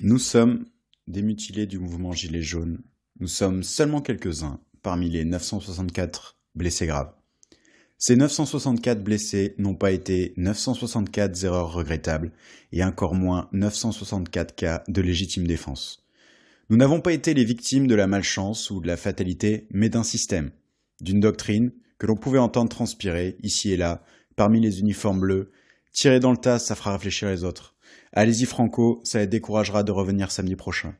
Nous sommes des mutilés du mouvement Gilets jaunes. Nous sommes seulement quelques-uns parmi les 964 blessés graves. Ces 964 blessés n'ont pas été 964 erreurs regrettables et encore moins 964 cas de légitime défense. Nous n'avons pas été les victimes de la malchance ou de la fatalité, mais d'un système, d'une doctrine que l'on pouvait entendre transpirer ici et là, parmi les uniformes bleus. Tirer dans le tas, ça fera réfléchir les autres. Allez-y Franco, ça les découragera de revenir samedi prochain.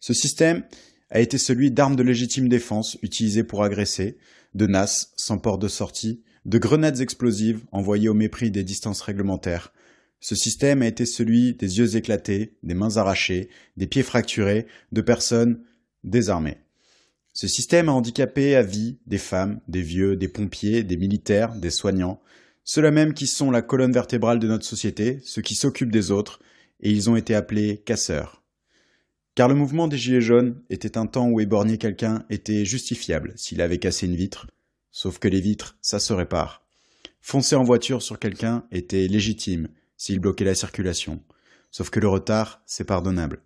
Ce système a été celui d'armes de légitime défense utilisées pour agresser, de NAS sans port de sortie, de grenades explosives envoyées au mépris des distances réglementaires. Ce système a été celui des yeux éclatés, des mains arrachées, des pieds fracturés, de personnes désarmées. Ce système a handicapé à vie des femmes, des vieux, des pompiers, des militaires, des soignants, ceux-là même qui sont la colonne vertébrale de notre société, ceux qui s'occupent des autres, et ils ont été appelés casseurs. Car le mouvement des Gilets jaunes était un temps où éborgner quelqu'un était justifiable s'il avait cassé une vitre, sauf que les vitres, ça se répare. Foncer en voiture sur quelqu'un était légitime s'il bloquait la circulation, sauf que le retard, c'est pardonnable.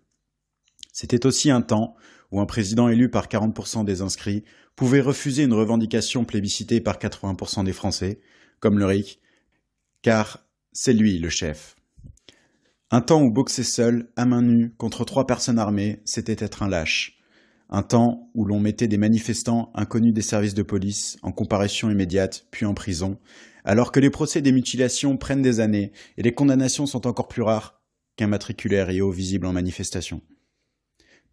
C'était aussi un temps où un président élu par 40% des inscrits pouvait refuser une revendication plébiscitée par 80% des Français, comme le RIC, car c'est lui le chef. Un temps où boxer seul, à main nue, contre 3 personnes armées, c'était être un lâche. Un temps où l'on mettait des manifestants inconnus des services de police en comparution immédiate, puis en prison, alors que les procès des mutilations prennent des années et les condamnations sont encore plus rares qu'un matriculé RIO visible en manifestation.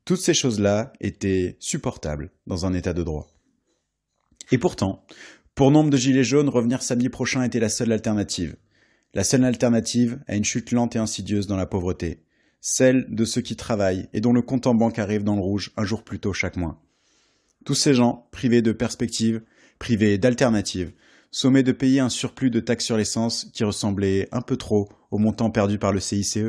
Toutes ces choses-là étaient supportables dans un état de droit. Et pourtant, pour nombre de gilets jaunes, revenir samedi prochain était la seule alternative. La seule alternative à une chute lente et insidieuse dans la pauvreté. Celle de ceux qui travaillent et dont le compte en banque arrive dans le rouge un jour plus tôt chaque mois. Tous ces gens, privés de perspectives, privés d'alternatives, sommés de payer un surplus de taxes sur l'essence qui ressemblait un peu trop au montant perdu par le CICE,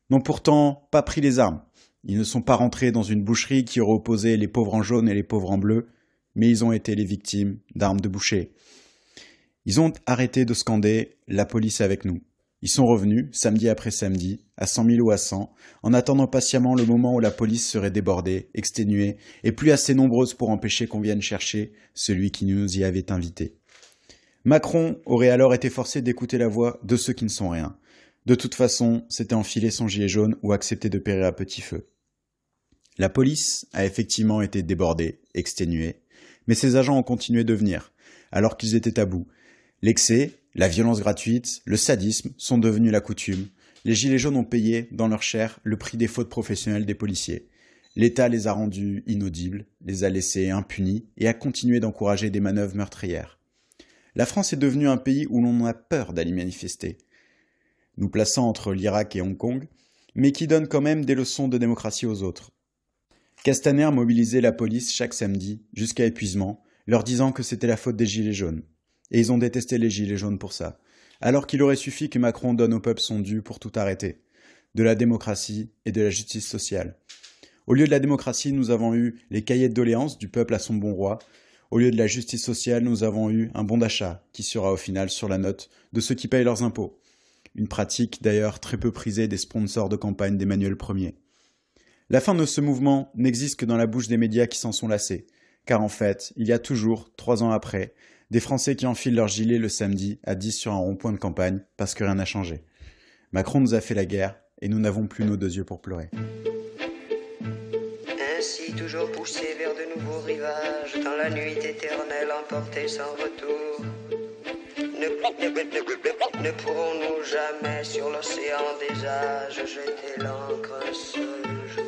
n'ont pourtant pas pris les armes. Ils ne sont pas rentrés dans une boucherie qui aurait opposé les pauvres en jaune et les pauvres en bleu, mais ils ont été les victimes d'armes de boucher. Ils ont arrêté de scander « la police est avec nous ». Ils sont revenus, samedi après samedi, à 100 000 ou à 100, en attendant patiemment le moment où la police serait débordée, exténuée, et plus assez nombreuse pour empêcher qu'on vienne chercher celui qui nous y avait invités. Macron aurait alors été forcé d'écouter la voix de ceux qui ne sont rien. De toute façon, c'était enfiler son gilet jaune ou accepter de périr à petit feu. La police a effectivement été débordée, exténuée, mais ses agents ont continué de venir, alors qu'ils étaient à bout. L'excès, la violence gratuite, le sadisme sont devenus la coutume. Les gilets jaunes ont payé, dans leur chair, le prix des fautes professionnelles des policiers. L'État les a rendus inaudibles, les a laissés impunis et a continué d'encourager des manœuvres meurtrières. La France est devenue un pays où l'on a peur d'aller manifester, nous plaçant entre l'Irak et Hong Kong, mais qui donne quand même des leçons de démocratie aux autres. Castaner mobilisait la police chaque samedi, jusqu'à épuisement, leur disant que c'était la faute des gilets jaunes. Et ils ont détesté les gilets jaunes pour ça. Alors qu'il aurait suffi que Macron donne au peuple son dû pour tout arrêter. De la démocratie et de la justice sociale. Au lieu de la démocratie, nous avons eu les cahiers de doléances du peuple à son bon roi. Au lieu de la justice sociale, nous avons eu un bon d'achat qui sera au final sur la note de ceux qui payent leurs impôts. Une pratique d'ailleurs très peu prisée des sponsors de campagne d'Emmanuel Ier. La fin de ce mouvement n'existe que dans la bouche des médias qui s'en sont lassés. Car en fait, il y a toujours, 3 ans après, des Français qui enfilent leur gilet le samedi à 10 sur un rond-point de campagne parce que rien n'a changé. Macron nous a fait la guerre et nous n'avons plus nos 2 yeux pour pleurer. Ainsi toujours poussé vers de nouveaux rivages, dans la nuit éternelle emportée sans retour. Ne pourrons-nous jamais sur l'océan des âges jeter l'ancre un seul jour?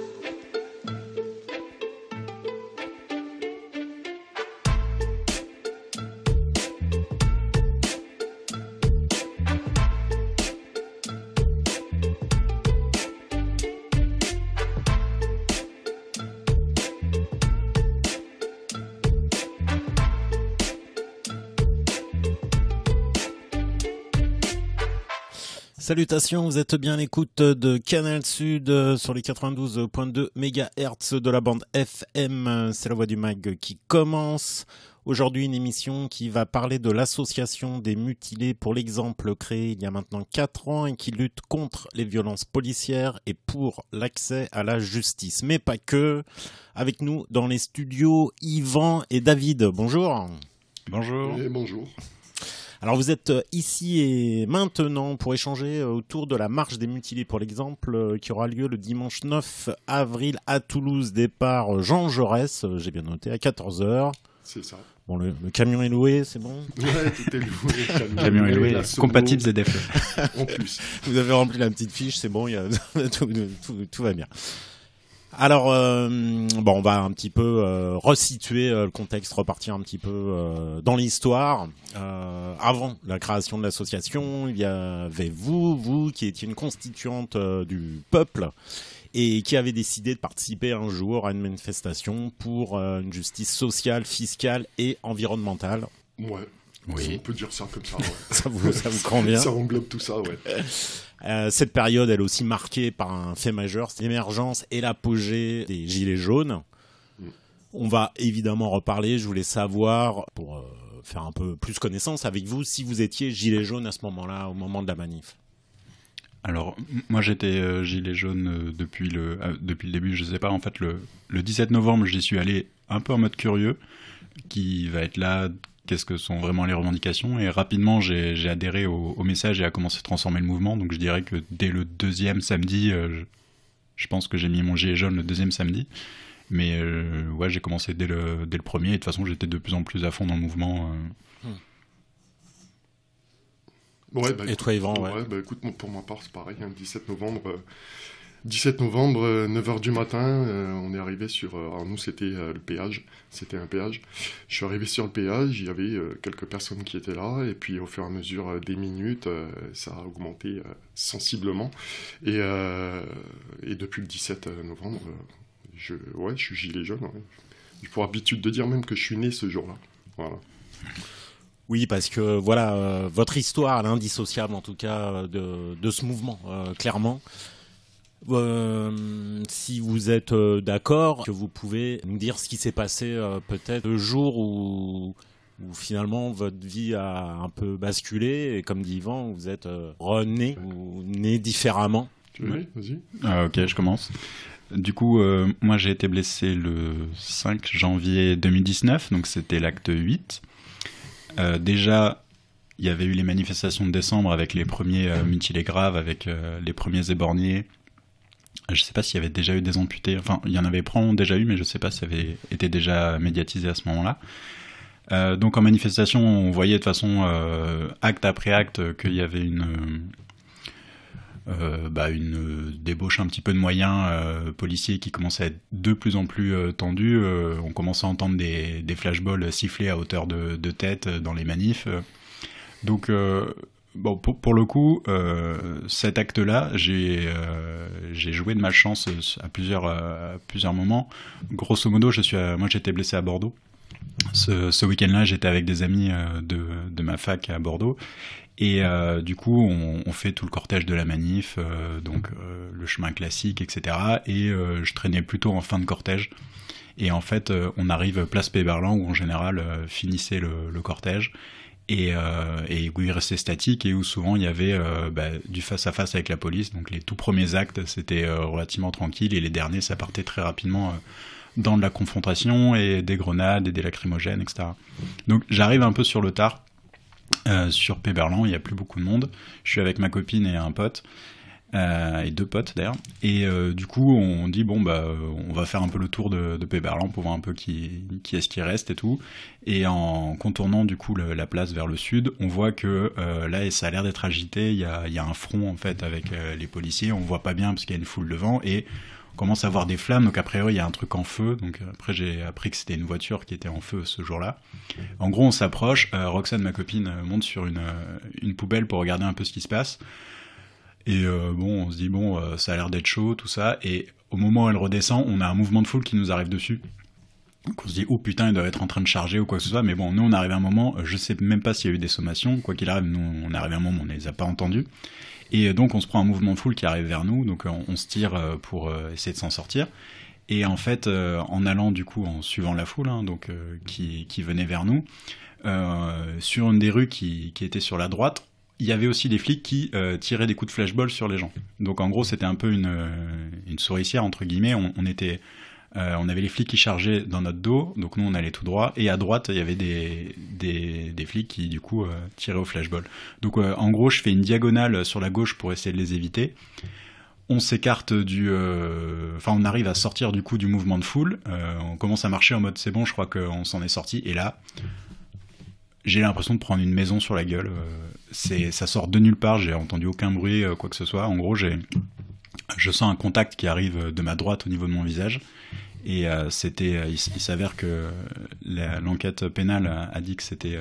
Salutations, vous êtes bien à l'écoute de Canal Sud sur les 92.2 MHz de la bande FM. C'est la voix du mag qui commence. Aujourd'hui, une émission qui va parler de l'association des mutilés pour l'exemple créée il y a maintenant 4 ans et qui lutte contre les violences policières et pour l'accès à la justice. Mais pas que. Avec nous dans les studios, Yvan et David. Bonjour. Bonjour. Et bonjour. Alors vous êtes ici et maintenant pour échanger autour de la marche des mutilés pour l'exemple qui aura lieu le dimanche 9 avril à Toulouse, départ Jean Jaurès, j'ai bien noté, à 14h. C'est ça. Bon, le camion est loué, c'est bon ? Ouais, tout est loué. Le camion est loué, compatible ZFE. En plus. Vous avez rempli la petite fiche, c'est bon, tout va bien. Alors, on va un petit peu resituer le contexte, repartir un petit peu dans l'histoire. Avant la création de l'association, il y avait vous qui étiez une constituante du peuple et qui avez décidé de participer un jour à une manifestation pour une justice sociale, fiscale et environnementale. Ouais. Oui. On peut dire ça comme ça, ouais. Ça vous convient ? Ça englobe tout ça, ouais. Cette période, elle est aussi marquée par un fait majeur, c'est l'émergence et l'apogée des Gilets jaunes. On va évidemment reparler, je voulais savoir, pour faire un peu plus connaissance avec vous, si vous étiez Gilet jaune à ce moment-là, au moment de la manif. Alors, moi j'étais gilet jaune depuis le début, je sais pas, en fait le 17 novembre j'y suis allé un peu en mode curieux, qui va être là, qu'est-ce que sont vraiment les revendications, et rapidement j'ai adhéré au message et a commencé à transformer le mouvement, donc je dirais que dès le deuxième samedi, je pense que j'ai mis mon gilet jaune le deuxième samedi, mais ouais, j'ai commencé dès le premier, et de toute façon j'étais de plus en plus à fond dans le mouvement. Ouais, et toi, Yvan, ouais, écoute, pour ma part, c'est pareil, 17 novembre, 9h du matin, on est arrivé sur... alors nous, c'était le péage, c'était un péage. Je suis arrivé sur le péage, il y avait quelques personnes qui étaient là, et puis au fur et à mesure des minutes, ça a augmenté sensiblement. Et depuis le 17 novembre, je suis gilet jaune. Ouais. J'ai pour habitude de dire même que je suis né ce jour-là. Voilà. Oui, parce que voilà, votre histoire, elle est indissociable en tout cas de ce mouvement, clairement. Si vous êtes d'accord, que vous pouvez nous dire ce qui s'est passé peut-être le jour où finalement votre vie a un peu basculé et comme dit Yvan, vous êtes rené ou né différemment. Tu veux, vas-y. Ok, je commence. Du coup, moi j'ai été blessé le 5 janvier 2019, donc c'était l'acte 8. Déjà, il y avait eu les manifestations de décembre avec les premiers mutilés graves, avec les premiers éborgnés. Je ne sais pas s'il y avait déjà eu des amputés. Enfin, il y en avait probablement déjà eu, mais je ne sais pas si ça avait été déjà médiatisé à ce moment-là. Donc en manifestation, on voyait de toute façon, acte après acte, qu'il y avait une débauche un petit peu de moyens policiers qui commençaient à être de plus en plus tendus. On commençait à entendre des flashballs siffler à hauteur de tête dans les manifs. Donc, pour le coup, cet acte-là, j'ai joué de malchance à plusieurs moments. Grosso modo, moi j'étais blessé à Bordeaux. Ce week-end-là, j'étais avec des amis de ma fac à Bordeaux. Et du coup, on fait tout le cortège de la manif, le chemin classique, etc. Et je traînais plutôt en fin de cortège. Et en fait, on arrive place Péberlan, où en général finissait le cortège, et où il restait statique, et où souvent il y avait du face-à-face avec la police. Donc les tout premiers actes, c'était relativement tranquille, et les derniers, ça partait très rapidement dans de la confrontation, et des grenades, et des lacrymogènes, etc. Donc j'arrive un peu sur le tard. Sur Péberlan, il n'y a plus beaucoup de monde. Je suis avec ma copine et un pote, et 2 potes d'ailleurs. Et du coup, on dit on va faire un peu le tour de Péberlan pour voir un peu qui est-ce qui reste et tout. Et en contournant du coup la place vers le sud, on voit que là, ça a l'air d'être agité. Il y a un front en fait avec les policiers. On voit pas bien parce qu'il y a une foule devant et on commence à voir des flammes, donc a priori il y a un truc en feu, donc après j'ai appris que c'était une voiture qui était en feu ce jour-là. En gros on s'approche, Roxane, ma copine, monte sur une poubelle pour regarder un peu ce qui se passe, et on se dit ça a l'air d'être chaud, tout ça, et au moment où elle redescend, on a un mouvement de foule qui nous arrive dessus. Donc on se dit, oh putain, ils doivent être en train de charger ou quoi que ce soit, mais bon, nous on arrive à un moment, je sais même pas s'il y a eu des sommations, quoi qu'il arrive, nous on est arrivé à un moment où on les a pas entendus. Et donc on se prend un mouvement de foule qui arrive vers nous, donc on se tire pour essayer de s'en sortir. Et en fait, en allant du coup, en suivant la foule, hein, donc qui venait vers nous, sur une des rues qui était sur la droite, il y avait aussi des flics qui tiraient des coups de flashball sur les gens. Donc en gros, c'était un peu une souricière entre guillemets. On avait les flics qui chargeaient dans notre dos, donc nous on allait tout droit, et à droite il y avait des flics qui du coup tiraient au flashball. Donc en gros, je fais une diagonale sur la gauche pour essayer de les éviter. On s'écarte on arrive à sortir du coup du mouvement de foule. On commence à marcher en mode c'est bon, je crois qu'on s'en est sorti. Et là, j'ai l'impression de prendre une maison sur la gueule. Ça sort de nulle part. J'ai entendu aucun bruit, quoi que ce soit. En gros, je sens un contact qui arrive de ma droite au niveau de mon visage. Et il s'avère que l'enquête pénale a dit que c'était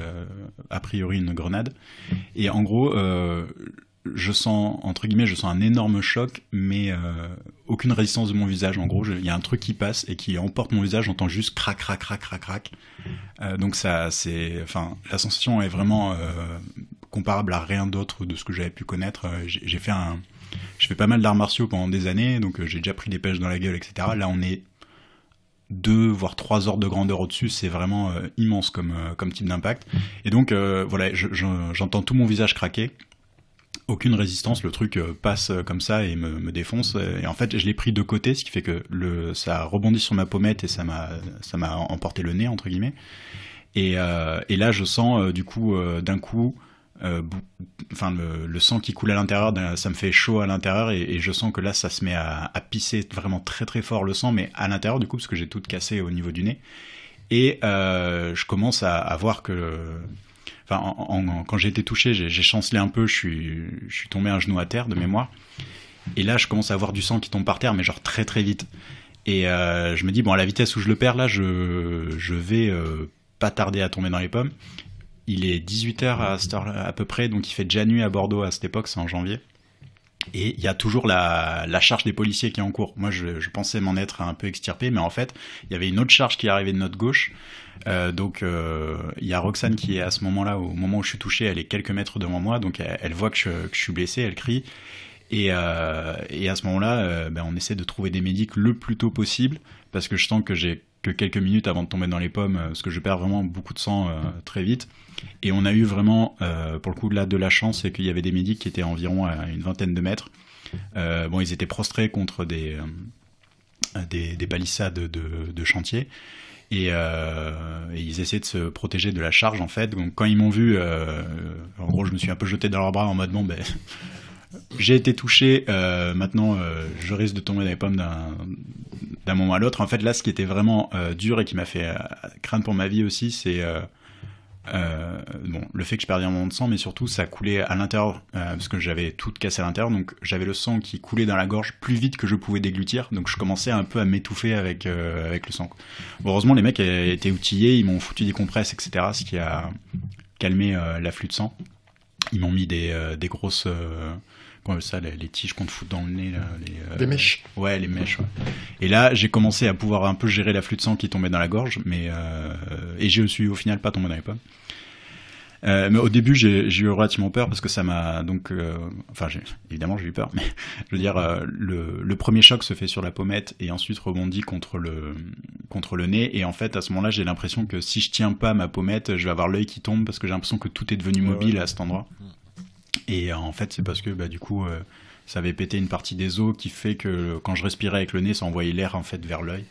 a priori une grenade. Et en gros, je sens un énorme choc, mais aucune résistance de mon visage. En gros, il y a un truc qui passe et qui emporte mon visage. J'entends juste crac, crac, crac, crac, crac. Donc la sensation est vraiment comparable à rien d'autre de ce que j'avais pu connaître. Je fais pas mal d'arts martiaux pendant des années, donc j'ai déjà pris des pêches dans la gueule, etc. Là, on est 2 voire 3 ordres de grandeur au-dessus. C'est vraiment immense comme type d'impact. Et donc voilà, j'entends tout mon visage craquer. Aucune résistance, le truc passe comme ça et me défonce. Et en fait, je l'ai pris de côté, ce qui fait que ça rebondit sur ma pommette et ça m'a emporté le nez, entre guillemets. Et là, je sens du coup, d'un coup, le sang qui coule à l'intérieur, ça me fait chaud à l'intérieur et je sens que là, ça se met à pisser vraiment très très fort le sang, mais à l'intérieur du coup, parce que j'ai tout cassé au niveau du nez. Et je commence à voir que... quand j'ai été touché, j'ai chancelé un peu, je suis tombé un genou à terre de mémoire. Et là, je commence à voir du sang qui tombe par terre, mais genre très très vite. Et je me dis, bon, à la vitesse où je le perds, là, je vais pas tarder à tomber dans les pommes. Il est 18h à cette heure à peu près, donc il fait déjà nuit à Bordeaux à cette époque, c'est en janvier. Et il y a toujours la charge des policiers qui est en cours. Moi, je pensais m'en être un peu extirpé, mais en fait, il y avait une autre charge qui arrivait de notre gauche. Donc, il y a Roxane qui est à ce moment-là, au moment où je suis touché, elle est quelques mètres devant moi, donc elle voit que je suis blessé, elle crie. Et à ce moment-là, on essaie de trouver des médics le plus tôt possible, parce que je sens que j'ai que quelques minutes avant de tomber dans les pommes, parce que je perds vraiment beaucoup de sang très vite. Et on a eu vraiment, pour le coup, là, de la chance, c'est qu'il y avait des médics qui étaient environ à une vingtaine de mètres. Ils étaient prostrés contre des palissades de chantier. Et ils essaient de se protéger de la charge, en fait. Donc, quand ils m'ont vu, en gros, je me suis un peu jeté dans leurs bras en mode, bon, j'ai été touché, maintenant je risque de tomber dans les pommes d'un moment à l'autre. En fait, là, ce qui était vraiment dur et qui m'a fait craindre pour ma vie aussi, c'est le fait que je perdais un moment de sang, mais surtout ça coulait à l'intérieur, parce que j'avais tout cassé à l'intérieur, donc j'avais le sang qui coulait dans la gorge plus vite que je pouvais déglutir, donc je commençais un peu à m'étouffer avec le sang. Bon, heureusement, les mecs étaient outillés, ils m'ont foutu des compresses, etc., ce qui a calmé l'afflux de sang. Ils m'ont mis des grosses... les tiges qu'on te fout dans le nez, là, des mèches. Ouais, les mèches. Ouais. Et là, j'ai commencé à pouvoir un peu gérer l'afflux de sang qui tombait dans la gorge, et je suis au final pas tombé dans les pommes. Mais au début, j'ai eu relativement peur parce que ça m'a évidemment j'ai eu peur, mais je veux dire, le premier choc se fait sur la pommette et ensuite rebondit contre le nez, et en fait à ce moment-là, j'ai l'impression que si je tiens pas ma pommette, je vais avoir l'œil qui tombe parce que j'ai l'impression que tout est devenu mobile à cet endroit. Et en fait, c'est parce que du coup, ça avait pété une partie des os qui fait que quand je respirais avec le nez, ça envoyait l'air en fait vers l'œil.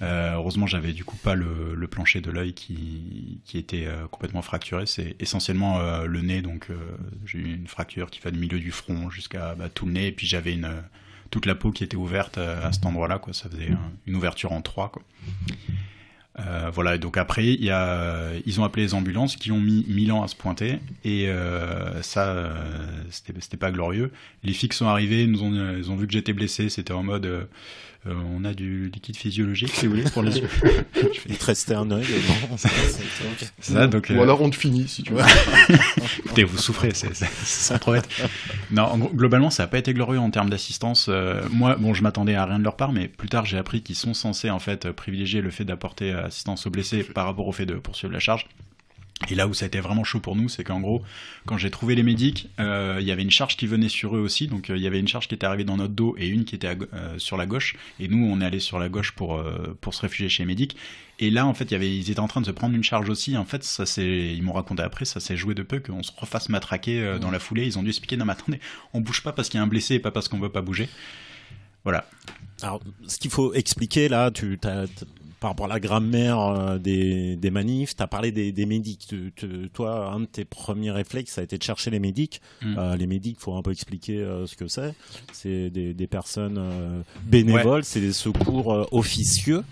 Heureusement, j'avais du coup pas le plancher de l'œil qui était complètement fracturé. C'est essentiellement le nez, donc j'ai eu une fracture qui va du milieu du front jusqu'à tout le nez, et puis j'avais toute la peau qui était ouverte à cet endroit-là, quoi. Ça faisait une ouverture en 3, quoi. Voilà, et donc après ils ont appelé les ambulances qui ont mis 1000 ans à se pointer, et c'était pas glorieux. Les flics sont arrivés, ils ont vu que j'étais blessé, c'était en mode on a du liquide physiologique si vous voulez pour les yeux. Il te restait un œil, non, ça, donc, ou alors on te finit si tu veux. Écoutez, vous souffrez, c'est sans trop être. Non, globalement ça a pas été glorieux en termes d'assistance. Moi, bon, je m'attendais à rien de leur part, mais plus tard j'ai appris qu'ils sont censés en fait privilégier le fait d'apporter assistance aux blessés par rapport au fait de poursuivre la charge. Et là où ça a été vraiment chaud pour nous, c'est qu'en gros, quand j'ai trouvé les médics, il y avait une charge qui venait sur eux aussi. Donc il y avait une charge qui était arrivée dans notre dos et une qui était sur la gauche. Et nous, on est allé sur la gauche pour se réfugier chez les médics. Et là, en fait, ils étaient en train de se prendre une charge aussi. En fait, ils m'ont raconté après, ça s'est joué de peu qu'on se refasse matraquer dans la foulée. Ils ont dû expliquer, non mais attendez, on bouge pas parce qu'il y a un blessé et pas parce qu'on veut pas bouger. Voilà. Alors, ce qu'il faut expliquer là, par rapport à la grammaire des manifs, tu as parlé des médics. Toi, un de tes premiers réflexes, ça a été de chercher les médics. Les médics, il faut un peu expliquer ce que c'est. C'est des personnes bénévoles, c'est des secours officieux.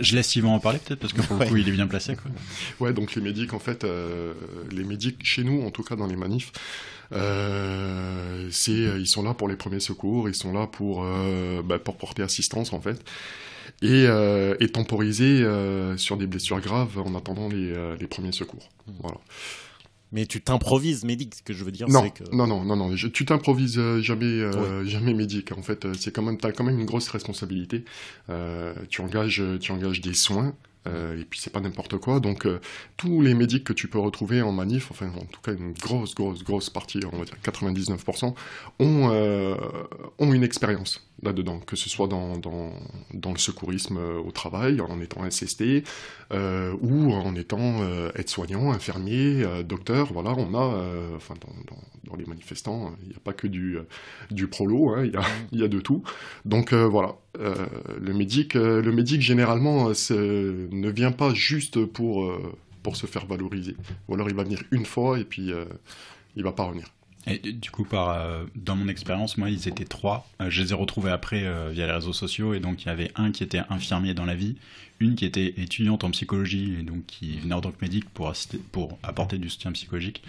Je laisse Yvan en parler peut-être, parce que pour le coup, il est bien placé, quoi. Ouais, donc les médics, en fait, les médics chez nous, en tout cas dans les manifs, ils sont là pour les premiers secours, ils sont là pour porter assistance, en fait. Et temporiser sur des blessures graves en attendant les premiers secours. Voilà. Mais tu t'improvises médic, ce que je veux dire, non, c'est que... Non, tu t'improvises jamais médic. En fait, t'as quand même une grosse responsabilité. Tu engages des soins. Et puis c'est pas n'importe quoi, donc tous les médics que tu peux retrouver en manif, enfin en tout cas une grosse partie, on va dire 99%, ont une expérience là-dedans, que ce soit dans le secourisme au travail, en étant SST, ou en étant aide-soignant, infirmier, docteur, voilà, on a, dans les manifestants, il n'y a pas que du prolo, hein, il y a de tout, donc voilà. Le médic généralement ne vient pas juste pour se faire valoriser. Ou alors il va venir une fois et puis il va pas revenir. Et du coup, dans mon expérience, moi, ils étaient 3. Je les ai retrouvés après via les réseaux sociaux. Et donc, il y avait un qui était infirmier dans la vie, une qui était étudiante en psychologie, et donc qui venait en tant que médic pour apporter du soutien psychologique.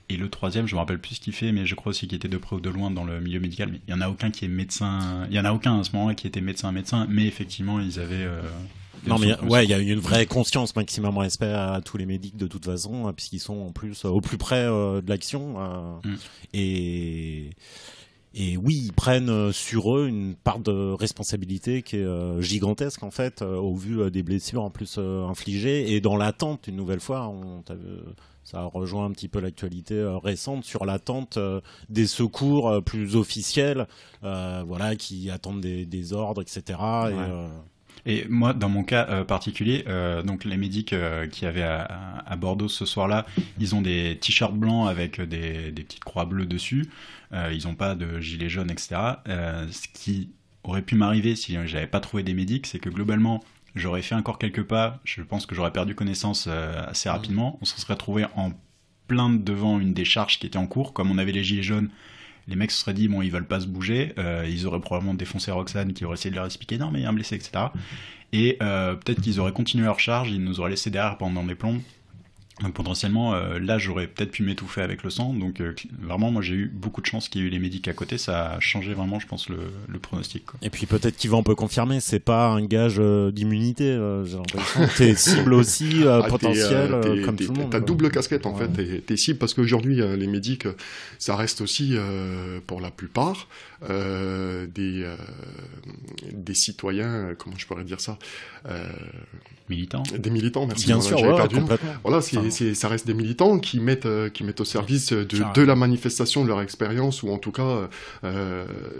Et le troisième, je me rappelle plus ce qu'il fait, mais je crois aussi qu'il était de près ou de loin dans le milieu médical. Mais il n'y en a aucun qui est médecin. Il n'y en a aucun à ce moment-là qui était médecin. Mais effectivement, ils avaient... Non, mais il y a une vraie conscience, maximum respect à tous les médics de toute façon, puisqu'ils sont en plus au plus près de l'action. Et oui, ils prennent sur eux une part de responsabilité qui est gigantesque en fait, au vu des blessures en plus infligées. Et dans l'attente, une nouvelle fois, ça rejoint un petit peu l'actualité récente sur l'attente des secours plus officiels, qui attendent des ordres, etc. Ouais. Et moi, dans mon cas particulier, donc les médics qui avaient à Bordeaux ce soir-là, ils ont des t-shirts blancs avec des petites croix bleues dessus. Ils n'ont pas de gilet jaune, etc. Ce qui aurait pu m'arriver si j'avais pas trouvé des médics, c'est que globalement, j'aurais fait encore quelques pas. Je pense que j'aurais perdu connaissance assez rapidement. On se serait retrouvé en plein devant une des charges qui était en cours. Comme on avait les gilets jaunes, les mecs se seraient dit, bon, ils veulent pas se bouger, ils auraient probablement défoncé Roxane qui aurait essayé de leur expliquer, non, mais il y a un blessé, etc. Et peut-être qu'ils auraient continué leur charge, ils nous auraient laissé derrière pendant des plombs. Donc potentiellement, là, j'aurais peut-être pu m'étouffer avec le sang. Donc vraiment, moi, j'ai eu beaucoup de chance qu'il y ait eu les médics à côté. Ça a changé vraiment, je pense, le pronostic, quoi. Et puis peut-être qu'Yvan peut confirmer, c'est pas un gage d'immunité. J'ai l'impression que t'es cible aussi, potentiel, comme tout le monde. T'as double casquette, en fait. T'es cible parce qu'aujourd'hui, les médics, ça reste aussi, pour la plupart, des citoyens, comment je pourrais dire ça, militants. Des militants, merci. Bien sûr, complètement. Voilà, ça reste des militants qui mettent au service de la manifestation de leur expérience, ou en tout cas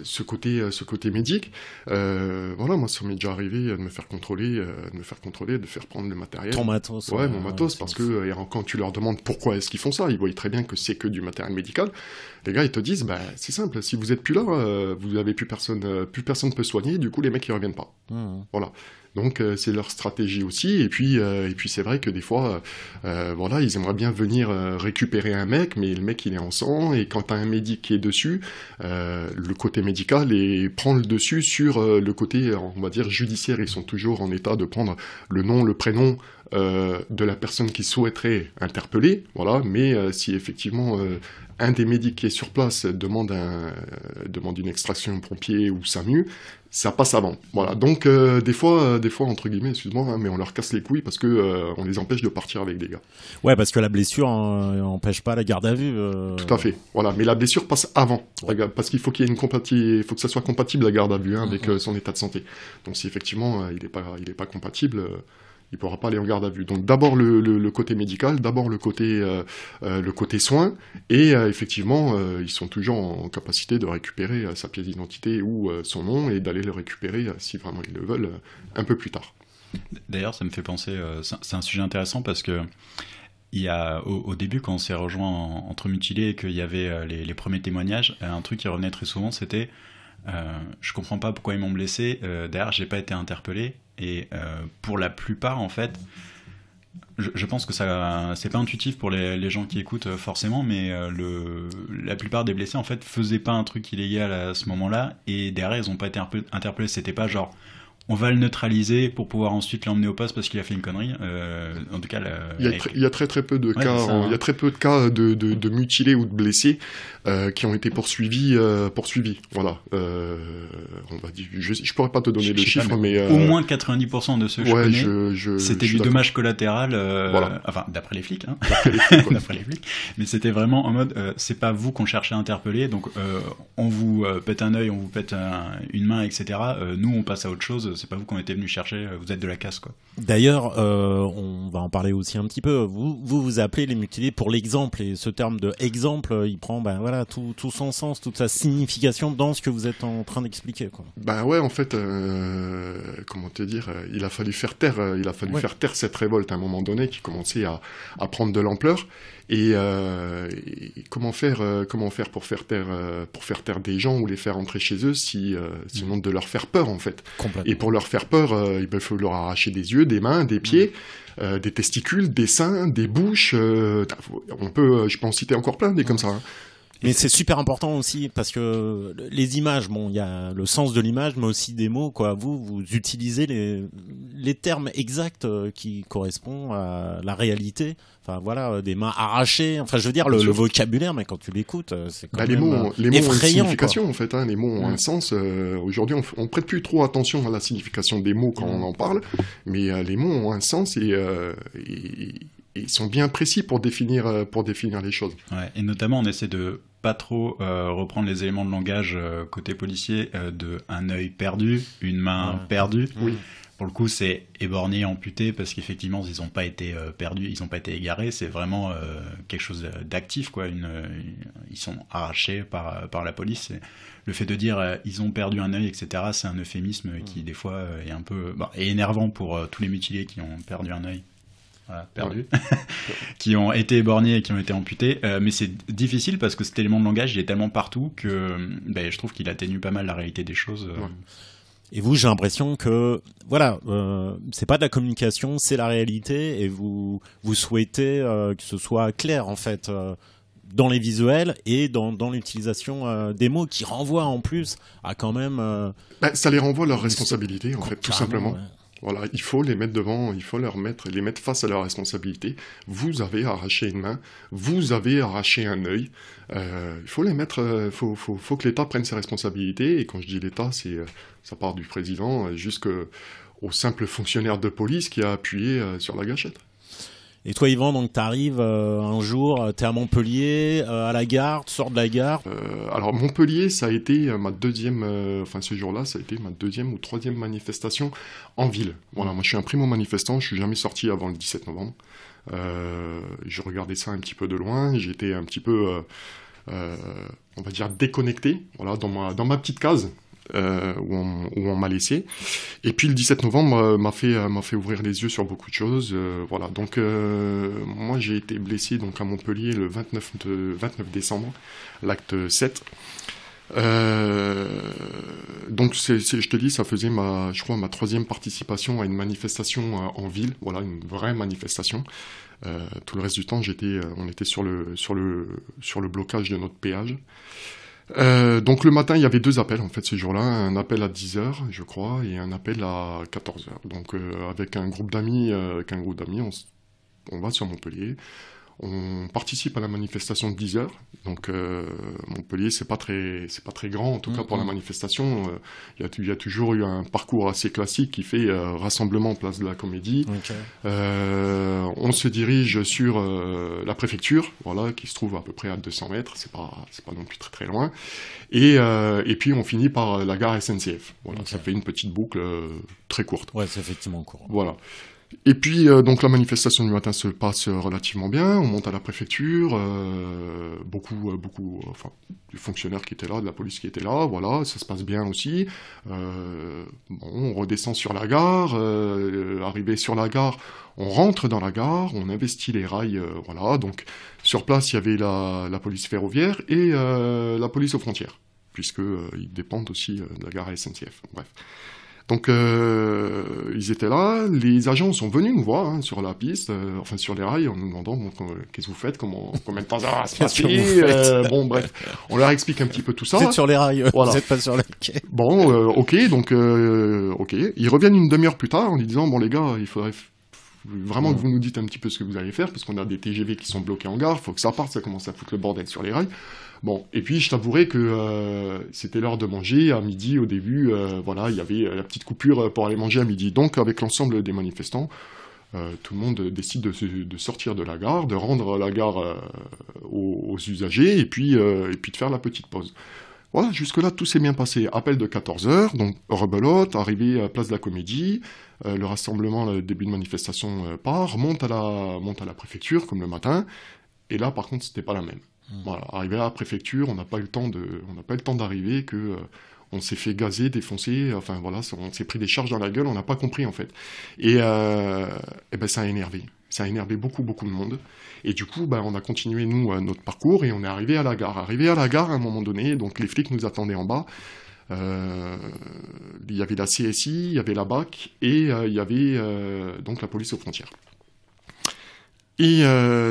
ce côté médic. Voilà, moi ça m'est déjà arrivé de me faire contrôler, de faire prendre le matériel. Ton matos. Ouais, mon matos, parce que quand tu leur demandes pourquoi est-ce qu'ils font ça, ils voient très bien que c'est que du matériel médical. Les gars, ils te disent, c'est simple, si vous êtes plus là, vous avez plus personne peut soigner, du coup les mecs ils reviennent pas. Voilà. Donc c'est leur stratégie aussi, et puis c'est vrai que des fois, ils aimeraient bien venir récupérer un mec, mais le mec il est en sang, et quand t'as un médic qui est dessus, le côté médical prend le dessus sur le côté, on va dire, judiciaire. Ils sont toujours en état de prendre le nom, le prénom de la personne qui souhaiterait interpeller, voilà, mais si effectivement un des médics qui est sur place demande une extraction pompier ou SAMU, ça passe avant. Voilà. Donc des fois entre guillemets, excuse-moi, hein, mais on leur casse les couilles parce que on les empêche de partir avec des gars. Ouais, parce que la blessure empêche pas la garde à vue. Tout à fait. Voilà, mais la blessure passe avant, parce qu'il faut qu'il y ait il faut que ça soit compatible la garde à vue avec son état de santé. Donc si effectivement il est pas compatible, Il pourra pas aller en garde à vue. Donc d'abord le côté médical, d'abord le côté soins, et effectivement, ils sont toujours en capacité de récupérer sa pièce d'identité ou son nom et d'aller le récupérer, si vraiment ils le veulent, un peu plus tard. D'ailleurs, ça me fait penser, c'est un sujet intéressant parce que il y a, au début, quand on s'est rejoint entre mutilés et qu'il y avait les premiers témoignages, un truc qui revenait très souvent, c'était je comprends pas pourquoi ils m'ont blessé, derrière j'ai pas été interpellé, et pour la plupart en fait, je pense que ça c'est pas intuitif pour les gens qui écoutent forcément, mais la plupart des blessés en fait faisaient pas un truc illégal à ce moment-là, et derrière ils ont pas été interpellés. C'était pas genre on va le neutraliser pour pouvoir ensuite l'emmener au poste parce qu'il a fait une connerie. En tout cas, il y a très peu de cas. Il y a très peu de cas de mutilés ou de blessés qui ont été poursuivis. Voilà. On va dire. Je pourrais pas te donner le chiffre, mais au moins 90% de ceux que je connais, c'était du dommage collatéral. Voilà. Enfin, d'après les flics. Hein. D'après les flics. Mais c'était vraiment en mode, c'est pas vous qu'on cherchait à interpeller, donc on vous pète un œil, on vous pète une main, etc. Nous, on passe à autre chose. C'est pas vous qu'on était venu chercher, vous êtes de la casse, quoi. D'ailleurs, on va en parler aussi un petit peu. Vous appelez les mutilés pour l'exemple, et ce terme de exemple, il prend, voilà, tout son sens, toute sa signification dans ce que vous êtes en train d'expliquer, quoi. Ouais, en fait, comment te dire, il a fallu faire taire cette révolte à un moment donné qui commençait à prendre de l'ampleur. Et comment faire pour faire taire des gens ou les faire entrer chez eux sinon de leur faire peur, en fait. Et pour leur faire peur, il faut leur arracher des yeux, des mains, des pieds, des testicules, des seins, des bouches. Je peux en citer encore plein des comme ça. Hein. Mais c'est super important aussi parce que les images, il y a le sens de l'image, mais aussi des mots, quoi. Vous utilisez les termes exacts qui correspondent à la réalité. Enfin voilà, des mains arrachées. Enfin, je veux dire le vocabulaire, mais quand tu l'écoutes, c'est quand même les mots ont une signification, quoi. En fait. Hein. Les mots ont un sens. Aujourd'hui, on prête plus trop attention à la signification des mots quand on en parle, mais les mots ont un sens et ils sont bien précis pour définir les choses. Ouais, et notamment, on essaie de pas trop reprendre les éléments de langage côté policier de un œil perdu, une main perdue. Oui. Pour le coup, c'est éborgné, amputé, parce qu'effectivement, ils n'ont pas été perdus, ils n'ont pas été égarés. C'est vraiment quelque chose d'actif, quoi. Ils sont arrachés par la police. Et le fait de dire ils ont perdu un œil, etc., c'est un euphémisme qui, des fois, est un peu est énervant pour tous les mutilés qui ont perdu un œil. Voilà, perdu, qui ont été éborgnés et qui ont été amputés, mais c'est difficile parce que cet élément de langage il est tellement partout que je trouve qu'il atténue pas mal la réalité des choses. Et vous, j'ai l'impression que voilà, c'est pas de la communication, c'est la réalité, et vous souhaitez que ce soit clair en fait dans les visuels et dans l'utilisation des mots qui renvoient en plus à quand même. Ça les renvoie à leur responsabilité en fait, tout simplement. Ouais. Voilà, il faut les mettre devant, il faut les mettre face à leurs responsabilités. Vous avez arraché une main, vous avez arraché un œil. Il faut les mettre, faut que l'État prenne ses responsabilités. Et quand je dis l'État, ça part du président jusqu'au simple fonctionnaire de police qui a appuyé sur la gâchette. Et toi, Yvan, donc t'arrives un jour, t'es à Montpellier, à la gare, tu sors de la gare. Alors Montpellier, ça a été ma deuxième, ce jour-là, ça a été ma deuxième ou troisième manifestation en ville. Voilà, moi je suis un primo-manifestant, je suis jamais sorti avant le 17 novembre. Je regardais ça un petit peu de loin, j'étais un petit peu, on va dire, déconnecté, voilà, dans ma petite case. Où on m'a laissé. Et puis le 17 novembre m'a fait ouvrir les yeux sur beaucoup de choses. Voilà. Donc moi j'ai été blessé donc à Montpellier le 29 décembre, l'acte 7. Donc je te dis, ça faisait ma troisième participation à une manifestation en ville. Voilà, une vraie manifestation. Tout le reste du temps, on était sur le blocage de notre péage. Donc le matin, il y avait deux appels en fait ce jour-là, un appel à 10h, je crois, et un appel à 14h. Donc avec un groupe d'amis, on va sur Montpellier. On participe à la manifestation de 10h. Donc Montpellier, c'est pas très grand, en tout cas pour la manifestation. Il y a toujours eu un parcours assez classique qui fait rassemblement place de la Comédie. Okay. On se dirige sur la préfecture, voilà, qui se trouve à peu près à 200 mètres. C'est pas non plus très très loin. Et puis on finit par la gare SNCF. Voilà, okay. Ça fait une petite boucle très courte. Ouais, c'est effectivement court. Voilà. Et puis, donc la manifestation du matin se passe relativement bien. On monte à la préfecture, beaucoup, enfin, des fonctionnaires qui étaient là, de la police qui étaient là, voilà, ça se passe bien aussi. Bon, on redescend sur la gare, arrivé sur la gare, on rentre dans la gare, on investit les rails, voilà. Donc, sur place, il y avait la police ferroviaire et la police aux frontières, puisque ils dépendent aussi de la gare SNCF. Bref. Donc ils étaient là, les agents sont venus nous voir sur la piste, enfin sur les rails, en nous demandant bon, qu'est-ce que vous faites, combien de temps ça va se passer, bon bref, on leur explique un petit peu tout ça. Vous êtes sur les rails, voilà. Vous n'êtes pas sur le quai. Bon, ok, donc ok, ils reviennent une demi-heure plus tard en lui disant bon les gars, il faudrait vraiment que vous nous dites un petit peu ce que vous allez faire, parce qu'on a des TGV qui sont bloqués en gare, faut que ça parte, ça commence à foutre le bordel sur les rails. Bon, et puis je t'avouerai que c'était l'heure de manger à midi au début, voilà, il y avait la petite coupure pour aller manger à midi. Donc avec l'ensemble des manifestants, tout le monde décide de sortir de la gare, de rendre la gare aux usagers, et puis de faire la petite pause. Voilà, jusque-là, tout s'est bien passé. Appel de 14h, donc rebelote, arrivée à Place de la Comédie, le rassemblement, le début de manifestation part, monte à la préfecture, comme le matin, et là, par contre, c'était pas la même. Voilà, arrivé à la préfecture, on n'a pas eu le temps d'arriver, on s'est fait gazer, défoncer, enfin voilà, on s'est pris des charges dans la gueule, on n'a pas compris en fait. Et ben ça a énervé beaucoup de monde. Et du coup, ben on a continué nous notre parcours et on est arrivé à la gare. Arrivé à la gare à un moment donné, donc les flics nous attendaient en bas. Il y avait la CSI, il y avait la BAC et il y avait donc la police aux frontières. Et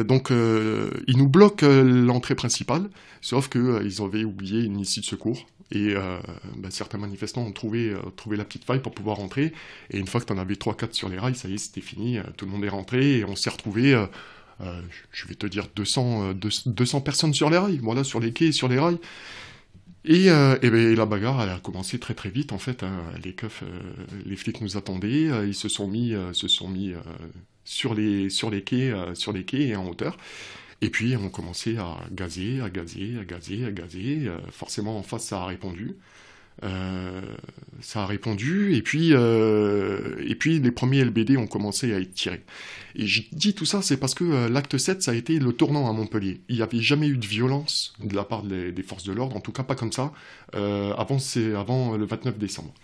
donc, ils nous bloquent l'entrée principale, sauf qu'ils avaient oublié une issue de secours. Et certains manifestants ont trouvé la petite faille pour pouvoir rentrer. Et une fois que tu en avais 3-4 sur les rails, ça y est, c'était fini. Tout le monde est rentré et on s'est retrouvé, je vais te dire, 200 personnes sur les rails, voilà, sur les quais et sur les rails. Et la bagarre, elle a commencé très très vite en fait. Les keufs, les flics nous attendaient, ils se sont mis sur les quais et en hauteur. Et puis on commençait à gazer. Forcément en face ça a répondu. Et puis les premiers LBD ont commencé à être tirés. Et je dis tout ça, c'est parce que l'acte 7, ça a été le tournant à Montpellier. Il n'y avait jamais eu de violence de la part des forces de l'ordre, en tout cas pas comme ça, avant le 29 décembre.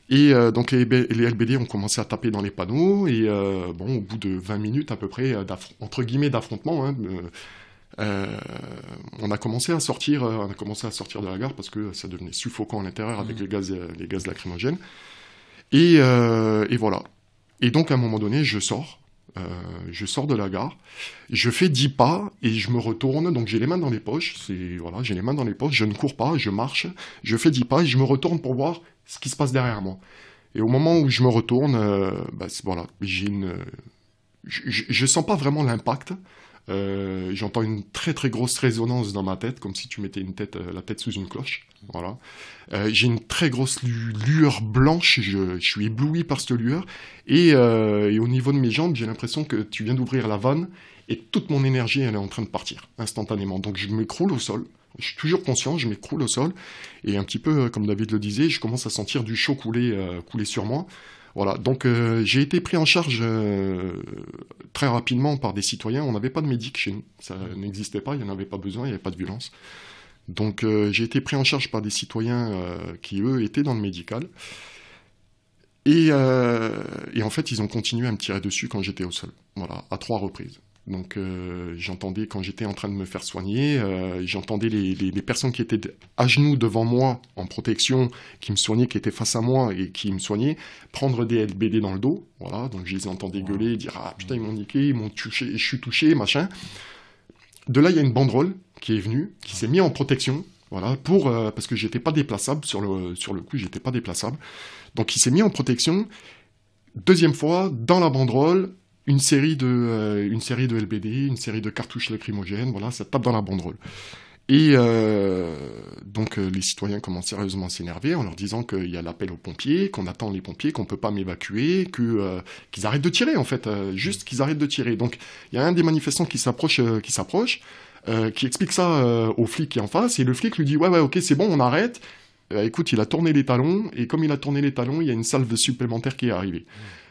Et donc les LBD ont commencé à taper dans les panneaux, et au bout de 20 minutes à peu près, entre guillemets d'affrontement, on a commencé à sortir de la gare parce que ça devenait suffocant à l'intérieur avec les gaz lacrymogènes. Et voilà. Et donc à un moment donné, je sors de la gare, je fais 10 pas et je me retourne, donc j'ai les mains dans les poches, j'ai les mains dans les poches, je ne cours pas, je marche, je fais 10 pas et je me retourne pour voir ce qui se passe derrière moi. Et au moment où je me retourne, je sens pas vraiment l'impact. J'entends une très très grosse résonance dans ma tête, comme si tu mettais la tête sous une cloche. Voilà. J'ai une très grosse lueur blanche, je suis ébloui par cette lueur, et au niveau de mes jambes, j'ai l'impression que tu viens d'ouvrir la vanne, et toute mon énergie, elle est en train de partir, instantanément. Donc je m'écroule au sol, je suis toujours conscient, je m'écroule au sol, et un petit peu, comme David le disait, je commence à sentir du chaud couler sur moi. Voilà, donc j'ai été pris en charge très rapidement par des citoyens. On n'avait pas de médic chez nous, ça n'existait pas, il n'y en avait pas besoin, il n'y avait pas de violence. Donc j'ai été pris en charge par des citoyens qui, eux, étaient dans le médical. Et en fait, ils ont continué à me tirer dessus quand j'étais au sol, voilà, à 3 reprises. Donc j'entendais, quand j'étais en train de me faire soigner, j'entendais les personnes qui étaient à genoux devant moi, en protection, qui me soignaient, qui étaient face à moi et qui me soignaient, prendre des LBD dans le dos. Voilà, donc je les entendais gueuler, dire « Ah putain, ils m'ont niqué, ils m'ont touché, je suis touché, machin ». De là, il y a une banderole qui est venue, qui s'est mise en protection, voilà, parce que j'étais pas déplaçable, sur le coup, j'étais pas déplaçable. Donc il s'est mis en protection. Deuxième fois, dans la banderole, une série de LBD, une série de cartouches lacrymogènes, voilà, ça tape dans la banderole. Et donc les citoyens commencent sérieusement à s'énerver en leur disant qu'il y a l'appel aux pompiers, qu'on attend les pompiers, qu'on peut pas m'évacuer, qu'ils arrêtent de tirer en fait, juste qu'ils arrêtent de tirer. Donc il y a un des manifestants qui s'approche, qui explique ça au flic qui est en face, et le flic lui dit ouais ok c'est bon on arrête. Écoute, il a tourné les talons, et comme il a tourné les talons, il y a une salve supplémentaire qui est arrivée.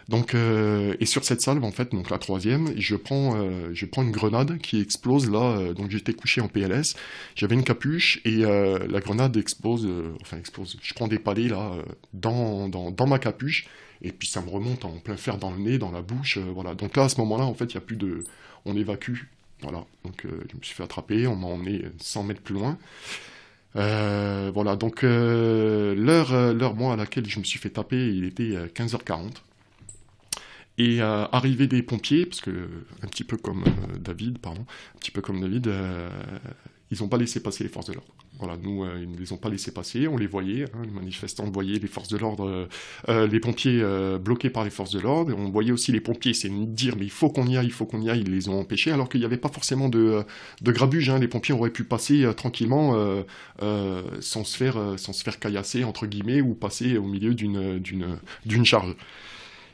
Donc, et sur cette salve, en fait, donc la troisième, je prends une grenade qui explose là. Donc j'étais couché en PLS, j'avais une capuche et la grenade explose. Je prends des palets là dans ma capuche et puis ça me remonte en plein fer dans le nez, dans la bouche. Voilà. Donc là, à ce moment-là, en fait, il y a plus de, on évacue. Voilà. Donc je me suis fait attraper, on m'a emmené 100 mètres plus loin. Voilà. Donc l'heure moi à laquelle je me suis fait taper, il était 15h40. Et arrivée des pompiers, parce que un petit peu comme David, ils n'ont pas laissé passer les forces de l'ordre. Voilà, nous, ils ne les ont pas laissés passer, on les voyait, hein, les manifestants voyaient les forces de l'ordre, les pompiers bloqués par les forces de l'ordre, et on voyait aussi les pompiers essayer de dire mais il faut qu'on y aille, ils les ont empêchés, alors qu'il n'y avait pas forcément de grabuge, hein, les pompiers auraient pu passer tranquillement sans se faire caillasser, entre guillemets, ou passer au milieu d'une charge.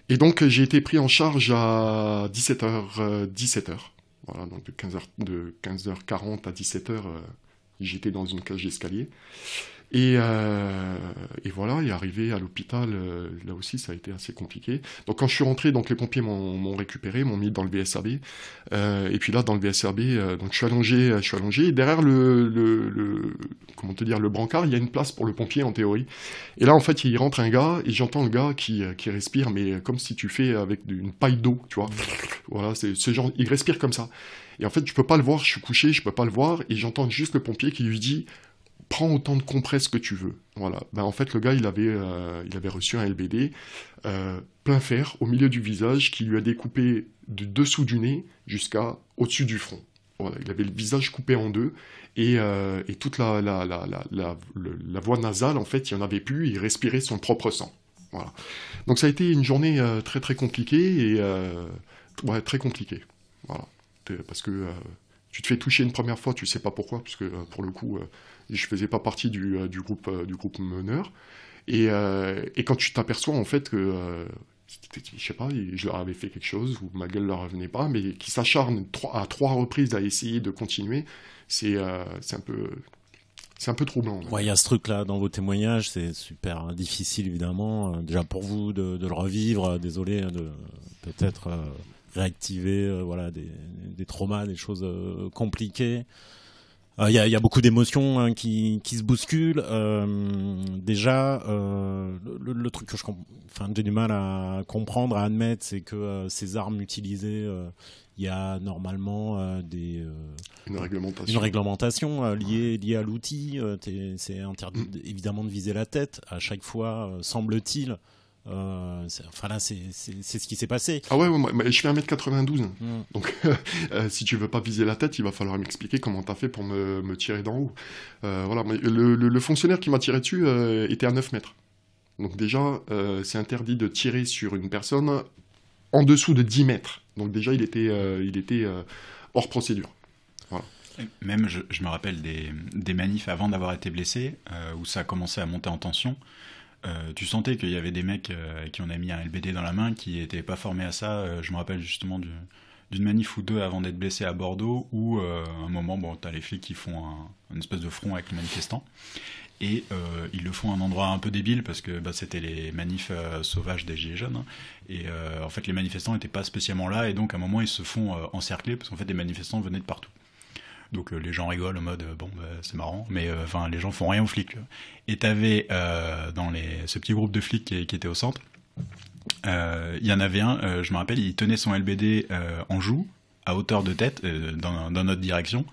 Et donc j'ai été pris en charge à 17h. Voilà, donc de 15h40 à 17h, j'étais dans une cage d'escalier. Et voilà, et arrivé à l'hôpital, là aussi ça a été assez compliqué. Donc quand je suis rentré, donc les pompiers m'ont récupéré, m'ont mis dans le VSRB. Et puis là, dans le VSRB, donc je suis allongé. Et derrière le brancard, il y a une place pour le pompier en théorie. Et là, en fait, il rentre un gars et j'entends le gars qui respire, mais comme si tu fais avec une paille d'eau, tu vois. Voilà, c'est ce genre, il respire comme ça. Et en fait, je peux pas le voir, je suis couché, je peux pas le voir, et j'entends juste le pompier qui lui dit: prends autant de compresses que tu veux. Voilà. Ben, en fait, le gars, il avait reçu un LBD plein fer au milieu du visage qui lui a découpé du dessous du nez jusqu'à au-dessus du front. Voilà. Il avait le visage coupé en deux et toute la voie nasale, en fait, il n'y en avait plus. Il respirait son propre sang. Voilà. Donc ça a été une journée très très compliquée et très compliquée. Voilà. Parce que tu te fais toucher une première fois, tu sais pas pourquoi, parce que pour le coup, je faisais pas partie du groupe meneur. Et quand tu t'aperçois en fait que, je sais pas, je leur avais fait quelque chose ou ma gueule leur revenait pas, mais qui s'acharnent à 3 reprises à essayer de continuer, c'est un peu troublant. Ouais, il y a ce truc-là dans vos témoignages, c'est super difficile évidemment, déjà pour vous de le revivre. Désolé de peut-être réactiver voilà des traumas, des choses compliquées. Il y a beaucoup d'émotions hein, qui se bousculent. Déjà, le truc que j'ai du mal à comprendre, à admettre, c'est que ces armes utilisées, il y a normalement une réglementation liée à l'outil. C'est interdit évidemment de viser la tête à chaque fois, semble-t-il. C'est ce qui s'est passé. Ah ouais, je fais 1m92. Donc, si tu veux pas viser la tête, il va falloir m'expliquer comment t'as fait pour me tirer d'en haut. Voilà, mais le fonctionnaire qui m'a tiré dessus était à 9 mètres. Donc déjà, c'est interdit de tirer sur une personne en dessous de 10 mètres. Donc déjà, il était hors procédure. Voilà. Même, je me rappelle des manifs avant d'avoir été blessé, où ça a commencé à monter en tension. Tu sentais qu'il y avait des mecs qui on a mis un LBD dans la main qui n'étaient pas formés à ça. Je me rappelle justement d'une manif ou deux avant d'être blessé à Bordeaux où à un moment, t'as les flics qui font un espèce de front avec les manifestants et ils le font à un endroit un peu débile parce que c'était les manifs sauvages des Gilets jaunes hein, et en fait les manifestants n'étaient pas spécialement là et donc à un moment ils se font encercler parce qu'en fait les manifestants venaient de partout. Donc les gens rigolent en mode c'est marrant, mais les gens font rien aux flics. Et t'avais dans ce petit groupe de flics qui était au centre, il y en avait un, je me rappelle, il tenait son LBD en joue, à hauteur de tête, dans notre direction.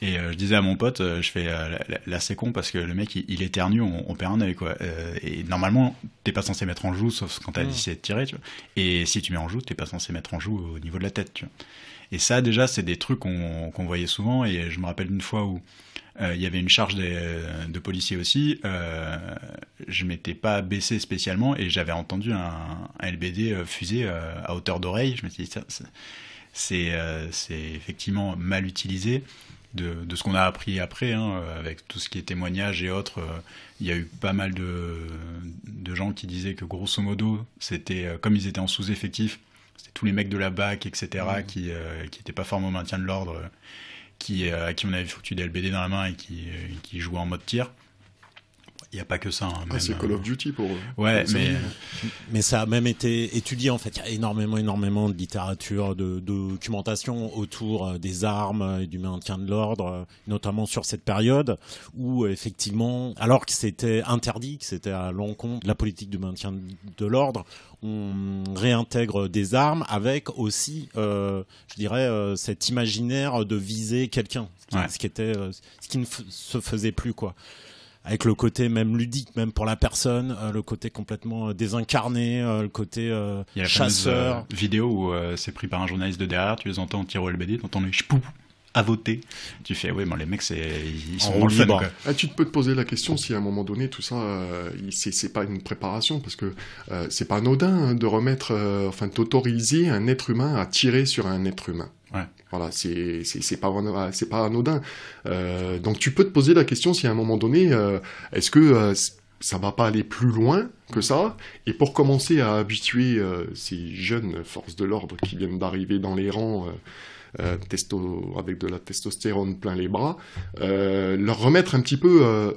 Et je disais à mon pote, je fais là c'est con parce que le mec il éternue, on perd un œil quoi. Et normalement t'es pas censé mettre en joue sauf quand t'as décidé de tirer, tu vois. Et si tu mets en joue, t'es pas censé mettre en joue au niveau de la tête, tu vois. Et ça, déjà, c'est des trucs qu'on voyait souvent. Et je me rappelle d'une fois où il y avait une charge de policiers aussi. Je m'étais pas baissé spécialement et j'avais entendu un LBD fuser à hauteur d'oreille. Je me suis dit, c'est effectivement mal utilisé. De ce qu'on a appris après, hein, avec tout ce qui est témoignages et autres, il y a eu pas mal de gens qui disaient que grosso modo, c'était comme ils étaient en sous-effectif, c'était tous les mecs de la BAC, etc., qui étaient pas formés au maintien de l'ordre, à qui on avait foutu des LBD dans la main et qui jouaient en mode tir. Il n'y a pas que ça. Hein, même, c'est Call of Duty pour eux. Ouais, mais ça a même été étudié, en fait. Il y a énormément de littérature, de documentation autour des armes et du maintien de l'ordre, notamment sur cette période où, effectivement, alors que c'était interdit, que c'était à l'encontre de la politique de maintien de l'ordre, on réintègre des armes avec aussi, je dirais, cet imaginaire de viser quelqu'un, ce qui ne se faisait plus, quoi. Avec le côté même ludique, même pour la personne, le côté complètement désincarné, le côté il y a la chasseur. Vidéo où c'est pris par un journaliste de derrière, tu les entends tirer au LBD, t'entends les chpou à voter. Tu fais, oui, bon, les mecs, ils sont dans le fun, quoi. Tu peux te poser la question si à un moment donné, tout ça, c'est pas une préparation, parce que c'est pas anodin de remettre, d'autoriser un être humain à tirer sur un être humain. Ouais. Voilà, c'est pas anodin. Donc tu peux te poser la question si à un moment donné, est-ce que ça va pas aller plus loin que ça? Et pour commencer à habituer ces jeunes forces de l'ordre qui viennent d'arriver dans les rangs, avec de la testostérone plein les bras, leur remettre un petit peu,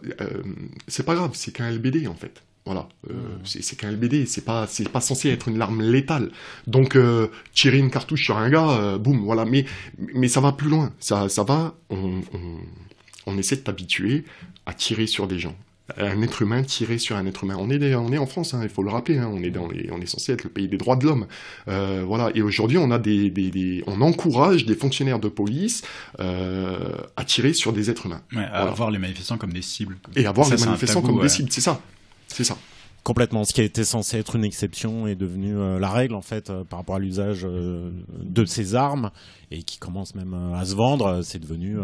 c'est pas grave, c'est qu'un LBD en fait. Voilà, c'est qu'un LBD, c'est pas censé être une arme létale. Donc tirer une cartouche sur un gars, boum, voilà. Mais ça va plus loin. Ça va. On essaie de t'habituer à tirer sur des gens. Un être humain tirer sur un être humain. On est en France, hein, il faut le rappeler. Hein, on est censé être le pays des droits de l'homme. Voilà. Et aujourd'hui, on a on encourage des fonctionnaires de police à tirer sur des êtres humains. Ouais, à voir les manifestants comme des cibles. Et à voir les manifestants comme des cibles. C'est ça. C'est ça. Complètement. Ce qui était censé être une exception est devenu la règle, en fait, par rapport à l'usage de ces armes, et qui commence même à se vendre. C'est devenu,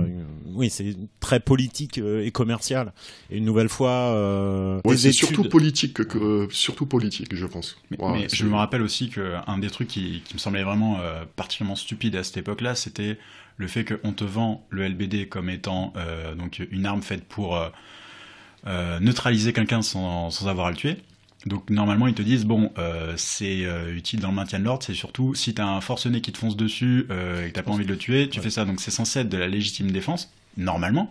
c'est très politique et commercial. Et une nouvelle fois, c'est surtout politique, je pense. Mais je me rappelle aussi qu'un des trucs qui me semblait vraiment particulièrement stupide à cette époque-là, c'était le fait qu'on te vend le LBD comme étant donc une arme faite pour neutraliser quelqu'un sans avoir à le tuer. Donc normalement ils te disent c'est utile dans le maintien de l'ordre, c'est surtout si t'as un forcené qui te fonce dessus et que t'as pas envie de le tuer, tu fais ça. Donc c'est censé être de la légitime défense, normalement.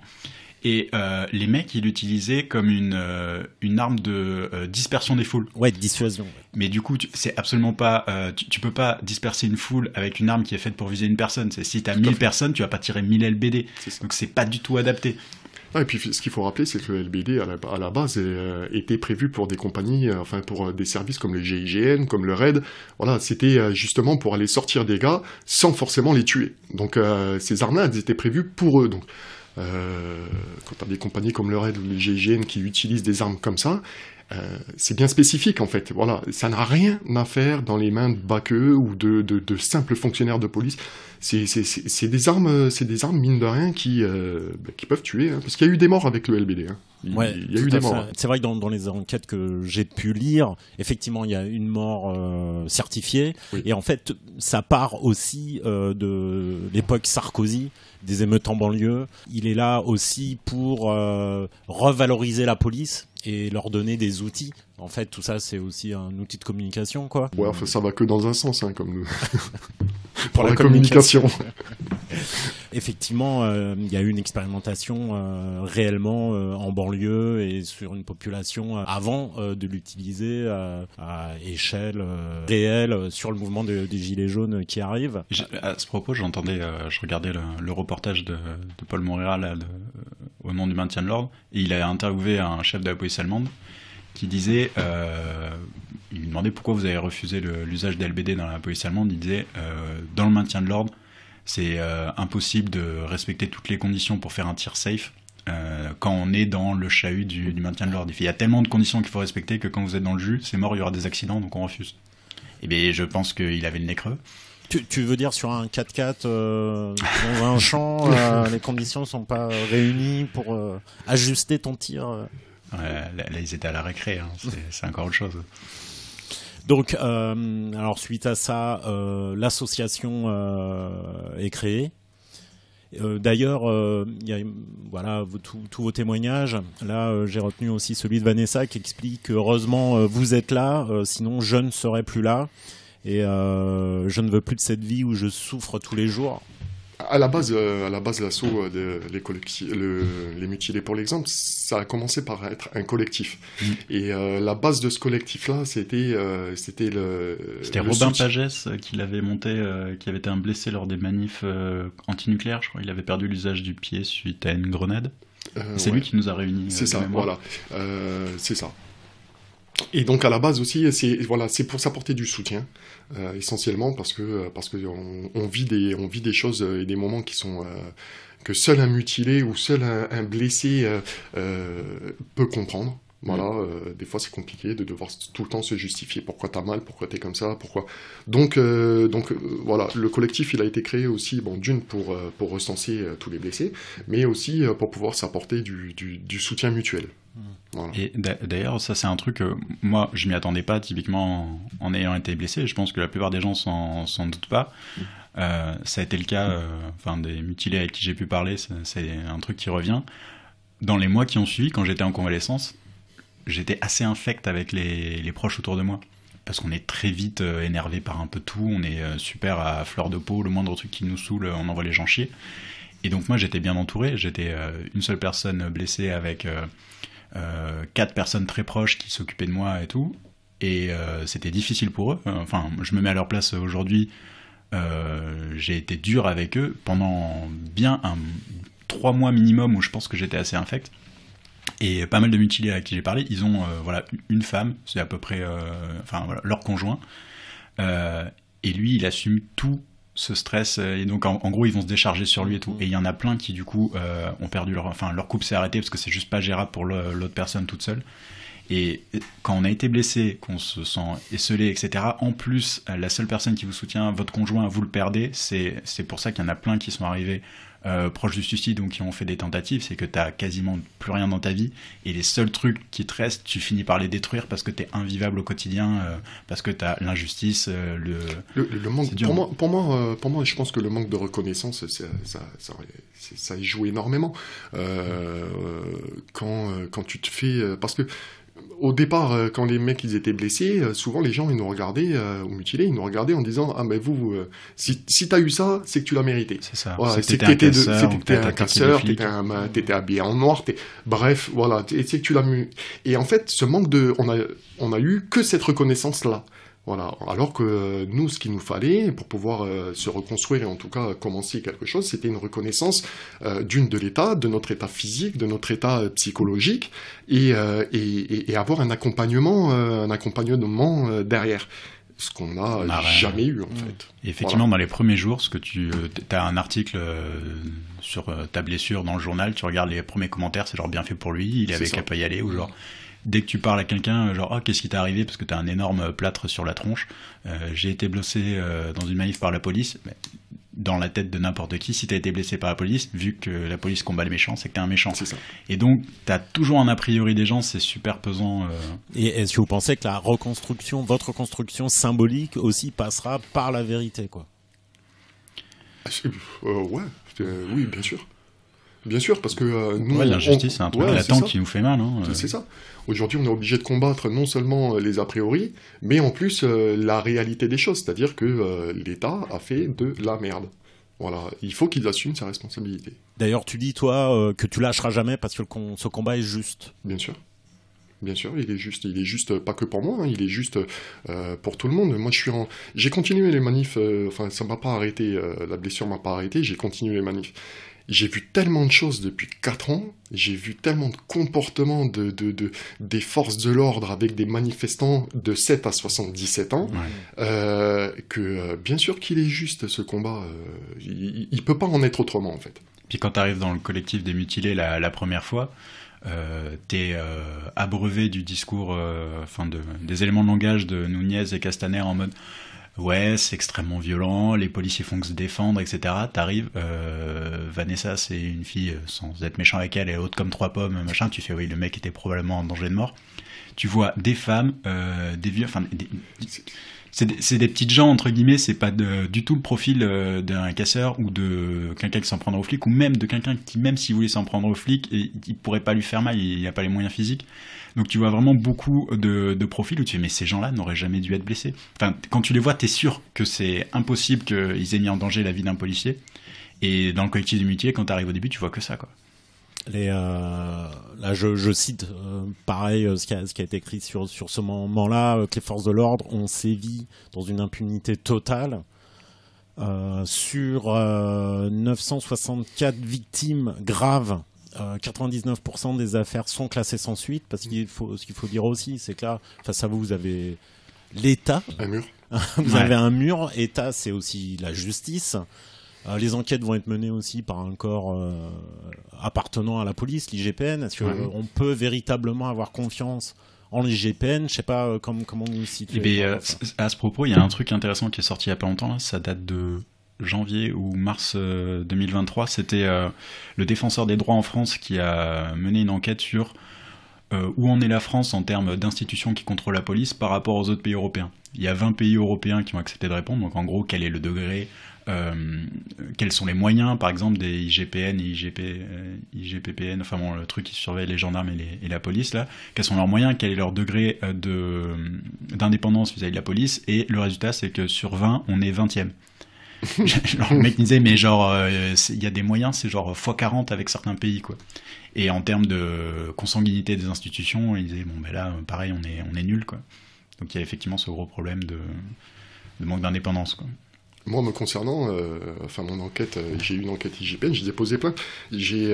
Et les mecs ils l'utilisaient comme une arme de dispersion des foules. Ouais, de dissuasion. Ouais. Mais du coup c'est absolument pas tu peux pas disperser une foule avec une arme qui est faite pour viser une personne. Si t'as 1000 personnes, tu vas pas tirer 1000 LBD. Donc c'est pas du tout adapté. Et puis ce qu'il faut rappeler, c'est que le LBD à la base était prévu pour des compagnies, pour des services comme le GIGN, comme le RAID. Voilà, c'était justement pour aller sortir des gars sans forcément les tuer. Donc ces armes-là, elles étaient prévues pour eux. Donc quand t'as des compagnies comme le RAID ou le GIGN qui utilisent des armes comme ça, c'est bien spécifique en fait. Voilà, ça n'a rien à faire dans les mains de baqueux ou de simples fonctionnaires de police. C'est des armes mine de rien qui peuvent tuer, hein, parce qu'il y a eu des morts avec le LBD. Hein. Il y a eu des morts. C'est vrai que dans les enquêtes que j'ai pu lire, effectivement, il y a une mort certifiée. Oui. Et en fait, ça part aussi de l'époque Sarkozy, des émeutes en banlieue. Il est là aussi pour revaloriser la police et leur donner des outils. En fait, tout ça, c'est aussi un outil de communication, quoi. Ouais, ça va que dans un sens, hein, comme pour la communication. Effectivement, il y a eu une expérimentation réellement en banlieue et sur une population avant de l'utiliser à échelle réelle sur le mouvement des Gilets jaunes qui arrive. À ce propos, je regardais le reportage de Paul Moreira là, au nom du maintien de l'ordre, et il a interviewé un chef de la police allemande qui disait, il lui demandait pourquoi vous avez refusé l'usage des LBD dans la police allemande. Il disait, dans le maintien de l'ordre, c'est impossible de respecter toutes les conditions pour faire un tir safe quand on est dans le chahut du maintien de l'ordre. Il y a tellement de conditions qu'il faut respecter que quand vous êtes dans le jus, c'est mort, il y aura des accidents, donc on refuse. Et bien, je pense qu'il avait le nez creux. Tu veux dire sur un 4x4 dans un champ, les conditions ne sont pas réunies pour ajuster ton tir là, ils étaient à la récré, hein. C'est encore autre chose. Donc, alors suite à ça, l'association est créée. D'ailleurs, il y a tous vos témoignages. Là, j'ai retenu aussi celui de Vanessa qui explique que heureusement vous êtes là, sinon je ne serais plus là. Et je ne veux plus de cette vie où je souffre tous les jours. À la base, l'assaut les mutilés pour l'exemple, ça a commencé par être un collectif. Et la base de ce collectif-là, c'était Robin Pagès qui l'avait monté, qui avait été un blessé lors des manifs antinucléaires, je crois. Il avait perdu l'usage du pied suite à une grenade. C'est lui qui nous a réunis. C'est ça, voilà. C'est ça. Et donc à la base aussi, c'est pour s'apporter du soutien, essentiellement parce que on vit des choses et des moments qui sont que seul un mutilé ou seul un blessé peut comprendre. Voilà, des fois c'est compliqué de devoir tout le temps se justifier pourquoi t'as mal, pourquoi t'es comme ça, pourquoi. Donc voilà, le collectif il a été créé aussi, d'une pour recenser tous les blessés, mais aussi pour pouvoir s'apporter du soutien mutuel. Voilà. Et d'ailleurs, ça c'est un truc, moi je m'y attendais pas typiquement en ayant été blessé, je pense que la plupart des gens s'en doutent pas. Ça a été le cas, des mutilés avec qui j'ai pu parler, c'est un truc qui revient. Dans les mois qui ont suivi, quand j'étais en convalescence, j'étais assez infect avec les proches autour de moi. Parce qu'on est très vite énervé par un peu tout, on est super à fleur de peau, le moindre truc qui nous saoule, on envoie les gens chier. Et donc moi j'étais bien entouré, j'étais une seule personne blessée avec 4 personnes très proches qui s'occupaient de moi et tout. Et c'était difficile pour eux. Je me mets à leur place aujourd'hui, j'ai été dur avec eux pendant bien 3 mois minimum où je pense que j'étais assez infect. Et pas mal de mutilés à qui j'ai parlé, ils ont une femme, c'est à peu près leur conjoint, et lui il assume tout ce stress, et donc en gros ils vont se décharger sur lui et tout. Et il y en a plein qui du coup ont perdu leur couple s'est arrêté parce que c'est juste pas gérable pour l'autre personne toute seule. Et quand on a été blessé, qu'on se sent esseulé, etc., en plus la seule personne qui vous soutient, votre conjoint, vous le perdez, c'est pour ça qu'il y en a plein qui sont arrivés proches du suicide ou qui ont fait des tentatives, c'est que t'as quasiment plus rien dans ta vie et les seuls trucs qui te restent, tu finis par les détruire parce que t'es invivable au quotidien, parce que t'as l'injustice, le manque. Pour moi, je pense que le manque de reconnaissance, ça y joue énormément. Quand tu te fais, parce que au départ, quand les mecs ils étaient blessés, souvent les gens ils nous regardaient, ou mutilés, ils nous regardaient en disant ah mais vous, si t'as eu ça, c'est que tu l'as mérité. C'est ça. Voilà, c'est que t'étais un casseur, t'étais habillé en noir, bref, voilà, c'est que tu l'as mu. Et en fait, ce manque on a eu que cette reconnaissance là. Voilà. Alors que nous, ce qu'il nous fallait pour pouvoir se reconstruire et en tout cas commencer quelque chose, c'était une reconnaissance de l'État, de notre état physique, de notre état psychologique, et avoir un accompagnement derrière. Ce qu'on n'a jamais eu en fait. Et effectivement, dans les premiers jours, t'as un article sur ta blessure dans le journal, tu regardes les premiers commentaires, c'est genre bien fait pour lui, il avait qu'à pas y aller, ou genre dès que tu parles à quelqu'un, genre qu'est-ce qui t'est arrivé parce que t'as un énorme plâtre sur la tronche, j'ai été blessé dans une manif par la police. Mais dans la tête de n'importe qui, si t'as été blessé par la police, vu que la police combat les méchants, c'est que t'es un méchant. C'est ça. Et donc t'as toujours un a priori des gens, c'est super pesant. Et est-ce que vous pensez que votre reconstruction symbolique aussi passera par la vérité, quoi? Oui, bien sûr. Bien sûr, parce que nous... l'injustice, c'est un truc latent qui nous fait mal. Hein. C'est ça. Aujourd'hui, on est obligé de combattre non seulement les a priori, mais en plus la réalité des choses. C'est-à-dire que l'État a fait de la merde. Voilà. Il faut qu'il assume sa responsabilité. D'ailleurs, tu dis, toi, que tu lâcheras jamais parce que ce combat est juste. Bien sûr. Bien sûr, il est juste pas que pour moi, hein, il est juste pour tout le monde. Moi, j'ai continué les manifs, ça m'a pas arrêté, la blessure m'a pas arrêté, j'ai continué les manifs. J'ai vu tellement de choses depuis 4 ans, j'ai vu tellement de comportements des forces de l'ordre avec des manifestants de 7 à 77 ans, que bien sûr qu'il est juste ce combat, il peut pas en être autrement en fait. Puis quand t'arrives dans le collectif des mutilés la première fois, t'es abreuvé du discours, des éléments de langage de Nunez et Castaner en mode ouais, c'est extrêmement violent, les policiers font que se défendre, etc. T'arrives, Vanessa, c'est une fille, sans être méchant avec elle, elle est haute comme 3 pommes, machin, tu fais oui, le mec était probablement en danger de mort. Tu vois des femmes, des vieux, c'est des petites gens, entre guillemets, c'est pas du tout le profil d'un casseur ou de quelqu'un qui s'en prendra aux flics, ou même de quelqu'un qui, même s'il voulait s'en prendre aux flics, il pourrait pas lui faire mal, il a pas les moyens physiques. Donc tu vois vraiment beaucoup de profils où tu fais mais ces gens-là n'auraient jamais dû être blessés. Enfin, quand tu les vois, t'es sûr que c'est impossible qu'ils aient mis en danger la vie d'un policier. Et dans le collectif d'amitié, quand t'arrives au début, tu vois que ça, quoi. Là, je cite pareil ce qui a été écrit sur ce moment-là, que les forces de l'ordre ont sévi dans une impunité totale. Sur 964 victimes graves, 99% des affaires sont classées sans suite, parce ce qu'il faut dire aussi, c'est que là, face à vous, vous avez l'État. Un mur. Vous avez un mur. État, c'est aussi la justice. Les enquêtes vont être menées aussi par un corps appartenant à la police, l'IGPN. Est-ce qu'on peut véritablement avoir confiance en l'IGPN? Je sais pas comment vous le situez. À ce propos, il y a un truc intéressant qui est sorti il y a pas longtemps. Là. Ça date de janvier ou mars 2023. C'était le défenseur des droits en France qui a mené une enquête sur où en est la France en termes d'institutions qui contrôlent la police par rapport aux autres pays européens. Il y a 20 pays européens qui ont accepté de répondre. Donc en gros, quel est le degré, quels sont les moyens, par exemple, des IGPN et IGPPN, enfin bon, le truc qui surveille les gendarmes et la police, là. Quels sont leurs moyens, quel est leur degré d'indépendance vis-à-vis de la police. Et le résultat, c'est que sur 20, on est 20e. Genre, le mec disait, mais genre, il y a des moyens, c'est genre x40 avec certains pays, quoi. Et en termes de consanguinité des institutions, il disait, bon, ben là, pareil, on est nul, quoi. Donc il y a effectivement ce gros problème de manque d'indépendance, quoi. Moi, me concernant, mon enquête, j'ai eu une enquête IGPN, j'ai déposé plainte. J'ai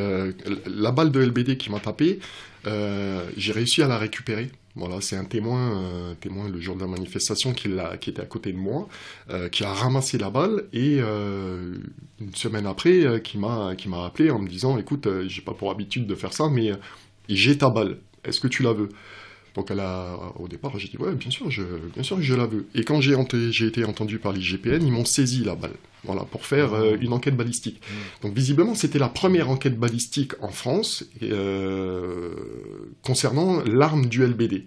la balle de LBD qui m'a tapé, j'ai réussi à la récupérer. Voilà, c'est un témoin le jour de la manifestation qui était à côté de moi, qui a ramassé la balle et une semaine après, qui m'a appelé en me disant, écoute, j'ai pas pour habitude de faire ça, mais j'ai ta balle. Est-ce que tu la veux? Donc au départ, j'ai dit ouais, bien sûr que je la veux. Et quand j'ai été entendu par l'IGPN, ils m'ont saisi la balle, voilà, pour faire une enquête balistique. Donc visiblement, c'était la première enquête balistique en France concernant l'arme du LBD.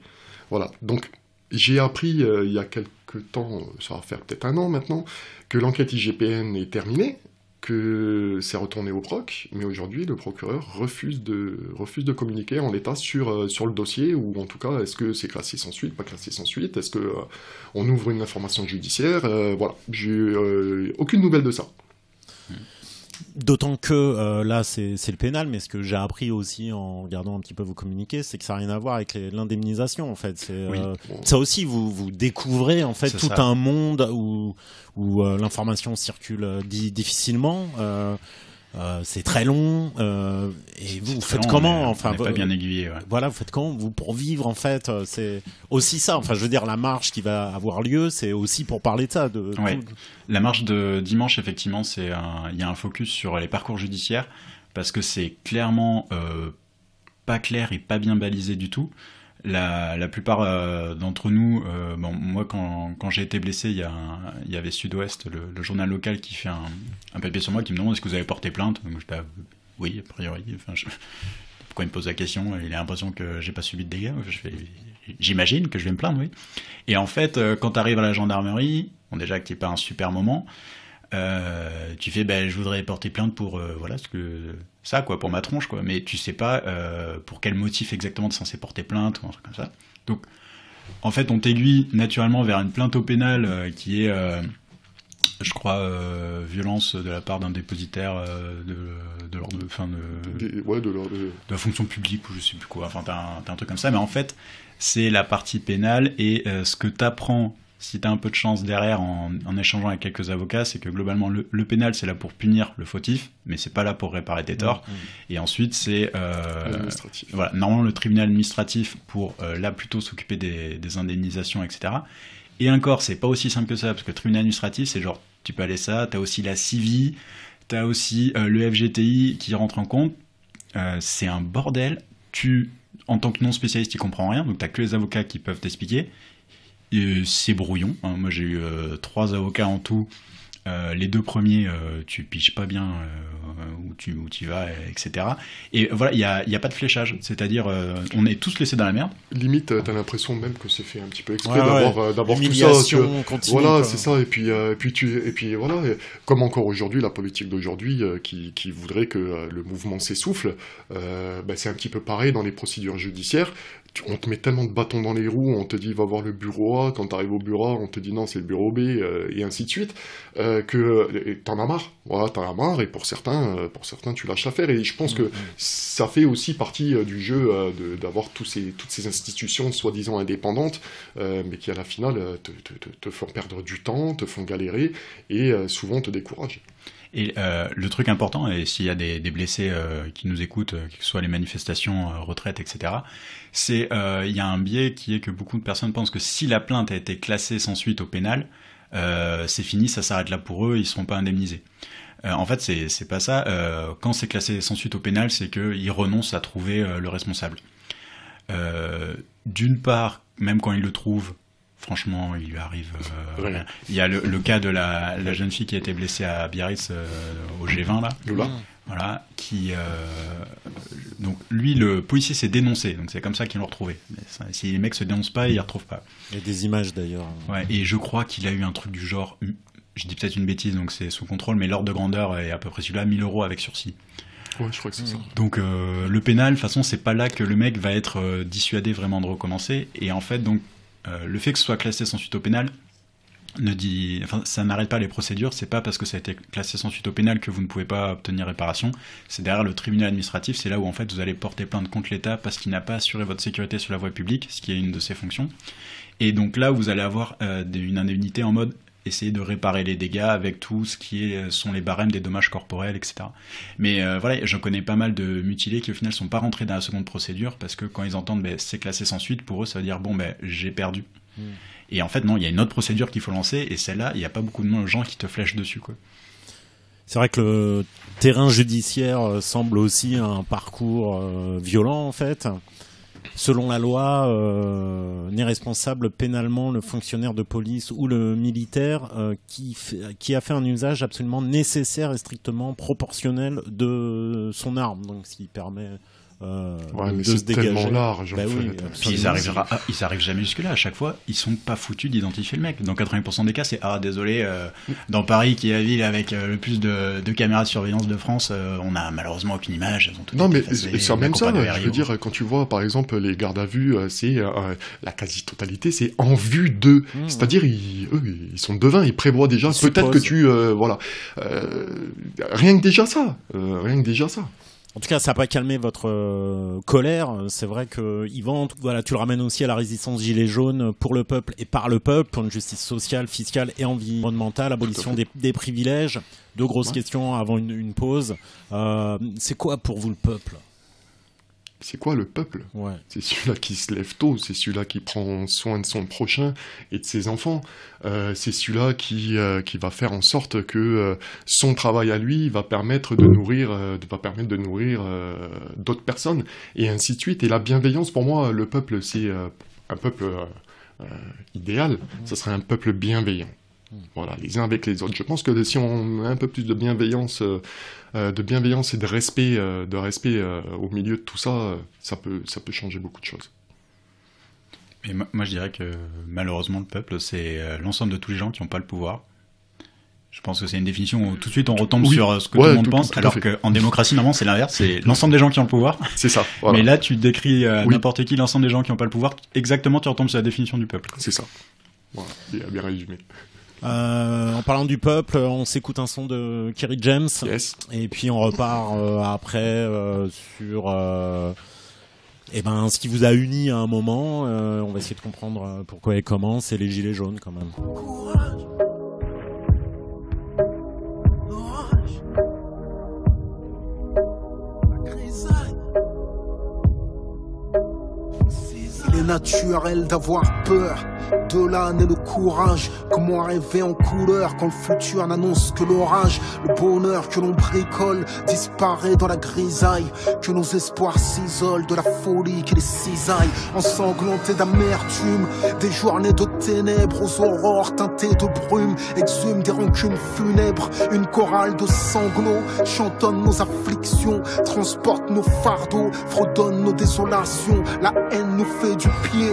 Voilà. Donc j'ai appris il y a quelques temps, ça va faire peut-être 1 an maintenant, que l'enquête IGPN est terminée, que c'est retourné au proc, mais aujourd'hui le procureur refuse de communiquer en l'état sur le dossier, ou en tout cas, est-ce que c'est classé sans suite, pas classé sans suite, est-ce que on ouvre une information judiciaire, voilà, j'ai aucune nouvelle de ça. D'autant que là c'est le pénal, mais ce que j'ai appris aussi en regardant un petit peu vos communiqués, c'est que ça n'a rien à voir avec l'indemnisation en fait. Ça aussi vous découvrez en fait tout un monde où l'information circule difficilement. C'est très long et vous faites comment, enfin pas bien aiguillé, ouais. Voilà, vous faites comment vous pour vivre en fait, c'est aussi ça, enfin je veux dire la marche qui va avoir lieu, c'est aussi pour parler de ça ouais. La marche de dimanche, effectivement, il y a un focus sur les parcours judiciaires parce que c'est clairement pas clair et pas bien balisé du tout. La plupart d'entre nous, moi quand j'ai été blessé, il y avait Sud-Ouest, le journal local, qui fait un papier sur moi qui me demande est-ce que vous avez porté plainte. Donc je dis oui, a priori. Enfin, pourquoi il me pose la question? Il a l'impression que j'ai pas subi de dégâts. J'imagine que je vais me plaindre, oui. Et en fait, quand tu arrives à la gendarmerie, bon, déjà que c'est pas un super moment, tu fais je voudrais porter plainte pour voilà ça quoi, pour ma tronche quoi, mais tu sais pas pour quel motif exactement tu es censé porter plainte ou un truc comme ça. Donc en fait on t'aiguille naturellement vers une plainte au pénal qui est je crois violence de la part d'un dépositaire de l'ordre de la fonction publique ou je sais plus quoi, enfin t'as un truc comme ça, mais en fait c'est la partie pénale et ce que t'apprends si t'as un peu de chance derrière en échangeant avec quelques avocats, c'est que globalement le pénal c'est là pour punir le fautif, mais c'est pas là pour réparer tes torts. Et ensuite c'est voilà, normalement le tribunal administratif pour là plutôt s'occuper des indemnisations, etc. Et encore c'est pas aussi simple que ça, parce que le tribunal administratif c'est genre tu peux aller ça, t'as aussi la CIVI, t'as aussi le FGTI qui rentre en compte, c'est un bordel. En tant que non spécialiste tu comprends rien, donc t'as que les avocats qui peuvent t'expliquer. C'est brouillon, hein. Moi j'ai eu 3 avocats en tout, les 2 premiers tu piges pas bien où tu vas, etc. Et voilà, il y a pas de fléchage, c'est-à-dire on est tous laissés dans la merde. Limite t'as l'impression même que c'est fait un petit peu exprès d'avoir tout ça, continue, voilà, c'est ça, et puis voilà, comme encore aujourd'hui la politique d'aujourd'hui qui voudrait que le mouvement s'essouffle, c'est un petit peu pareil dans les procédures judiciaires. on te met tellement de bâtons dans les roues, on te dit va voir le bureau A, quand t'arrives au bureau A, on te dit non, c'est le bureau B, et ainsi de suite, que t'en as marre. Voilà, t'en as marre, et pour certains, tu lâches l'affaire. Et je pense que ça fait aussi partie du jeu d'avoir toutes ces institutions soi-disant indépendantes, mais qui à la finale te font perdre du temps, te font galérer, et souvent te découragent. Et le truc important, et s'il y a des blessés qui nous écoutent, que ce soit les manifestations, retraites, etc., c'est il y a un biais qui est que beaucoup de personnes pensent que si la plainte a été classée sans suite au pénal, c'est fini, ça s'arrête là pour eux, ils seront pas indemnisés. En fait, c'est pas ça. Quand c'est classé sans suite au pénal, c'est qu'ils renoncent à trouver le responsable. D'une part, même quand ils le trouvent, franchement, il lui arrive rien. Il y a le cas de la jeune fille qui a été blessée à Biarritz au G20 là. Lola. Voilà, donc lui, le policier s'est dénoncé, donc c'est comme ça qu'ils l'ont retrouvé. Mais si les mecs se dénoncent pas, ils ne retrouvent pas. Il y a des images d'ailleurs. Ouais, et je crois qu'il a eu un truc du genre, je dis peut-être une bêtise, donc c'est sous contrôle, mais l'ordre de grandeur est à peu près celui-là, 1 000 € avec sursis. Ouais, je crois que c'est ça. Donc le pénal, de toute façon, c'est pas là que le mec va être dissuadé vraiment de recommencer. Et en fait, donc le fait que ce soit classé sans suite au pénal ça n'arrête pas les procédures. C'est pas parce que ça a été classé sans suite au pénal que vous ne pouvez pas obtenir réparation. C'est derrière le tribunal administratif, c'est là où en fait vous allez porter plainte contre l'État parce qu'il n'a pas assuré votre sécurité sur la voie publique, ce qui est une de ses fonctions. Et donc là, vous allez avoir une indemnité en mode essayer de réparer les dégâts avec tout ce qui sont les barèmes des dommages corporels, etc. Mais voilà, je connais pas mal de mutilés qui au final sont pas rentrés dans la seconde procédure parce que quand ils entendent c'est classé sans suite, pour eux ça veut dire j'ai perdu. Et en fait non, il y a une autre procédure qu'il faut lancer et celle-là, il n'y a pas beaucoup de gens qui te flèchent dessus, quoi. C'est vrai que le terrain judiciaire semble aussi un parcours violent en fait. Selon la loi, n'est responsable pénalement le fonctionnaire de police ou le militaire qui a fait un usage absolument nécessaire et strictement proportionnel de son arme, donc ce qui permet mais de c'est se dégager. tellement large en Bah fait. oui, Puis ils arrivent jamais jusque-là. À chaque fois, ils sont pas foutus d'identifier le mec. Dans 80% des cas, c'est désolé, dans Paris, qui est la ville avec le plus de caméras de surveillance de France, on a malheureusement aucune image. Elles ont toutes Non, mais été effacées, c'est même ça. de Je veux dire, quand tu vois, par exemple, les gardes à vue, c'est la quasi-totalité, c'est en vue d'eux. C'est-à-dire, ils sont devins, ils prévoient déjà. Peut-être que tu, voilà, rien que déjà ça. En tout cas, ça n'a pas calmé votre colère. C'est vrai que Yvan, voilà, tu le ramènes aussi à la résistance Gilets jaunes pour le peuple et par le peuple, pour une justice sociale, fiscale et environnementale, abolition des privilèges. Deux grosses questions avant une pause. C'est quoi pour vous le peuple ? C'est quoi le peuple ? C'est celui-là qui se lève tôt, c'est celui-là qui prend soin de son prochain et de ses enfants. C'est celui-là qui va faire en sorte que son travail à lui va permettre de nourrir, d'autres personnes, et ainsi de suite. Et la bienveillance, pour moi, le peuple, c'est un peuple idéal. Ça serait un peuple bienveillant. Voilà, les uns avec les autres. Je pense que si on a un peu plus de bienveillance et de respect, au milieu de tout ça, ça peut changer beaucoup de choses. Et moi, je dirais que malheureusement, le peuple, c'est l'ensemble de tous les gens qui n'ont pas le pouvoir. Je pense que c'est une définition où tout de suite on retombe sur ce que tout le monde pense, alors qu'en démocratie, normalement, c'est l'inverse, c'est l'ensemble des gens qui ont le pouvoir. C'est ça. Voilà. Mais là, tu décris n'importe qui, l'ensemble des gens qui n'ont pas le pouvoir, exactement, tu retombes sur la définition du peuple. C'est ça. Voilà, bien résumé. En parlant du peuple, on s'écoute un son de Kerry James. Yes. Et puis on repart après sur ce qui vous a uni à un moment. On va essayer de comprendre pourquoi et comment. C'est les Gilets jaunes quand même. Courage. L'orage. La grisaille. Il est naturel d'avoir peur. De là naît le courage. Comment rêver en couleur quand le futur n'annonce que l'orage. Le bonheur que l'on bricole disparaît dans la grisaille. Que nos espoirs s'isolent de la folie qui les cisaille. Ensanglantés d'amertume, des journées de ténèbres aux aurores teintées de brume, exhument des rancunes funèbres. Une chorale de sanglots chantonne nos afflictions, transporte nos fardeaux, fredonne nos désolations. La haine nous fait du pied,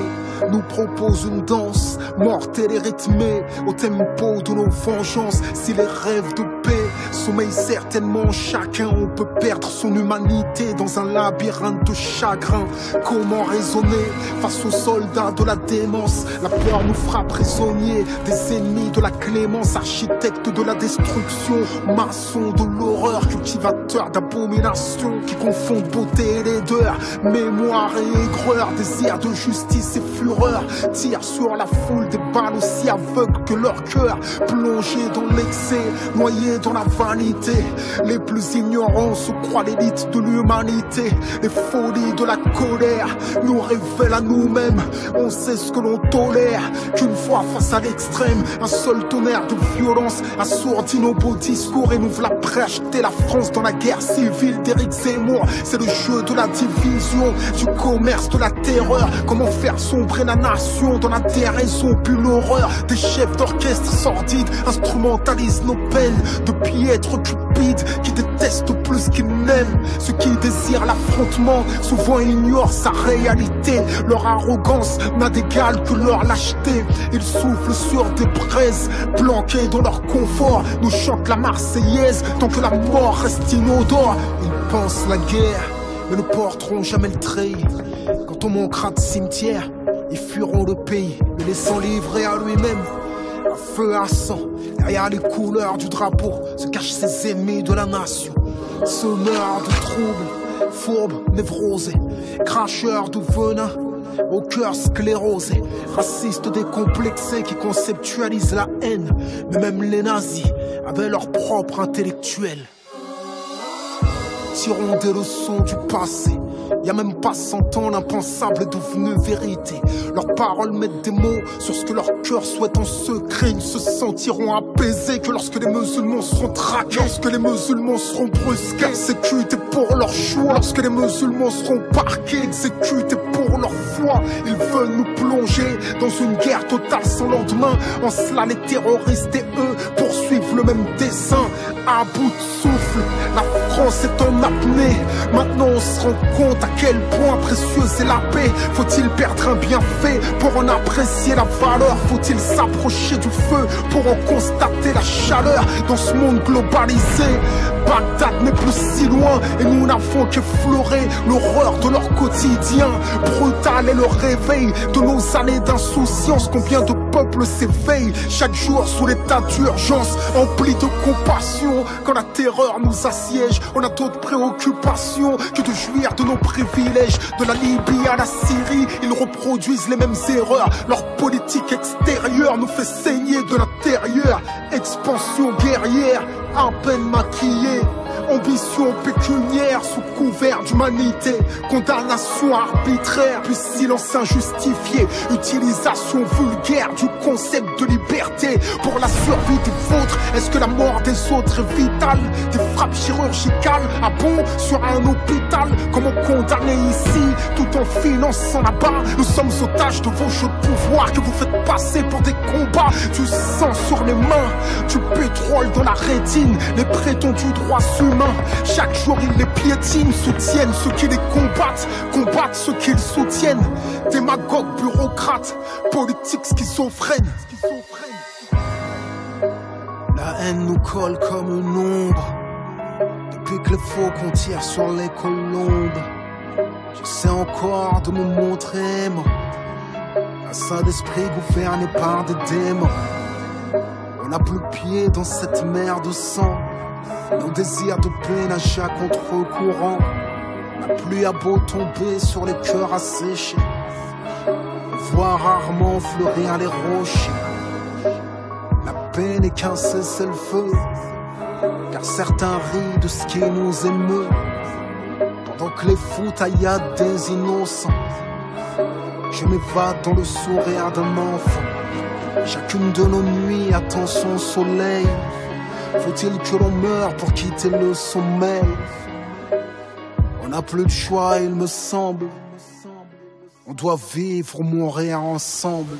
nous propose une danse mortelle et rythmée au tempo de nos vengeances. Si les rêves de paix sommeil certainement chacun. On peut perdre son humanité dans un labyrinthe de chagrin. Comment raisonner face aux soldats de la démence? La peur nous fera prisonniers des ennemis de la clémence, architectes de la destruction, maçons de l'horreur, cultivateurs d'abomination qui confondent beauté et laideur, mémoire et aigreur, désir de justice et fureur, tirent sur la foule des balles aussi aveugles que leur cœur, plongés dans l'excès, noyés dans la vanité. Les plus ignorants se croient l'élite de l'humanité. Les folies de la colère nous révèlent à nous-mêmes. On sait ce que l'on tolère, qu'une fois face à l'extrême, un seul tonnerre de violence assourdit nos beaux discours et nous voilà prêts à jeter la France dans la guerre civile d'Éric Zemmour. C'est le jeu de la division, du commerce, de la terreur. Comment faire sombrer la nation dans la déraison puis l'horreur. Des chefs d'orchestre sordides instrumentalisent nos peines de piètres cupides qui détestent plus qu'ils n'aiment. Ceux qui désirent l'affrontement souvent ignorent sa réalité. Leur arrogance n'a d'égal que leur lâcheté. Ils soufflent sur des braises planquées dans leur confort, nous chantent la Marseillaise tant que la mort reste inodore. Ils pensent la guerre mais ne porteront jamais le treillis. Quand on manquera de cimetière, ils fuiront le pays, le laissant livrer à lui-même. À feu à sang, derrière les couleurs du drapeau se cachent ses ennemis de la nation. Semeurs de troubles, fourbes, névrosés, cracheurs de venin, au cœur sclérosé, racistes décomplexés qui conceptualisent la haine. Mais même les nazis avaient leur propre intellectuel. Tirons des leçons du passé. Y a même pas 100 ans, l'impensable est devenu vérité. Leurs paroles mettent des mots sur ce que leur cœur souhaite en secret. Ils ne se sentiront apaisés que lorsque les musulmans seront traqués, lorsque les musulmans seront brusqués, exécutés pour leur choix, lorsque les musulmans seront parqués, exécutés pour leur foi. Ils veulent nous plonger dans une guerre totale sans lendemain. En cela, les terroristes et eux poursuivent le même dessein. À bout de souffle, la France est en apnée. Maintenant on se rend compte à quel point précieuse est la paix. Faut-il perdre un bienfait pour en apprécier la valeur? Faut-il s'approcher du feu pour en constater la chaleur? Dans ce monde globalisé, Bagdad n'est plus si loin et nous n'avons qu'effleuré l'horreur de leur quotidien. Brutal est le réveil de nos années d'insouciance. Combien de peuples s'éveillent chaque jour sous l'état d'urgence, empli de compassion. Quand la terreur nous assiège, on a d'autres préoccupations que de jouir de nos privilèges. De la Libye à la Syrie, ils reproduisent les mêmes erreurs. Leur politique extérieure nous fait saigner de l'intérieur. Expansion guerrière, à peine maquillée. Ambition pécuniaire sous couvert d'humanité. Condamnation arbitraire, puis silence injustifié. Utilisation vulgaire du concept de liberté pour la survie des vôtres. Est-ce que la mort des autres est vitale? Des frappes chirurgicales à bon sur un hôpital. Comment condamner ici tout en finançant là-bas? Nous sommes otages de vos jeux de pouvoir que vous faites passer pour des combats. Du sang sur les mains, du pétrole dans la rétine. Les prétendus droits humains, chaque jour ils les piétinent, soutiennent ceux qui les combattent, combattent ceux qu'ils soutiennent. Démagogues, bureaucrates, politiques schizophrènes. La haine nous colle comme une ombre. Depuis que les faucons tirent sur les colombes, j'essaie encore de me montrer moi, un saint d'esprit gouverné par des démons. On n'a plus pied dans cette mer de sang. Nos désirs de paix nagent à contre-courant. La pluie a beau tomber sur les cœurs asséchés, on voit rarement fleurir les rochers. La paix n'est qu'un cessez-le-feu, car certains rient de ce qui nous émeut. Pendant que les fous tailladent des innocents, je m'évade dans le sourire d'un enfant. Chacune de nos nuits attend son soleil. Faut-il que l'on meure pour quitter le sommeil? On n'a plus de choix, il me semble. On doit vivre ou mourir ensemble.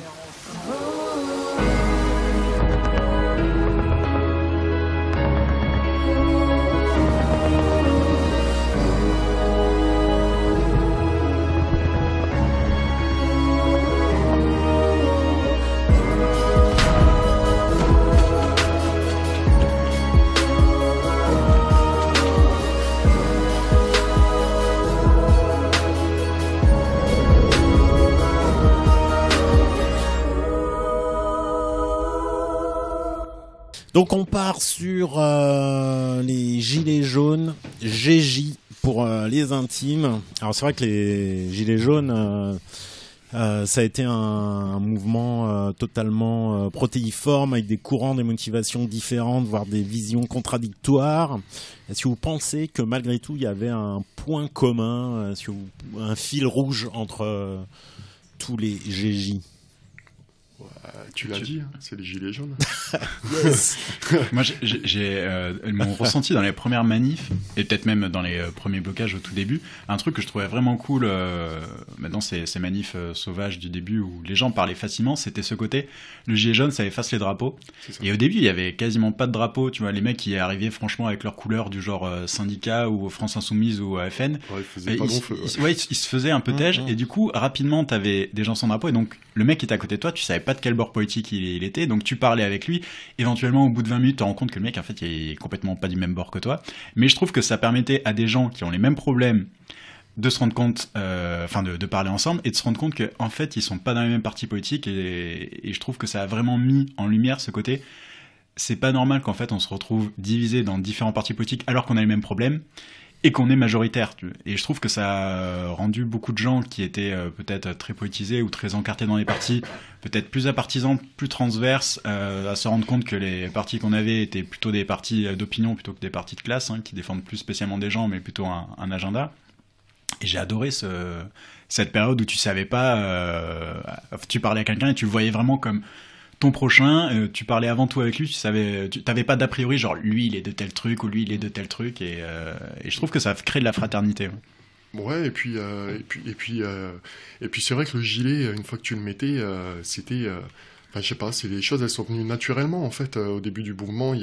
Donc on part sur les gilets jaunes, GJ pour les intimes. Alors c'est vrai que les gilets jaunes, ça a été un mouvement totalement protéiforme avec des courants, des motivations différentes, voire des visions contradictoires. Est-ce que vous pensez que malgré tout il y avait un point commun, un fil rouge entre tous les GJ? Tu l'as dit, hein, c'est les gilets jaunes. Yes. Moi, j'ai mon ressenti dans les premières manifs, et peut-être même dans les premiers blocages au tout début, un truc que je trouvais vraiment cool, dans ces manifs sauvages du début où les gens parlaient facilement, c'était ce côté, le gilet jaune, ça efface les drapeaux. Et au début, il y avait quasiment pas de drapeaux, tu vois, les mecs qui arrivaient franchement avec leurs couleurs du genre syndicat ou France Insoumise ou AFN. Ouais, ils se faisaient un peu tège, et du coup, rapidement, t'avais des gens sans drapeau, et donc le mec qui était à côté de toi, tu savais pas de quel bord politique il était, donc tu parlais avec lui, éventuellement au bout de 20 minutes tu te rends compte que le mec en fait il est complètement pas du même bord que toi, mais je trouve que ça permettait à des gens qui ont les mêmes problèmes de se rendre compte, de parler ensemble et de se rendre compte que en fait ils sont pas dans les mêmes partis politiques, et je trouve que ça a vraiment mis en lumière ce côté, c'est pas normal qu'en fait on se retrouve divisé dans différents partis politiques alors qu'on a les mêmes problèmes et qu'on est majoritaire. Et je trouve que ça a rendu beaucoup de gens qui étaient peut-être très politisés ou très encartés dans les partis, peut-être plus apartisans, plus transverses, à se rendre compte que les partis qu'on avait étaient plutôt des partis d'opinion plutôt que des partis de classe, hein, qui défendent plus spécialement des gens, mais plutôt un agenda. Et j'ai adoré cette période où tu savais pas... tu parlais à quelqu'un et tu le voyais vraiment comme... ton prochain, tu parlais avant tout avec lui, tu t'avais pas d'a priori genre lui il est de tel truc ou lui il est de tel truc, et je trouve que ça crée de la fraternité. Ouais, et puis c'est vrai que le gilet, une fois que tu le mettais, c'était, je sais pas, les choses elles sont venues naturellement en fait. Au début du mouvement,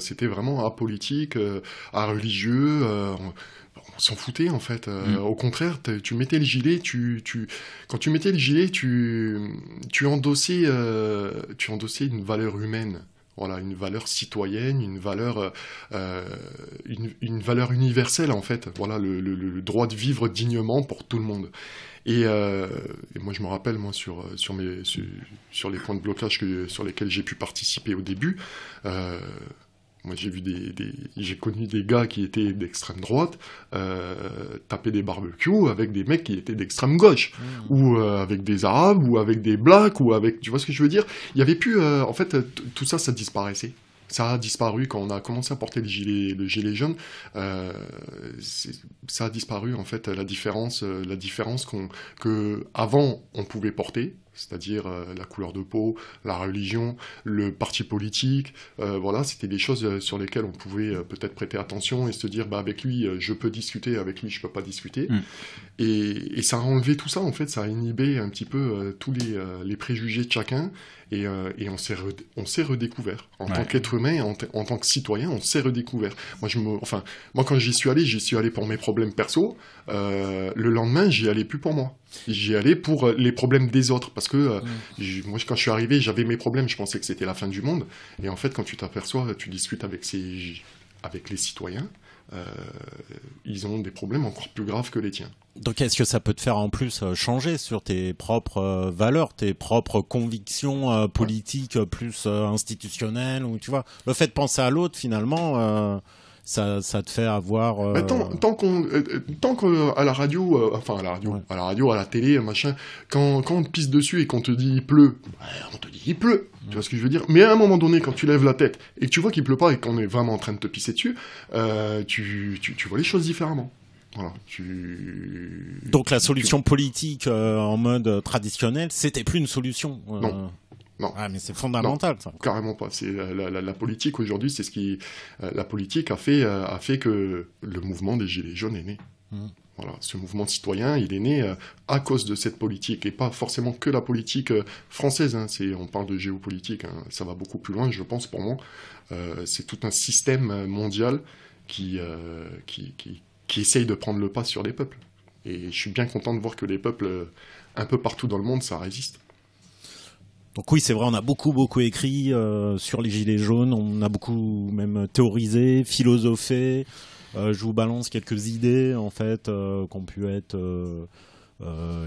c'était vraiment apolitique, religieux. On s'en foutait en fait. Au contraire, tu mettais le gilet, quand tu mettais le gilet, tu endossais une valeur humaine. Voilà, une valeur citoyenne, une valeur universelle en fait. Voilà, le droit de vivre dignement pour tout le monde. Et moi, je me rappelle, sur les points de blocage sur lesquels j'ai pu participer au début. Moi, j'ai connu des gars qui étaient d'extrême droite taper des barbecues avec des mecs qui étaient d'extrême gauche, ou avec des arabes, ou avec des blacks, ou avec... Tu vois ce que je veux dire ? Il y avait plus... en fait, tout ça, ça disparaissait. Ça a disparu quand on a commencé à porter le gilet jaune. Ça a disparu, en fait, la différence que avant on pouvait porter, c'est-à-dire la couleur de peau, la religion, le parti politique. Voilà, c'était des choses sur lesquelles on pouvait peut-être prêter attention et se dire, avec lui, je peux discuter, avec lui, je peux pas discuter. Et ça a enlevé tout ça, en fait, ça a inhibé un petit peu tous les préjugés de chacun. Et on s'est redécouvert. En tant qu'être humain, en tant que citoyen, on s'est redécouvert. Moi, quand j'y suis allé pour mes problèmes perso. Le lendemain, j'y allais plus pour moi. J'y allais pour les problèmes des autres. Parce que moi, quand je suis arrivé, j'avais mes problèmes. Je pensais que c'était la fin du monde. Et en fait, quand tu t'aperçois, tu discutes avec les citoyens. Ils ont des problèmes encore plus graves que les tiens. Donc est-ce que ça peut te faire en plus changer sur tes propres valeurs, tes propres convictions politiques plus institutionnelles, ou tu vois, le fait de penser à l'autre finalement ça te fait avoir tant qu'à la radio, à la télé, machin, quand on te pisse dessus et qu'on te dit il pleut, on te dit il pleut. Tu vois ce que je veux dire ? Mais à un moment donné, quand tu lèves la tête et que tu vois qu'il pleut pas et qu'on est vraiment en train de te pisser dessus, tu vois les choses différemment. Voilà, Donc la solution politique en mode traditionnel, c'était plus une solution. Non. Ah, mais c'est fondamental, non, ça. Carrément pas. C'est la politique aujourd'hui, c'est ce qui la politique a fait que le mouvement des Gilets jaunes est né. Voilà, ce mouvement citoyen, il est né à cause de cette politique, et pas forcément que la politique française. On parle de géopolitique, ça va beaucoup plus loin, je pense, pour moi. C'est tout un système mondial qui essaye de prendre le pas sur les peuples. Et je suis bien content de voir que les peuples, un peu partout dans le monde, ça résiste. Donc oui, c'est vrai, on a beaucoup écrit sur les Gilets jaunes, on a beaucoup même théorisé, philosophé. Je vous balance quelques idées en fait qui ont pu être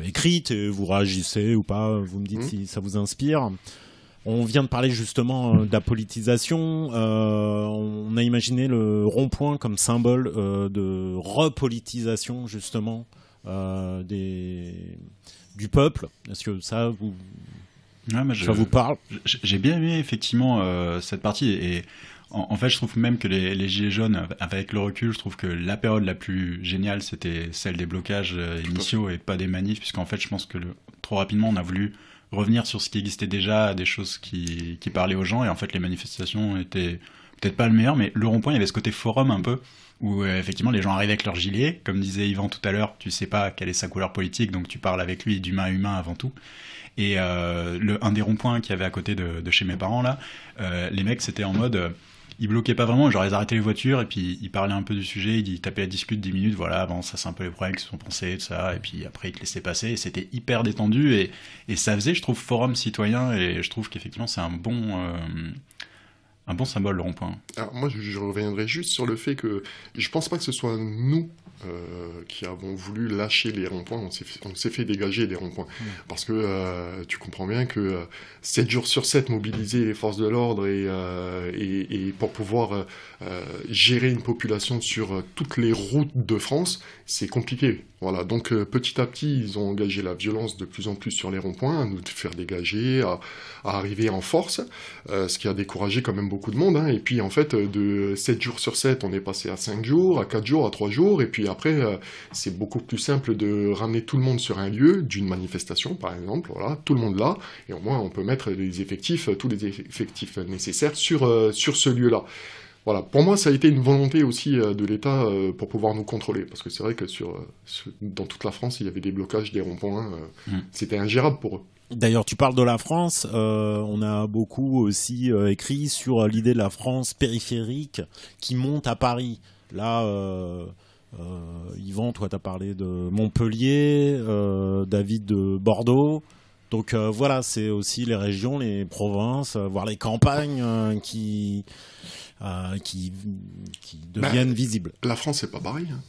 écrites, et vous réagissez ou pas, vous me dites si ça vous inspire. On vient de parler justement de la politisation. On a imaginé le rond-point comme symbole de repolitisation justement du peuple. Est-ce que ça vous parle? J'ai bien aimé effectivement cette partie et en fait je trouve même que les gilets jaunes, avec le recul, je trouve que la période la plus géniale c'était celle des blocages initiaux et pas des manifs, puisqu'en fait je pense que trop rapidement on a voulu revenir sur ce qui existait déjà, des choses qui parlaient aux gens, et en fait les manifestations étaient peut-être pas le meilleur, mais le rond-point il y avait ce côté forum un peu où effectivement les gens arrivaient avec leur gilet, comme disait Yvan tout à l'heure, tu sais pas quelle est sa couleur politique, donc tu parles avec lui d'humain à humain avant tout. Et un des ronds-points qu'il y avait à côté de chez mes parents là, les mecs c'était en mode ils bloquaient pas vraiment, genre ils arrêtaient les voitures et puis ils parlaient un peu du sujet, ils tapaient la discute 10 minutes, voilà, bon ça c'est un peu les problèmes qui se sont pensés, tout ça, et puis après ils te laissaient passer, et c'était hyper détendu, et ça faisait, je trouve, forum citoyen, et je trouve qu'effectivement c'est un bon symbole, le rond-point. Alors moi je reviendrai juste sur le fait que je pense pas que ce soit nous qui avons voulu lâcher les ronds-points, on s'est fait dégager des ronds-points. Parce que tu comprends bien que 7 jours sur 7 mobiliser les forces de l'ordre et pour pouvoir gérer une population sur toutes les routes de France, c'est compliqué. Voilà, donc petit à petit, ils ont engagé la violence de plus en plus sur les ronds-points, à nous faire dégager, à arriver en force, ce qui a découragé quand même beaucoup de monde. Hein. Et puis en fait, de 7 jours sur 7, on est passé à 5 jours, à 4 jours, à 3 jours, et puis après, c'est beaucoup plus simple de ramener tout le monde sur un lieu, d'une manifestation par exemple, voilà, tout le monde là, et au moins on peut mettre tous les effectifs nécessaires sur ce lieu-là. Voilà, pour moi, ça a été une volonté aussi de l'État pour pouvoir nous contrôler, parce que c'est vrai que dans toute la France, il y avait des blocages, des ronds-points, c'était ingérable pour eux. D'ailleurs, tu parles de la France, on a beaucoup aussi écrit sur l'idée de la France périphérique qui monte à Paris. Là, Yvan, toi, tu as parlé de Montpellier, David de Bordeaux. Donc voilà, c'est aussi les régions, les provinces, voire les campagnes qui deviennent visibles. La France, c'est pas pareil. Hein.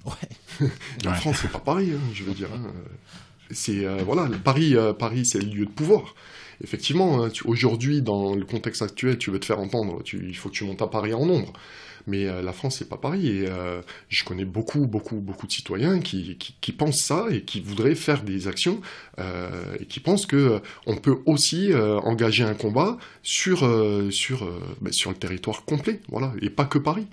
Ouais. France, c'est pas pareil, hein, je veux dire. Hein. C'est voilà, Paris, c'est le lieu de pouvoir. Effectivement, hein, aujourd'hui, dans le contexte actuel, tu veux te faire entendre, il faut que tu montes à Paris en nombre. Mais la France, c'est pas pareil. Et je connais beaucoup de citoyens qui pensent ça et qui voudraient faire des actions et qui pensent que on peut aussi engager un combat sur le territoire complet, voilà, et pas que Paris.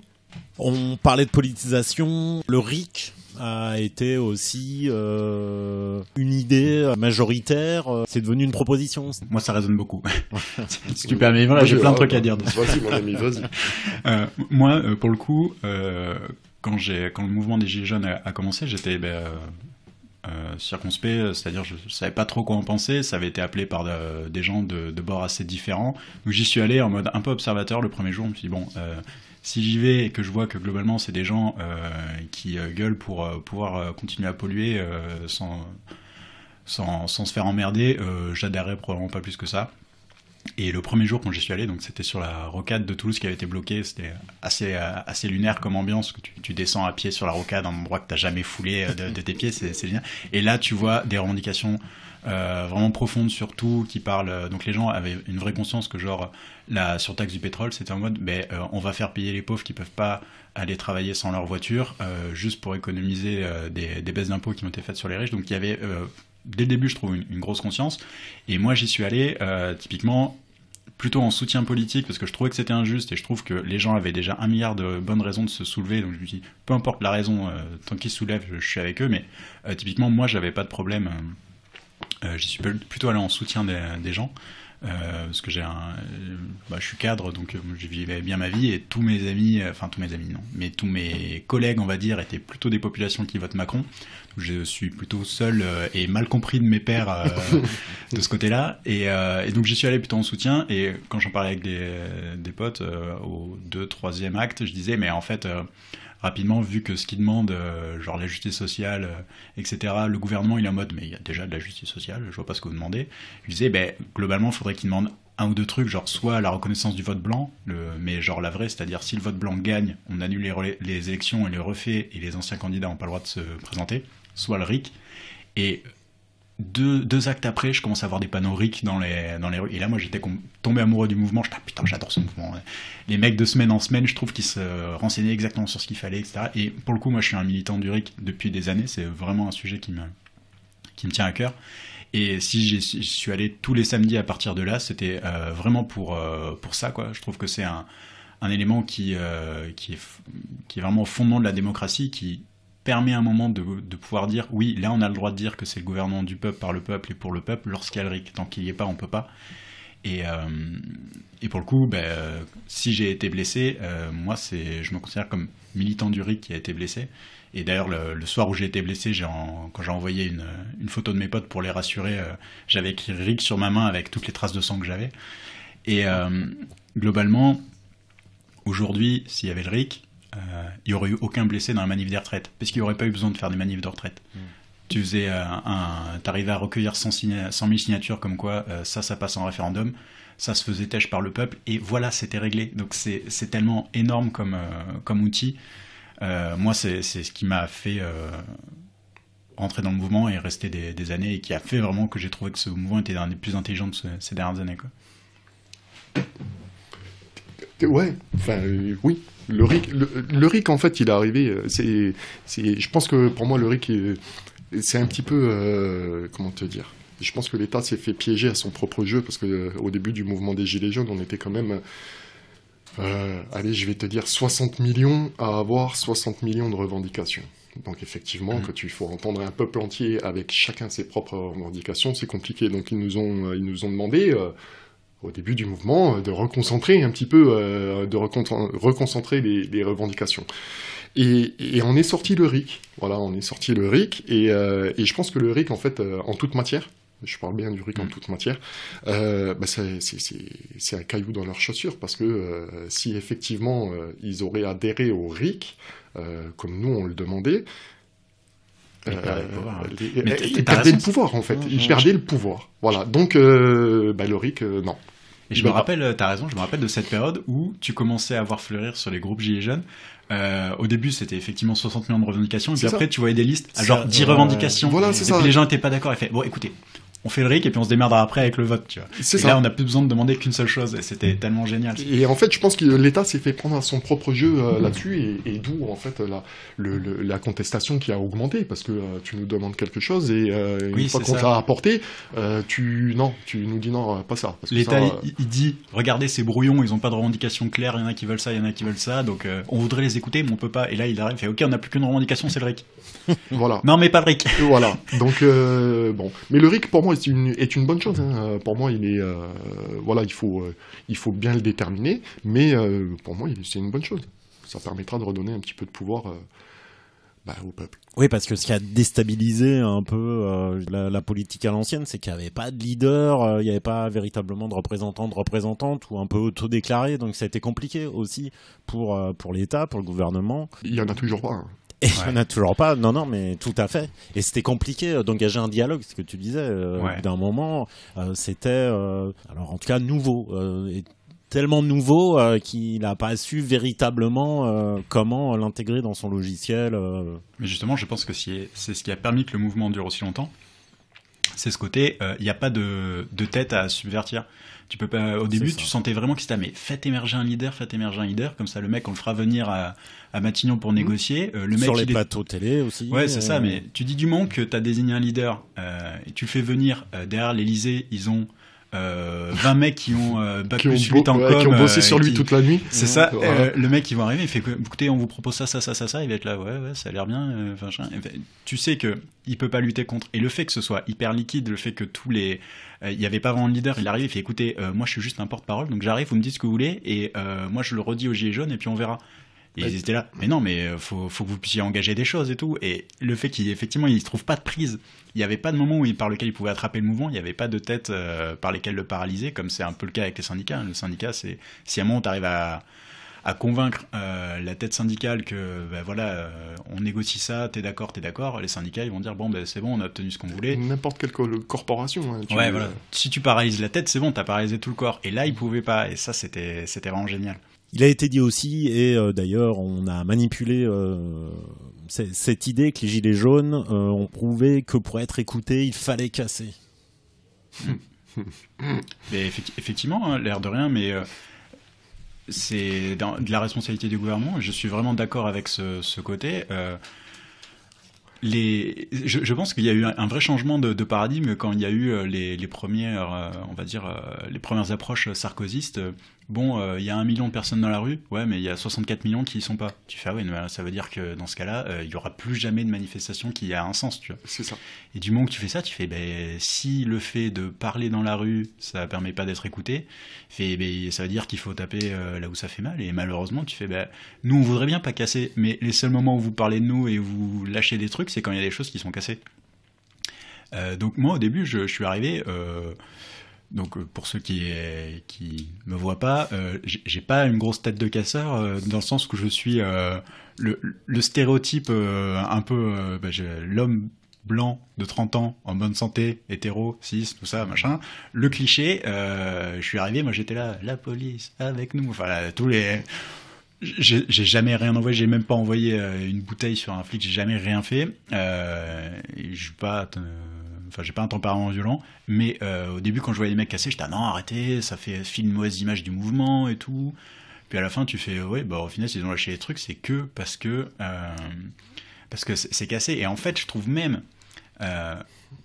On parlait de politisation, le RIC a été aussi une idée majoritaire, c'est devenu une proposition. Moi ça résonne beaucoup. Si tu permets, voilà, j'ai plein de trucs à dire. Vas-y mon ami, vas-y. Moi, pour le coup, quand le mouvement des Gilets jaunes a commencé, j'étais circonspect, c'est-à-dire je savais pas trop quoi en penser, ça avait été appelé par des gens de bords assez différents, donc j'y suis allé en mode un peu observateur le premier jour, je me suis dit bon... si j'y vais et que je vois que globalement c'est des gens qui gueulent pour pouvoir continuer à polluer sans se faire emmerder, j'adhérerais probablement pas plus que ça. Et le premier jour quand j'y suis allé, donc c'était sur la rocade de Toulouse qui avait été bloquée, c'était assez lunaire comme ambiance, que tu descends à pied sur la rocade, un endroit que t'as jamais foulé de tes pieds, c'est génial. Et là tu vois des revendications vraiment profondes sur tout, qui parlent, donc les gens avaient une vraie conscience que genre la surtaxe du pétrole, c'était en mode on va faire payer les pauvres qui peuvent pas aller travailler sans leur voiture, juste pour économiser des baisses d'impôts qui ont été faites sur les riches. Donc il y avait dès le début, je trouve, une grosse conscience. Et moi, j'y suis allé, typiquement, plutôt en soutien politique, parce que je trouvais que c'était injuste, et je trouve que les gens avaient déjà 1 milliard de bonnes raisons de se soulever. Donc je me dis, peu importe la raison, tant qu'ils se soulèvent, je suis avec eux. Mais typiquement, moi, j'avais pas de problème. J'y suis plutôt allé en soutien des gens. Parce que je suis cadre, donc je vivais bien ma vie, et tous mes amis non, mais tous mes collègues, on va dire, étaient plutôt des populations qui votent Macron. Donc je suis plutôt seul et mal compris de mes pairs de ce côté-là, et donc j'y suis allé plutôt en soutien. Et quand j'en parlais avec des potes au 2-3e acte, je disais mais en fait rapidement, vu que ce qu'ils demandent, genre la justice sociale, etc., le gouvernement il est en mode mais il y a déjà de la justice sociale, je vois pas ce que vous demandez. Je disais globalement il faudrait qu'ils demandent 1 ou 2 trucs, genre soit la reconnaissance du vote blanc, mais genre la vraie, c'est-à-dire si le vote blanc gagne, on annule les élections et les refait, et les anciens candidats n'ont pas le droit de se présenter, soit le RIC. Et deux actes après, je commence à voir des panneaux RIC dans les rues. Et là, moi, j'étais tombé amoureux du mouvement. J'étais, putain, j'adore ce mouvement. Les mecs de semaine en semaine, je trouve qu'ils se renseignaient exactement sur ce qu'il fallait, etc. Et pour le coup, moi, je suis un militant du RIC depuis des années. C'est vraiment un sujet qui me tient à cœur. Et si je suis allé tous les samedis à partir de là, c'était vraiment pour ça, quoi. Je trouve que c'est un élément qui est vraiment au fondement de la démocratie, qui permet à un moment de pouvoir dire oui, là on a le droit de dire que c'est le gouvernement du peuple, par le peuple et pour le peuple, lorsqu'il y a le RIC. Tant qu'il n'y est pas, on peut pas. Et pour le coup, si j'ai été blessé, moi je me considère comme militant du RIC qui a été blessé. Et d'ailleurs, le soir où j'ai été blessé, quand j'ai envoyé une photo de mes potes pour les rassurer, j'avais écrit RIC sur ma main avec toutes les traces de sang que j'avais. Et globalement, aujourd'hui, s'il y avait le RIC, il n'y aurait eu aucun blessé dans la manif des retraites, parce qu'il n'y aurait pas eu besoin de faire des manifs de retraite. Tu t'arrivais à recueillir 100 000 signatures comme quoi ça passe en référendum, ça se faisait têche par le peuple, et voilà, c'était réglé. Donc c'est tellement énorme comme outil. Moi, c'est ce qui m'a fait rentrer dans le mouvement et rester des années, et qui a fait vraiment que j'ai trouvé que ce mouvement était l'un des plus intelligents de ces dernières années, quoi. Ouais, enfin, oui. Le RIC, en fait, il est arrivé. Je pense que pour moi, le RIC, c'est un petit peu. Comment te dire ? Je pense que l'État s'est fait piéger à son propre jeu, parce qu'au début du mouvement des Gilets jaunes, on était quand même. Allez, je vais te dire 60 millions à avoir 60 millions de revendications. Donc effectivement, quand il faut entendre un peuple entier avec chacun ses propres revendications, c'est compliqué. Donc ils nous ont demandé. Au début du mouvement, de reconcentrer un petit peu, reconcentrer les revendications. Et on est sorti le RIC. Voilà, on est sorti le RIC, et je pense que le RIC, en fait, en toute matière, je parle bien du RIC en toute matière, c'est un caillou dans leurs chaussures, parce que si effectivement ils auraient adhéré au RIC, comme nous on le demandait, ils perdaient le pouvoir, en fait. Ils perdaient le pouvoir. Voilà. Donc, le RIC, non. Et je me rappelle, t'as raison, je me rappelle de cette période où tu commençais à voir fleurir sur les groupes Gilets jaunes. Au début, c'était effectivement 60 millions de revendications, et puis après, tu voyais des listes à genre 10 revendications. Voilà, c'est et ça. puis les gens étaient pas d'accord, et fait, bon, écoutez, on fait le RIC et puis on se démerdera après avec le vote, tu vois. C'est et ça. là, on n'a plus besoin de demander qu'une seule chose, et c'était tellement génial. Et en fait, je pense que l'État s'est fait prendre à son propre jeu là-dessus, et d'où, en fait, la contestation qui a augmenté, parce que tu nous demandes quelque chose, et une fois qu'on t'a apporté, tu nous dis non, pas ça. Parce que l'État, ça, il dit, regardez ces brouillons, ils ont pas de revendication claire, il y en a qui veulent ça, il y en a qui veulent ça, donc on voudrait les écouter, mais on peut pas. Et là, il arrive, il fait, ok, on n'a plus qu'une revendication, c'est le RIC. Voilà. Non, mais pas le RIC. Voilà. Donc bon, mais le RIC pour moi est une bonne chose. Hein. Pour moi, il est voilà, il faut bien le déterminer, mais pour moi, c'est une bonne chose. Ça permettra de redonner un petit peu de pouvoir au peuple. Oui, parce que ce qui a déstabilisé un peu la politique à l'ancienne, c'est qu'il n'y avait pas de leader, il n'y avait pas véritablement de représentants, de représentantes, ou un peu autodéclarés, donc ça a été compliqué aussi pour l'État, pour le gouvernement. Il n'y en a toujours pas. Hein. Et il n'y en a toujours pas, non, mais tout à fait. Et c'était compliqué d'engager un dialogue, ce que tu disais. D'un moment, c'était, alors en tout cas, nouveau. Tellement nouveau qu'il n'a pas su véritablement comment l'intégrer dans son logiciel. Mais justement, je pense que c'est ce qui a permis que le mouvement dure aussi longtemps. C'est ce côté, il n'y a pas de tête à subvertir. Tu peux pas, au début, tu sentais vraiment que c'était, mais faites émerger un leader, comme ça le mec, on le fera venir à Matignon pour négocier. Le mec, sur les plateaux télé aussi. Ouais, c'est ça, mais tu dis du moment que tu as désigné un leader et tu le fais venir derrière l'Elysée, ils ont 20 mecs qui ont bac plus 8 en com, qui ont bossé sur lui toute la nuit. C'est ça. Le mec, il va arriver, il fait, écoutez, on vous propose ça, il va être là, ouais, ça a l'air bien. Tu sais que il peut pas lutter contre. Et le fait que ce soit hyper liquide, le fait que il y avait pas vraiment de leader, il arrive, il fait, écoutez, moi je suis juste un porte-parole, donc j'arrive, vous me dites ce que vous voulez, et moi je le redis aux Gilets jaunes, et puis on verra. Et ils étaient là, mais non, mais faut que vous puissiez engager des choses et tout. Et le fait qu'effectivement, il ne trouve pas de prise, il n'y avait pas de moment par lequel il pouvait attraper le mouvement, il n'y avait pas de tête par lesquelles le paralyser, comme c'est un peu le cas avec les syndicats. Le syndicat, c'est si à un moment tu arrives à à convaincre la tête syndicale que voilà, on négocie ça, t'es d'accord, les syndicats ils vont dire bon c'est bon, on a obtenu ce qu'on voulait. N'importe quelle corporation. Hein, voilà. Si tu paralyses la tête, c'est bon, t'as paralysé tout le corps. Et là, ils pouvaient pas. Et ça, c'était vraiment génial. Il a été dit aussi, et d'ailleurs, on a manipulé cette idée que les Gilets jaunes ont prouvé que pour être écoutés, il fallait casser. Mais effectivement, hein, l'air de rien, mais c'est de la responsabilité du gouvernement. Je suis vraiment d'accord avec ce côté. Je pense qu'il y a eu un vrai changement de paradigme quand il y a eu les premières, on va dire, les premières approches sarkozystes. Bon, il y a 1 million de personnes dans la rue, ouais, mais il y a 64 millions qui y sont pas. Tu fais, ah oui, ça veut dire que dans ce cas-là, il y aura plus jamais de manifestation qui a un sens, tu vois. C'est ça. Et du moment que tu fais ça, tu fais, si le fait de parler dans la rue, ça permet pas d'être écouté, ça veut dire qu'il faut taper là où ça fait mal. Et malheureusement, tu fais, nous, on voudrait bien pas casser, mais les seuls moments où vous parlez de nous et où vous lâchez des trucs, c'est quand il y a des choses qui sont cassées. Donc moi, au début, je suis arrivé... Donc pour ceux qui me voient pas, j'ai pas une grosse tête de casseur dans le sens que je suis le stéréotype un peu l'homme blanc de 30 ans en bonne santé, hétéro, cis, tout ça, machin. Le cliché, je suis arrivé, moi j'étais là, la police avec nous, enfin là, tous les... J'ai jamais rien envoyé, j'ai même pas envoyé une bouteille sur un flic, j'ai jamais rien fait. Je suis pas... Enfin, j'ai pas un tempérament violent, mais au début, quand je voyais les mecs casser, j'étais non, arrêtez, ça fait une mauvaise image du mouvement et tout. Puis à la fin, tu fais au final, s'ils ont lâché les trucs, c'est que parce que c'est cassé. Et en fait, je trouve même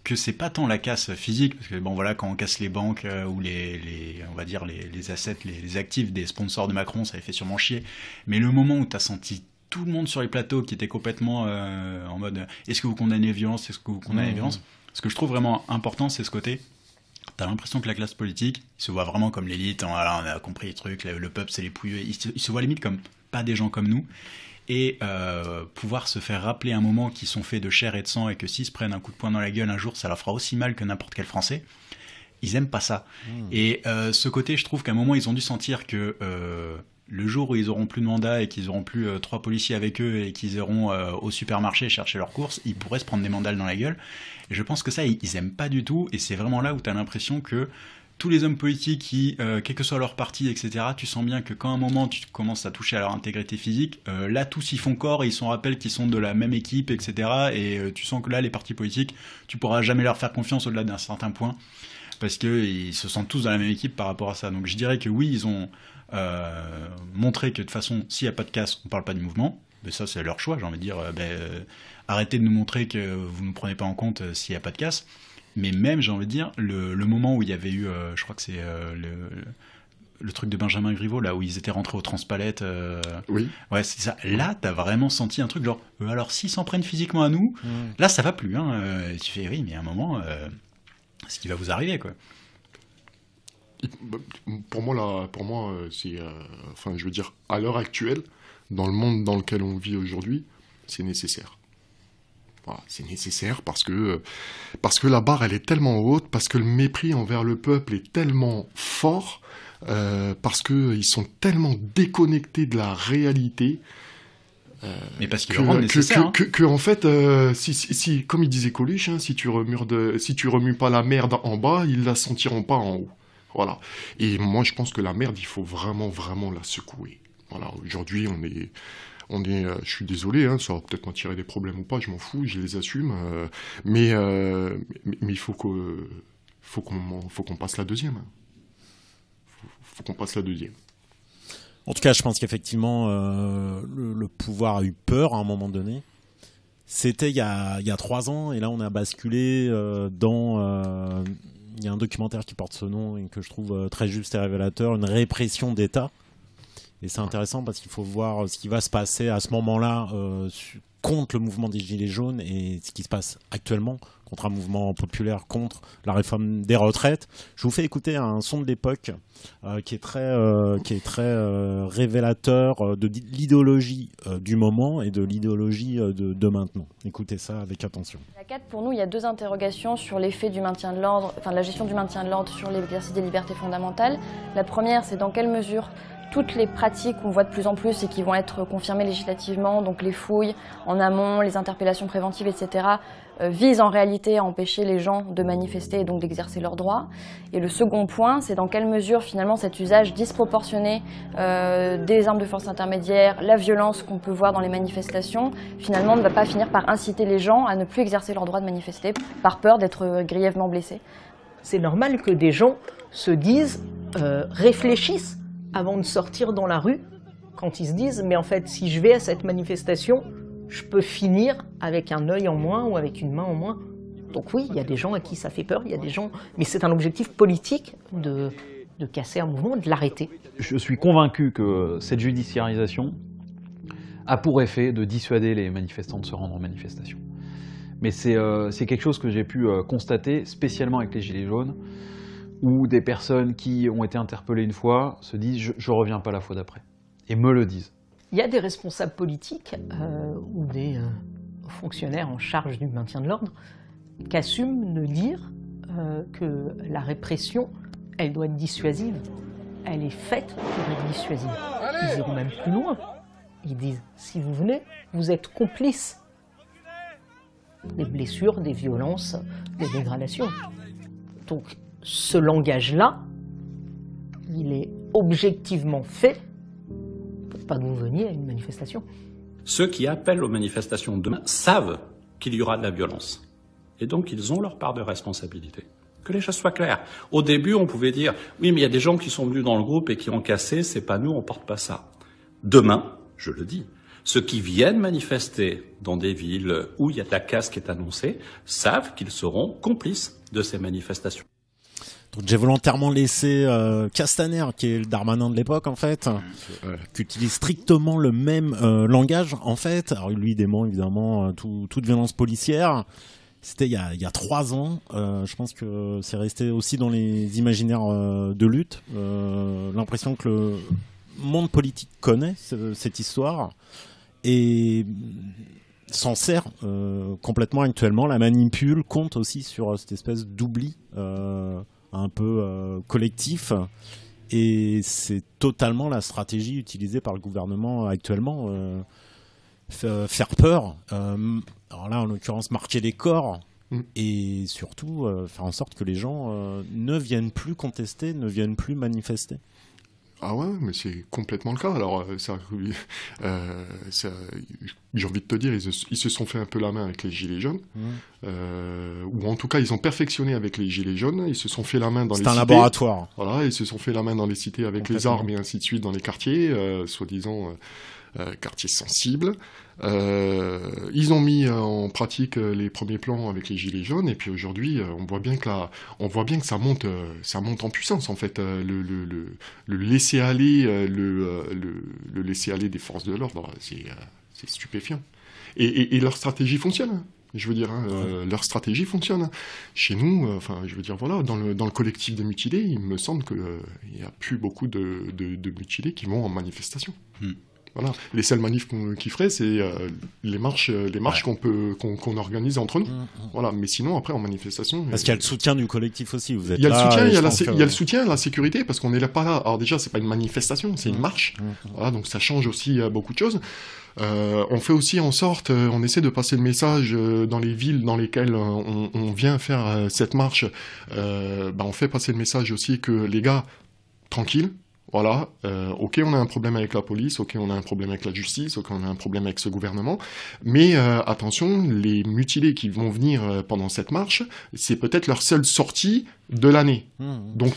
que c'est pas tant la casse physique, parce que voilà, quand on casse les banques ou on va dire les assets, les actifs des sponsors de Macron, ça avait fait sûrement chier. Mais le moment où t'as senti tout le monde sur les plateaux qui était complètement en mode est-ce que vous condamnez la violence, est-ce que vous condamnez la violence? Ce que je trouve vraiment important, c'est ce côté. T'as l'impression que la classe politique se voit vraiment comme l'élite. Voilà, on a compris les trucs, le peuple, c'est les pouilleux. Ils se voient limite comme pas des gens comme nous. Et pouvoir se faire rappeler un moment qu'ils sont faits de chair et de sang et que s'ils se prennent un coup de poing dans la gueule un jour, ça leur fera aussi mal que n'importe quel Français. Ils aiment pas ça. Et ce côté, je trouve qu'à un moment, ils ont dû sentir que... le jour où ils auront plus de mandat et qu'ils auront plus 3 policiers avec eux et qu'ils iront au supermarché chercher leurs courses, ils pourraient se prendre des mandales dans la gueule. Et je pense que ça, ils aiment pas du tout. Et c'est vraiment là où tu as l'impression que tous les hommes politiques qui, quel que soit leur parti, etc., tu sens bien que quand à un moment tu commences à toucher à leur intégrité physique, là tous ils font corps et ils se rappellent qu'ils sont de la même équipe, etc. Et tu sens que là, les partis politiques, tu pourras jamais leur faire confiance au-delà d'un certain point parce qu'ils se sentent tous dans la même équipe par rapport à ça. Donc je dirais que oui, ils ont... montrer que de toute façon, s'il n'y a pas de casse, on ne parle pas du mouvement. Mais ça, c'est leur choix, j'ai envie de dire. Arrêtez de nous montrer que vous ne nous prenez pas en compte s'il n'y a pas de casse. Mais même, j'ai envie de dire, le moment où il y avait eu, je crois que c'est le truc de Benjamin Griveaux, là où ils étaient rentrés au Transpalette. Oui. Ouais, c'est ça. Là, t'as vraiment senti un truc genre, alors s'ils s'en prennent physiquement à nous, là, ça va plus. Hein. Tu fais, oui, mais à un moment, ce qui va vous arriver, quoi. Pour moi, c'est, je veux dire, à l'heure actuelle, dans le monde dans lequel on vit aujourd'hui, c'est nécessaire. Voilà, c'est nécessaire parce que la barre, elle est tellement haute, parce que le mépris envers le peuple est tellement fort, parce qu'ils sont tellement déconnectés de la réalité. Mais parce qu'ils le rendent nécessaire. En fait, si, comme il disait Coluche, hein, si tu remues pas la merde en bas, ils la sentiront pas en haut. Voilà. Et moi, je pense que la merde, il faut vraiment, vraiment la secouer. Voilà. Aujourd'hui, je suis désolé, hein, ça va peut-être m'attirer des problèmes ou pas, je m'en fous, je les assume. Mais il faut qu'on passe la deuxième. Faut qu'on passe la deuxième. En tout cas, je pense qu'effectivement, le pouvoir a eu peur à un moment donné. C'était il y a 3 ans, et là, on a basculé dans... il y a un documentaire qui porte ce nom et que je trouve très juste et révélateur, une répression d'État. Et c'est intéressant parce qu'il faut voir ce qui va se passer à ce moment-là contre le mouvement des Gilets jaunes et ce qui se passe actuellement contre un mouvement populaire contre la réforme des retraites. Je vous fais écouter un son de l'époque qui est très révélateur de l'idéologie du moment et de l'idéologie de maintenant. Écoutez ça avec attention. À 4, pour nous, il y a 2 interrogations sur l'effet du maintien de l'ordre, enfin la gestion du maintien de l'ordre sur l'exercice des libertés fondamentales. La première, c'est dans quelle mesure toutes les pratiques qu'on voit de plus en plus et qui vont être confirmées législativement, donc les fouilles en amont, les interpellations préventives, etc., visent en réalité à empêcher les gens de manifester et donc d'exercer leurs droits. Et le second point, c'est dans quelle mesure finalement cet usage disproportionné des armes de force intermédiaire, la violence qu'on peut voir dans les manifestations, finalement ne va pas finir par inciter les gens à ne plus exercer leur droit de manifester par peur d'être grièvement blessés. C'est normal que des gens se disent, réfléchissent avant de sortir dans la rue, quand ils se disent, mais en fait, si je vais à cette manifestation, je peux finir avec un œil en moins ou avec une main en moins. Donc oui, il y a des gens à qui ça fait peur, il y a des gens, mais c'est un objectif politique de casser un mouvement, de l'arrêter. Je suis convaincu que cette judiciarisation a pour effet de dissuader les manifestants de se rendre en manifestation. Mais c'est quelque chose que j'ai pu constater, spécialement avec les Gilets jaunes, où des personnes qui ont été interpellées une fois se disent « je reviens pas la fois d'après », et me le disent. Il y a des responsables politiques ou des fonctionnaires en charge du maintien de l'ordre qui assument de dire que la répression, elle doit être dissuasive. Elle est faite pour être dissuasive. Ils iront même plus loin. Ils disent « si vous venez, vous êtes complices ». Des blessures, des violences, des dégradations. Donc ce langage-là, il est objectivement fait pour pas que vous veniez à une manifestation. Ceux qui appellent aux manifestations demain savent qu'il y aura de la violence. Et donc ils ont leur part de responsabilité. Que les choses soient claires. Au début, on pouvait dire « oui, mais il y a des gens qui sont venus dans le groupe et qui ont cassé, c'est pas nous, on porte pas ça ». Demain, je le dis, ceux qui viennent manifester dans des villes où il y a de la casse qui est annoncée savent qu'ils seront complices de ces manifestations. Donc j'ai volontairement laissé Castaner, qui est le Darmanin de l'époque en fait, qui utilise strictement le même langage en fait. Alors lui il dément évidemment toute violence policière. C'était il y a 3 ans. Je pense que c'est resté aussi dans les imaginaires de lutte. L'impression que le monde politique connaît cette histoire et s'en sert complètement actuellement, la manipule, compte aussi sur cette espèce d'oubli un peu collectif, et c'est totalement la stratégie utilisée par le gouvernement actuellement, faire peur, alors là en l'occurrence marquer les corps, et surtout faire en sorte que les gens ne viennent plus contester, ne viennent plus manifester. Ah ouais, mais c'est complètement le cas. Alors, j'ai envie de te dire, ils se sont fait un peu la main avec les Gilets jaunes. Ou en tout cas, ils ont perfectionné avec les Gilets jaunes. Ils se sont fait la main dans les cités. C'est un laboratoire. Voilà, ils se sont fait la main dans les cités avec les armes et ainsi de suite dans les quartiers, soi-disant quartiers sensibles. Ils ont mis en pratique les premiers plans avec les Gilets jaunes, et puis aujourd'hui, on voit bien que ça monte en puissance en fait. Le laisser aller, le laisser aller des forces de l'ordre, c'est stupéfiant. Et leur stratégie fonctionne. Je veux dire, leur stratégie fonctionne. Chez nous, je veux dire, voilà, dans le collectif des mutilés, il me semble qu'il n'y a plus beaucoup de mutilés qui vont en manifestation. Voilà. Les seules manifs qu'ils feraient, c'est les marches qu'on organise entre nous. Voilà. Mais sinon, après, en manifestation... Parce qu'il y a le soutien du collectif aussi. Vous êtes il y a là, le soutien, il y a le soutien, la sécurité, parce qu'on n'est là pas là. Alors déjà, c'est pas une manifestation, c'est une marche. Voilà, donc ça change aussi beaucoup de choses. On fait aussi en sorte, on essaie de passer le message dans les villes dans lesquelles on vient faire cette marche. On fait passer le message aussi que les gars, tranquilles. Voilà, ok, on a un problème avec la police, ok, on a un problème avec la justice, ok, on a un problème avec ce gouvernement, mais attention, les mutilés qui vont venir pendant cette marche, c'est peut-être leur seule sortie de l'année. Donc,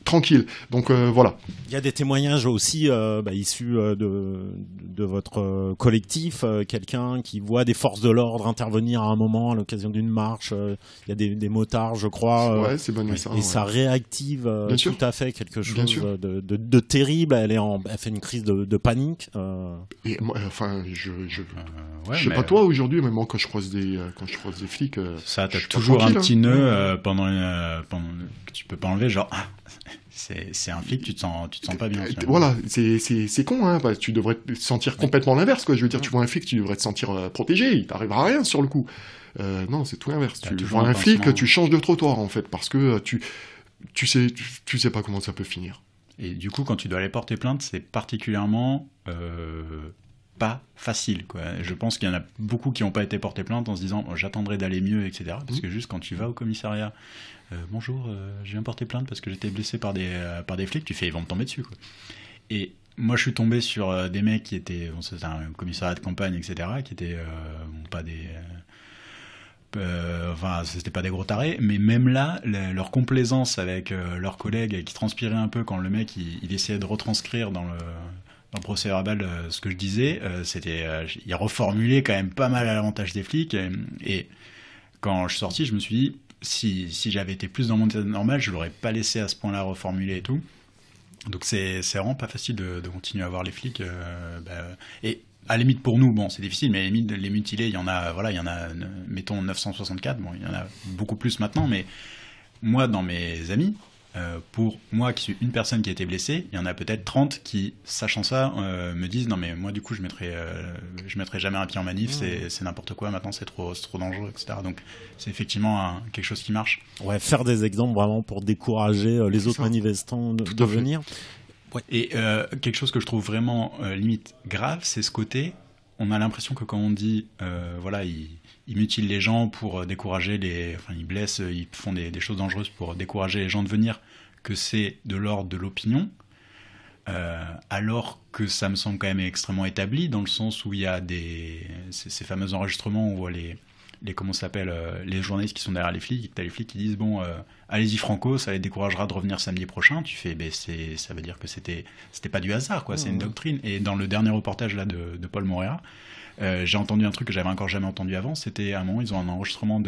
tranquille. Donc, voilà. Il y a des témoignages aussi issus de votre collectif, quelqu'un qui voit des forces de l'ordre intervenir à un moment à l'occasion d'une marche, il y a des motards, je crois. Ouais, c'est bon, ça. Et ça réactive tout à fait quelque chose de terrible. Elle fait une crise de panique. Et moi, je sais pas toi aujourd'hui, mais moi quand je croise des flics, ça t'as toujours un petit nœud pendant que tu peux pas enlever, genre. C'est un flic, tu te sens pas bien. Voilà, c'est con, hein. Tu devrais te sentir complètement l'inverse, quoi. Je veux dire, tu vois un flic, tu devrais te sentir protégé, il t'arrivera rien sur le coup. Non, c'est tout l'inverse. Tu vois un flic, tu changes de trottoir, en fait, parce que tu sais pas comment ça peut finir. Et du coup, quand tu dois aller porter plainte, c'est particulièrement pas facile, quoi. Je pense qu'il y en a beaucoup qui n'ont pas été portés plainte en se disant j'attendrai d'aller mieux, etc. Parce que juste quand tu vas au commissariat, bonjour, je viens porter plainte parce que j'étais blessé par des flics, tu fais ils vont me tomber dessus, quoi. Et moi je suis tombé sur des mecs qui étaient, bon, c'était un commissariat de campagne, etc., qui étaient pas des... enfin, c'était pas des gros tarés, mais même là, leur complaisance avec leurs collègues qui transpiraient un peu quand le mec il essayait de retranscrire dans le procès verbal ce que je disais, c'était il reformulait quand même pas mal à l'avantage des flics, et quand je suis sorti, je me suis dit si j'avais été plus dans mon état normal, je l'aurais pas laissé à ce point-là reformuler et tout. Donc c'est vraiment pas facile de continuer à voir les flics, et à la limite pour nous, bon c'est difficile, mais à la limite les mutilés, il y en a, voilà, il y en a, mettons 964, bon il y en a beaucoup plus maintenant, mais moi dans mes amis, pour moi qui suis une personne qui a été blessée, il y en a peut-être 30 qui, sachant ça, me disent non mais moi du coup je mettrai jamais un pied en manif, c'est n'importe quoi, maintenant c'est trop dangereux, etc. Donc c'est effectivement quelque chose qui marche. Ouais, faire des exemples vraiment pour décourager les autres manifestants de venir. Ouais. Et quelque chose que je trouve vraiment limite grave, c'est ce côté, on a l'impression que quand on dit voilà, ils mutilent les gens pour décourager enfin ils blessent, ils font des choses dangereuses pour décourager les gens de venir, que c'est de l'ordre de l'opinion, alors que ça me semble quand même extrêmement établi, dans le sens où il y a ces fameux enregistrements où on voit comment ça s'appelle, les journalistes qui sont derrière les flics, t'as les flics qui disent bon allez-y franco, ça les découragera de revenir samedi prochain. Tu fais ça veut dire que c'était pas du hasard, quoi, c'est une doctrine. Et dans le dernier reportage là de Paul Moreira, j'ai entendu un truc que j'avais encore jamais entendu avant. C'était à un moment ils ont un enregistrement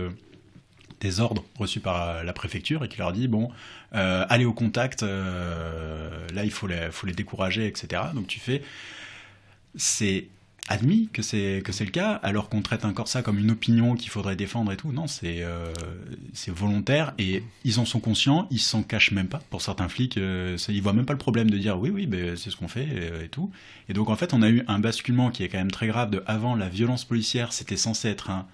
des ordres reçus par la préfecture et qui leur dit bon allez au contact, là il faut les décourager, etc. Donc tu fais, c'est admis que c'est le cas, alors qu'on traite encore ça comme une opinion qu'il faudrait défendre et tout. Non, c'est volontaire, et ils en sont conscients, ils s'en cachent même pas. Pour certains flics, ils voient même pas le problème de dire oui, c'est ce qu'on fait et tout. Et donc en fait, on a eu un basculement qui est quand même très grave. Avant, la violence policière, c'était censé être un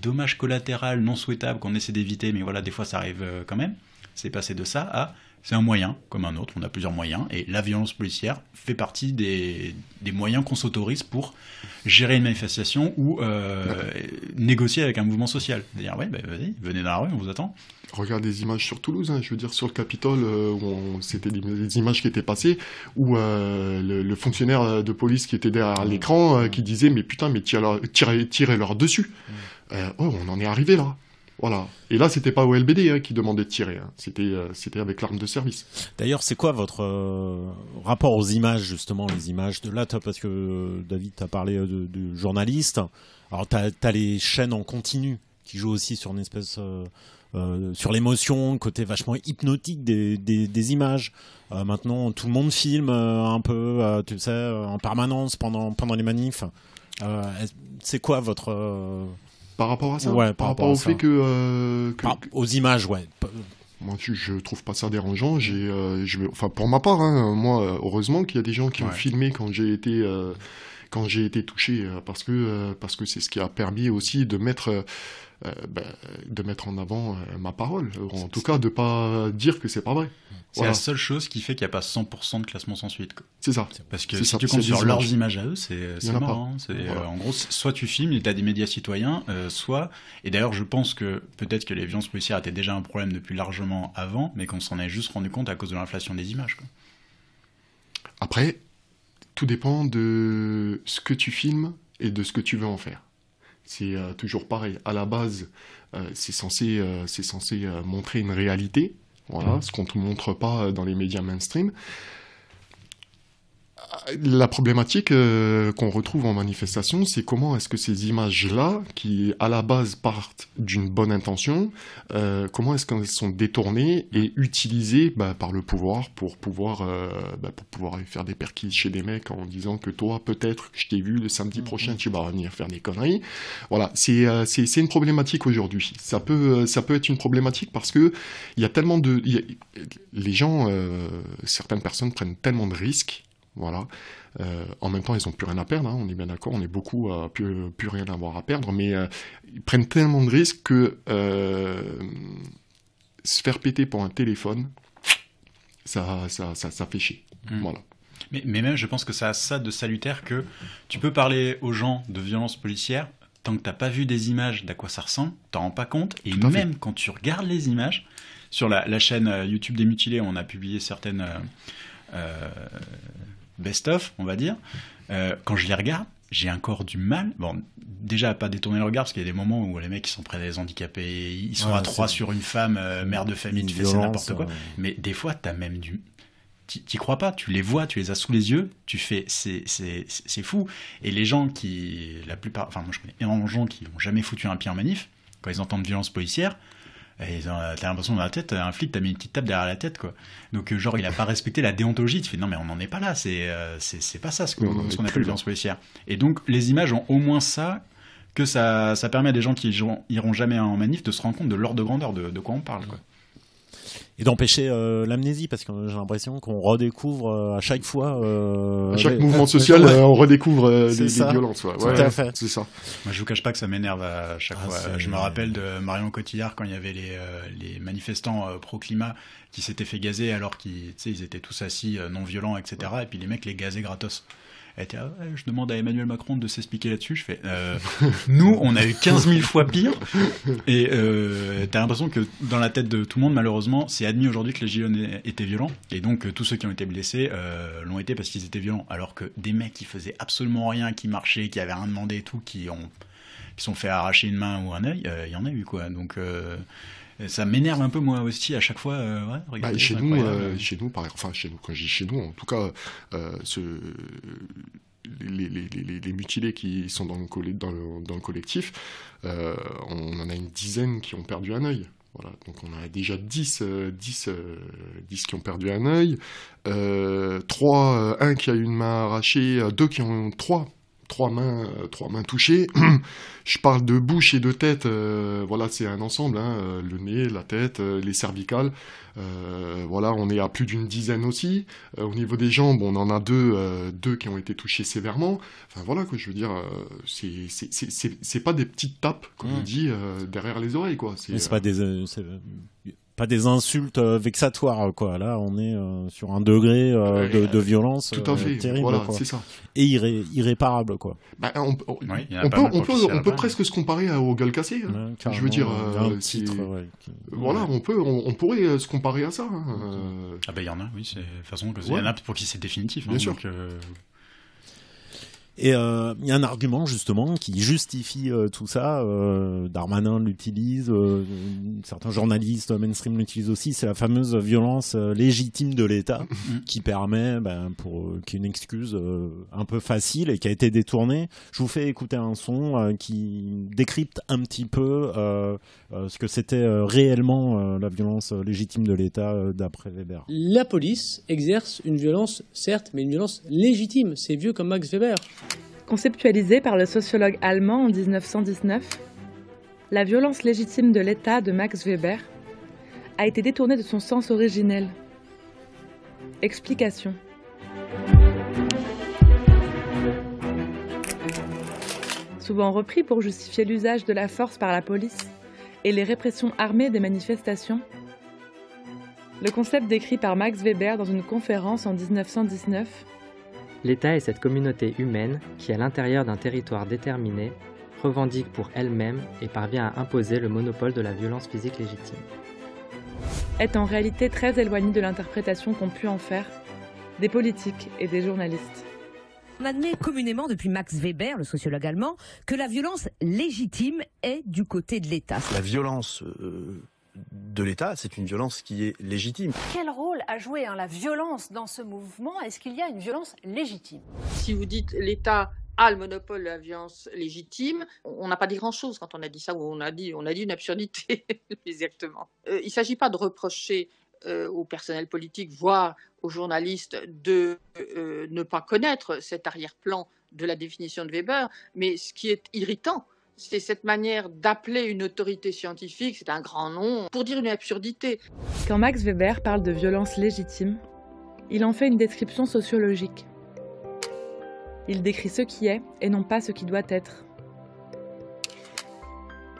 dommage collatéral non souhaitable qu'on essaie d'éviter, mais voilà, des fois ça arrive quand même. C'est passé de ça à c'est un moyen comme un autre, on a plusieurs moyens, et la violence policière fait partie des moyens qu'on s'autorise pour gérer une manifestation ou négocier avec un mouvement social. C'est-à-dire, vas-y, venez dans la rue, on vous attend. Regarde des images sur Toulouse, je veux dire sur le Capitole, où c'était des images qui étaient passées, où le fonctionnaire de police qui était derrière l'écran qui disait mais putain, mais tirez-leur dessus. On en est arrivé là. Voilà. Et là, c'était pas au LBD qui demandait de tirer. C'était avec l'arme de service. D'ailleurs, c'est quoi votre rapport aux images, justement, les images de là, parce que David, t'as parlé de journalistes. Alors, t'as les chaînes en continu qui jouent aussi sur une espèce, sur l'émotion, côté vachement hypnotique des images. Maintenant, tout le monde filme un peu, tu sais, en permanence pendant les manifs. C'est quoi votre par rapport à ça, ouais, par rapport au fait aux images, ouais. Moi, je trouve pas ça dérangeant. Enfin, pour ma part, moi, heureusement qu'il y a des gens qui ont filmé quand j'ai été touché, parce que c'est ce qui a permis aussi de mettre en avant ma parole, en tout cas de pas dire que c'est pas vrai. C'est la seule chose qui fait qu'il n'y a pas 100% de classement sans suite, quoi. C'est ça. Parce que si tu comptes sur leurs images à eux, c'est mort. En gros, soit tu filmes et tu as des médias citoyens, soit... Et d'ailleurs, je pense que peut-être que les violences policières étaient déjà un problème depuis largement avant, mais qu'on s'en est juste rendu compte à cause de l'inflation des images, quoi. Après, tout dépend de ce que tu filmes et de ce que tu veux en faire. C'est toujours pareil. À la base, c'est censé montrer une réalité, voilà, ce qu'on ne te montre pas dans les médias mainstream. La problématique qu'on retrouve en manifestation, c'est comment est-ce que ces images-là, qui à la base partent d'une bonne intention, comment est-ce qu'elles sont détournées et utilisées par le pouvoir pour pouvoir aller faire des perquis chez des mecs en disant que toi, peut-être que je t'ai vu le samedi prochain, tu vas venir faire des conneries. Voilà, c'est une problématique aujourd'hui. Ça peut être une problématique parce que il y a tellement les gens, certaines personnes prennent tellement de risques. Voilà. En même temps, ils n'ont plus rien à perdre, on est bien d'accord, on est beaucoup à plus rien avoir à perdre, mais ils prennent tellement de risques que se faire péter pour un téléphone, ça fait chier. Voilà. Mais même, je pense que ça a ça de salutaire que tu peux parler aux gens de violence policière, tant que t'as pas vu des images d'à quoi ça ressemble, t'en rends pas compte, et même quand tu regardes les images, sur la chaîne YouTube des Mutilés, on a publié certaines best-of, on va dire, quand je les regarde, j'ai encore du mal, bon, déjà à pas détourner le regard, parce qu'il y a des moments où les mecs ils sont près des handicapés, ils sont à 3 sur une femme, mère de famille, tu fais ça n'importe quoi, mais des fois t'as même du... T'y crois pas, tu les vois, tu les as sous les yeux, tu fais, c'est fou. Et les gens qui, la plupart, enfin moi je connais énormément de gens qui n'ont jamais foutu un pied en manif, quand ils entendent violence policière, t'as l'impression dans la tête, un flic t'a mis une petite tape derrière la tête, quoi. Donc genre il a pas respecté la déontologie, tu fais non mais on n'en est pas là, c'est pas ça ce qu'on appelle violence policière. Et donc les images ont au moins ça, que ça permet à des gens qui iront jamais en manif de se rendre compte de l'ordre de grandeur de quoi on parle, quoi. Et d'empêcher l'amnésie, parce que j'ai l'impression qu'on redécouvre à chaque fois... à chaque mouvement social, on redécouvre les violences. Ouais. Tout à fait. C'est ça. Moi, je vous cache pas que ça m'énerve à chaque fois. Je me rappelle de Marion Cotillard, quand il y avait les manifestants pro-climat qui s'étaient fait gazer alors qu'ils étaient tous assis, non violents, etc. Et puis les mecs les gazaient gratos. Je demande à Emmanuel Macron de s'expliquer là-dessus. Je fais, nous, on a eu 15 000 fois pire. Et t'as l'impression que dans la tête de tout le monde, malheureusement, c'est admis aujourd'hui que les gilets jaunes étaient violents. Et donc, tous ceux qui ont été blessés l'ont été parce qu'ils étaient violents. Alors que des mecs qui faisaient absolument rien, qui marchaient, qui avaient rien demandé et tout, qui sont fait arracher une main ou un œil, il y en a eu, quoi. Donc... ça m'énerve un peu moi aussi à chaque fois. Chez nous, quand je dis chez nous, en tout cas, les mutilés qui sont dans le collectif, on en a une dizaine qui ont perdu un œil. Voilà, donc on a déjà 10 qui ont perdu un œil, 1 qui a eu une main arrachée, 2 qui ont 3 mains touchées. Je parle de bouche et de tête, voilà, c'est un ensemble, hein, le nez, la tête, les cervicales, voilà, on est à plus d'une dizaine aussi. Au niveau des jambes, on en a 2 qui ont été touchés sévèrement. Enfin voilà, quoi, je veux dire, c'est pas des petites tapes, comme on dit, derrière les oreilles, quoi. C'est pas des insultes vexatoires, quoi. Là, on est sur un degré de violence tout à fait. Terrible, voilà, quoi. c'est ça. Et irréparable, quoi. On peut presque se comparer au gueule cassée. Hein. Je veux dire, voilà, on pourrait se comparer à ça. Hein. Il y en a, oui. De toute façon, il y en a pour qui c'est définitif. Bien sûr. Donc, et il y a un argument justement qui justifie tout ça, Darmanin l'utilise, certains journalistes mainstream l'utilisent aussi, c'est la fameuse violence légitime de l'État qui permet, qui est une excuse un peu facile et qui a été détournée. Je vous fais écouter un son qui décrypte un petit peu ce que c'était réellement la violence légitime de l'État d'après Weber. La police exerce une violence, certes, mais une violence légitime. C'est vieux comme Max Weber. Conceptualisée par le sociologue allemand en 1919, la violence légitime de l'État de Max Weber a été détournée de son sens originel. Explication. Souvent repris pour justifier l'usage de la force par la police et les répressions armées des manifestations, le concept décrit par Max Weber dans une conférence en 1919. L'État est cette communauté humaine qui, à l'intérieur d'un territoire déterminé, revendique pour elle-même et parvient à imposer le monopole de la violence physique légitime. Est en réalité très éloigné de l'interprétation qu'ont pu en faire des politiques et des journalistes. On admet communément depuis Max Weber, le sociologue allemand, que la violence légitime est du côté de l'État. La violence de l'État, c'est une violence qui est légitime. Quel rôle a joué la violence dans ce mouvement? Est-ce qu'il y a une violence légitime? Si vous dites l'État a le monopole de la violence légitime, on n'a pas dit grand-chose quand on a dit ça, ou on a dit une absurdité, exactement. Il ne s'agit pas de reprocher au personnel politique, voire aux journalistes, de ne pas connaître cet arrière-plan de la définition de Weber, mais ce qui est irritant, c'est cette manière d'appeler une autorité scientifique, c'est un grand nom, pour dire une absurdité. Quand Max Weber parle de violence légitime, il en fait une description sociologique. Il décrit ce qui est et non pas ce qui doit être.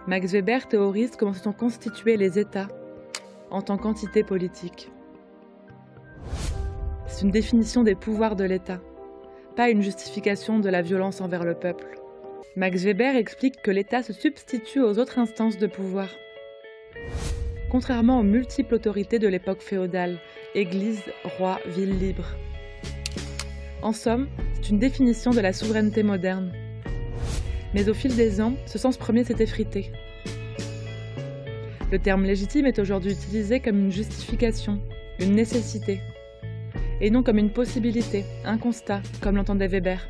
Max Weber théorise comment se sont constitués les États en tant qu'entité politique. c'est une définition des pouvoirs de l'État, pas une justification de la violence envers le peuple. Max Weber explique que l'État se substitue aux autres instances de pouvoir. Contrairement aux multiples autorités de l'époque féodale, Église, roi, ville libre. En somme, c'est une définition de la souveraineté moderne. Mais au fil des ans, ce sens premier s'est effrité. Le terme légitime est aujourd'hui utilisé comme une justification, une nécessité, et non comme une possibilité, un constat, comme l'entendait Weber.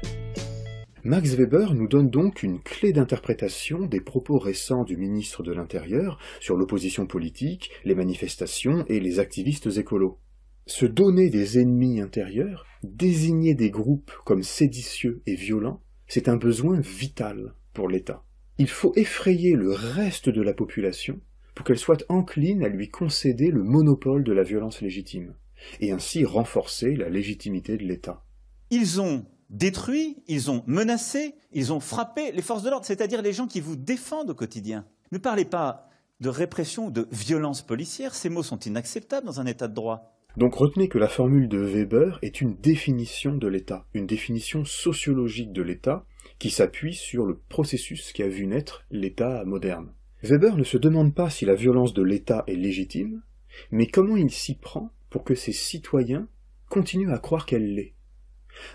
Max Weber nous donne donc une clé d'interprétation des propos récents du ministre de l'Intérieur sur l'opposition politique, les manifestations et les activistes écolos. Se donner des ennemis intérieurs, désigner des groupes comme séditieux et violents, c'est un besoin vital pour l'État. Il faut effrayer le reste de la population pour qu'elle soit encline à lui concéder le monopole de la violence légitime, et ainsi renforcer la légitimité de l'État. Ils ont détruit, ils ont menacé, ils ont frappé les forces de l'ordre, c'est-à-dire les gens qui vous défendent au quotidien. Ne parlez pas de répression ou de violence policière, ces mots sont inacceptables dans un État de droit. Donc retenez que la formule de Weber est une définition de l'État, une définition sociologique de l'État qui s'appuie sur le processus qui a vu naître l'État moderne. Weber ne se demande pas si la violence de l'État est légitime, mais comment il s'y prend pour que ses citoyens continuent à croire qu'elle l'est.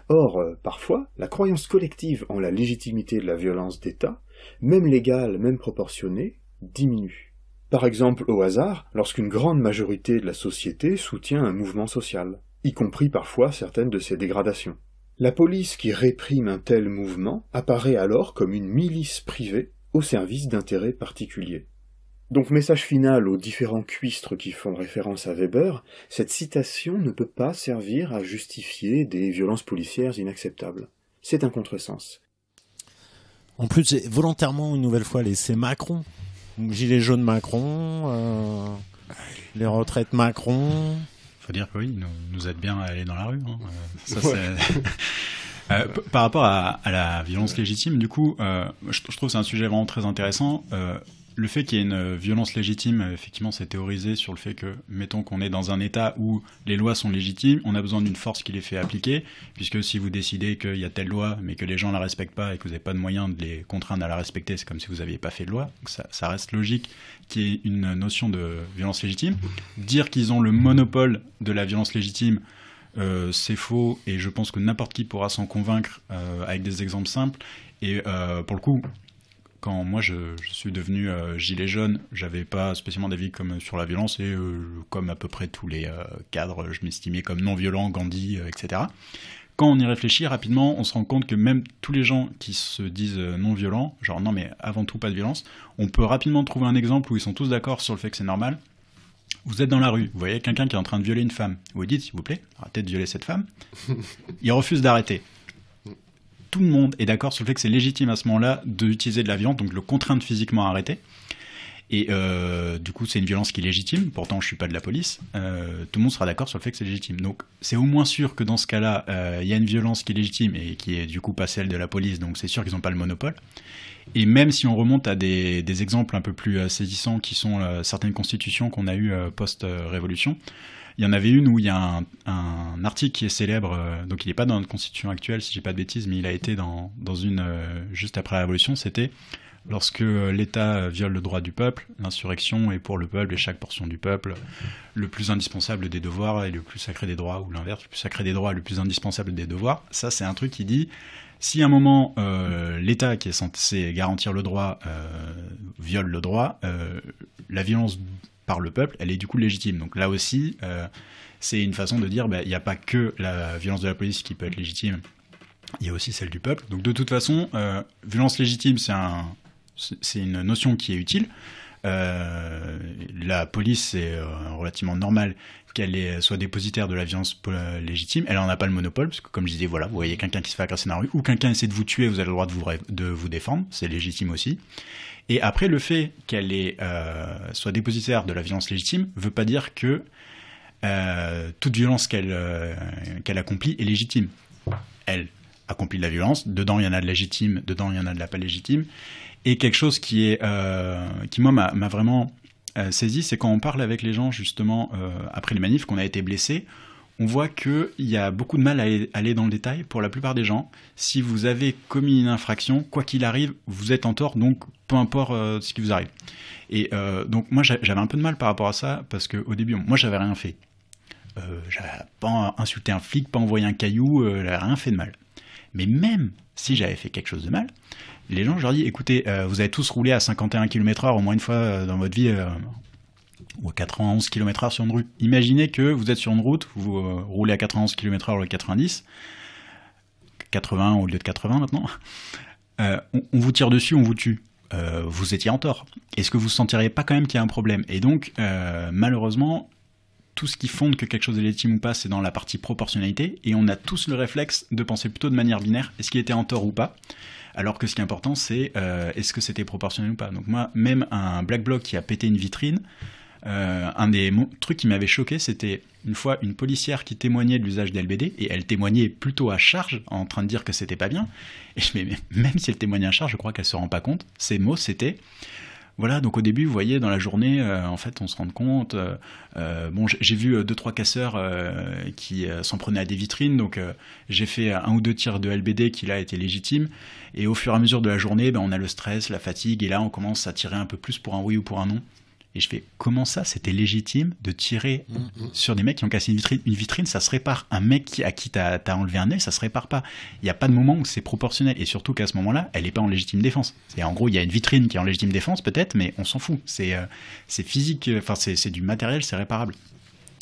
Or, parfois, la croyance collective en la légitimité de la violence d'État, même légale, même proportionnée, diminue. Par exemple, au hasard, lorsqu'une grande majorité de la société soutient un mouvement social, y compris parfois certaines de ses dégradations. La police qui réprime un tel mouvement apparaît alors comme une milice privée au service d'intérêts particuliers. Donc, message final aux différents cuistres qui font référence à Weber, cette citation ne peut pas servir à justifier des violences policières inacceptables. C'est un contresens. En plus, j'ai volontairement une nouvelle fois laissé Macron. Gilets jaunes Macron, les retraites Macron. Faut dire que oui, nous aide bien à aller dans la rue. Hein. Ça, c'est... par rapport à la violence légitime, du coup, je trouve que c'est un sujet vraiment très intéressant. Le fait qu'il y ait une violence légitime, effectivement, c'est théorisé sur le fait que, mettons qu'on est dans un État où les lois sont légitimes, on a besoin d'une force qui les fait appliquer, puisque si vous décidez qu'il y a telle loi, mais que les gens ne la respectent pas et que vous n'avez pas de moyen de les contraindre à la respecter, c'est comme si vous n'aviez pas fait de loi. Donc ça reste logique qu'il y ait une notion de violence légitime. Dire qu'ils ont le monopole de la violence légitime, c'est faux, et je pense que n'importe qui pourra s'en convaincre avec des exemples simples. Et pour le coup, quand moi je suis devenu gilet jaune, j'avais pas spécialement d'avis comme sur la violence, et comme à peu près tous les cadres, je m'estimais comme non violent, Gandhi, etc. Quand on y réfléchit rapidement, on se rend compte que même tous les gens qui se disent non violents, genre non mais avant tout pas de violence, on peut rapidement trouver un exemple où ils sont tous d'accord sur le fait que c'est normal. Vous êtes dans la rue, vous voyez quelqu'un qui est en train de violer une femme, vous lui dites s'il vous plaît, arrêtez de violer cette femme. Il refuse d'arrêter. Tout le monde est d'accord sur le fait que c'est légitime à ce moment-là d'utiliser de la violence, donc le contraindre physiquement à arrêter. Et du coup, c'est une violence qui est légitime. Pourtant, je suis pas de la police. Tout le monde sera d'accord sur le fait que c'est légitime. Donc, c'est au moins sûr que dans ce cas-là, il y a une violence qui est légitime et qui est du coup pas celle de la police. Donc, c'est sûr qu'ils n'ont pas le monopole. Et même si on remonte à des exemples un peu plus saisissants qui sont certaines constitutions qu'on a eues post-révolution, il y en avait une où il y a un article qui est célèbre, donc il n'est pas dans notre constitution actuelle, si je dis pas de bêtises, mais il a été dans une juste après la Révolution, c'était lorsque l'État viole le droit du peuple, l'insurrection est pour le peuple et chaque portion du peuple, le plus indispensable des devoirs et le plus sacré des droits, ou l'inverse, le plus sacré des droits et le plus indispensable des devoirs. Ça, c'est un truc qui dit, si à un moment l'État qui est censé garantir le droit viole le droit, la violence par le peuple, elle est du coup légitime. Donc là aussi, c'est une façon de dire, il n'y a pas que la violence de la police qui peut être légitime, il y a aussi celle du peuple. Donc de toute façon, violence légitime, c'est une notion qui est utile. La police, c'est relativement normal qu'elle soit dépositaire de la violence légitime. Elle n'en a pas le monopole, parce que comme je disais, voilà, vous voyez quelqu'un qui se fait agresser dans la rue, ou quelqu'un essaie de vous tuer, vous avez le droit de vous défendre, c'est légitime aussi. Et après, le fait qu'elle soit dépositaire de la violence légitime veut pas dire que toute violence qu'elle accomplit est légitime. Elle accomplit de la violence, dedans il y en a de légitime, dedans il y en a de la pas légitime. Et quelque chose qui moi m'a vraiment saisi, c'est quand on parle avec les gens justement après les manifs, qu'on a été blessés, on voit qu'il y a beaucoup de mal à aller dans le détail pour la plupart des gens. Si vous avez commis une infraction, quoi qu'il arrive, vous êtes en tort, donc peu importe ce qui vous arrive. Et donc moi j'avais un peu de mal par rapport à ça, parce qu'au début, moi j'avais rien fait. J'avais pas insulté un flic, pas envoyé un caillou, j'avais rien fait de mal. Mais même si j'avais fait quelque chose de mal, les gens, je leur dis, écoutez, vous avez tous roulé à 51 km/h au moins une fois dans votre vie, ou à 91 km/h sur une rue. Imaginez que vous êtes sur une route, vous roulez à 91 km/h au lieu de 90, 80 au lieu de 80 maintenant, on vous tire dessus, on vous tue. Vous étiez en tort. Est-ce que vous ne sentiriez pas quand même qu'il y a un problème? Et donc, malheureusement, tout ce qui fonde que quelque chose est légitime ou pas, c'est dans la partie proportionnalité, et on a tous le réflexe de penser plutôt de manière binaire, est-ce qu'il était en tort ou pas, alors que ce qui est important, c'est est-ce que c'était proportionnel ou pas. Donc moi, même un Black Bloc qui a pété une vitrine, un des trucs qui m'avait choqué, c'était une fois une policière qui témoignait de l'usage des LBD, et elle témoignait plutôt à charge, en train de dire que c'était pas bien, et même si elle témoignait à charge, je crois qu'elle se rend pas compte, ses mots c'était... Voilà, donc au début, vous voyez, dans la journée, en fait, on se rend compte. Bon, j'ai vu 2-3 casseurs qui s'en prenaient à des vitrines, donc j'ai fait 1 ou 2 tirs de LBD qui là étaient légitimes. Et au fur et à mesure de la journée, on a le stress, la fatigue, et là, on commence à tirer un peu plus pour un oui ou pour un non. Et je fais, comment ça, c'était légitime de tirer sur des mecs qui ont cassé une vitrine, ça se répare. Un mec à qui t'as enlevé un œil, ça se répare pas. Il n'y a pas de moment où c'est proportionnel. Et surtout qu'à ce moment-là, elle n'est pas en légitime défense. En gros, il y a une vitrine qui est en légitime défense, peut-être, mais on s'en fout. C'est physique, enfin, c'est du matériel, c'est réparable.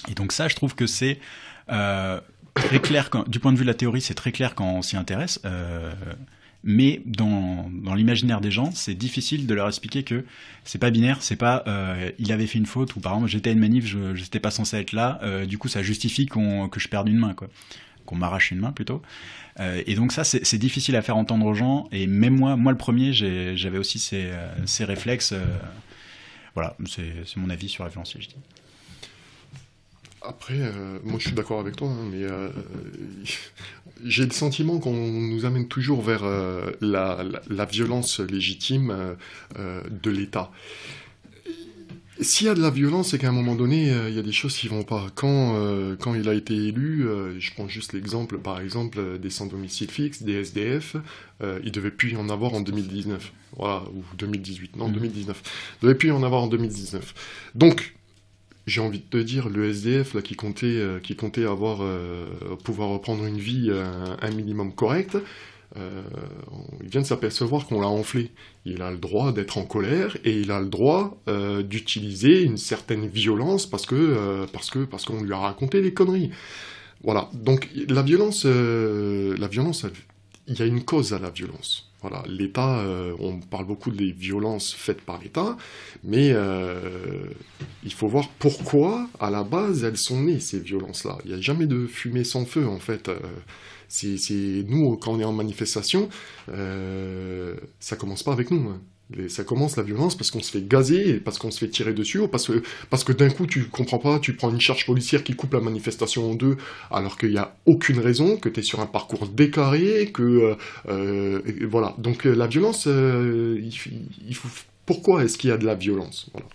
Et donc ça, je trouve que c'est très clair, du point de vue de la théorie, c'est très clair quand on s'y intéresse. Mais dans l'imaginaire des gens, c'est difficile de leur expliquer que c'est pas binaire, c'est pas il avait fait une faute, ou par exemple j'étais à une manif, je n'étais pas censé être là, du coup ça justifie que je perde une main, quoi. Qu'on m'arrache une main plutôt. Et donc ça c'est difficile à faire entendre aux gens, et même moi le premier, j'avais aussi ces réflexes. Voilà, c'est mon avis sur la violence légitime. Après, moi je suis d'accord avec toi, mais j'ai le sentiment qu'on nous amène toujours vers la violence légitime de l'État. S'il y a de la violence, c'est qu'à un moment donné, il y a des choses qui vont pas. Quand il a été élu, je prends juste l'exemple, par exemple, des sans-domicile fixe, des SDF, il devait plus y en avoir en 2019. Voilà, ou 2018, non, 2019. Il devait plus y en avoir en 2019. Donc, j'ai envie de te dire, le SDF là, qui comptait pouvoir reprendre une vie un minimum correct, il vient de s'apercevoir qu'on l'a enflé. Il a le droit d'être en colère, et il a le droit d'utiliser une certaine violence parce qu'on lui a raconté des conneries. Voilà. Donc la violence, il y a une cause à la violence. Voilà, l'État, on parle beaucoup des violences faites par l'État, mais il faut voir pourquoi, à la base, elles sont nées, ces violences-là. Il n'y a jamais de fumée sans feu, en fait. C'est nous, quand on est en manifestation, ça commence pas avec nous, hein. Ça commence la violence parce qu'on se fait gazer, parce qu'on se fait tirer dessus, ou parce que d'un coup tu comprends pas, tu prends une charge policière qui coupe la manifestation en deux, alors qu'il n'y a aucune raison, que tu es sur un parcours déclaré, que voilà. Donc la violence, il faut... pourquoi est-ce qu'il y a de la violence, voilà.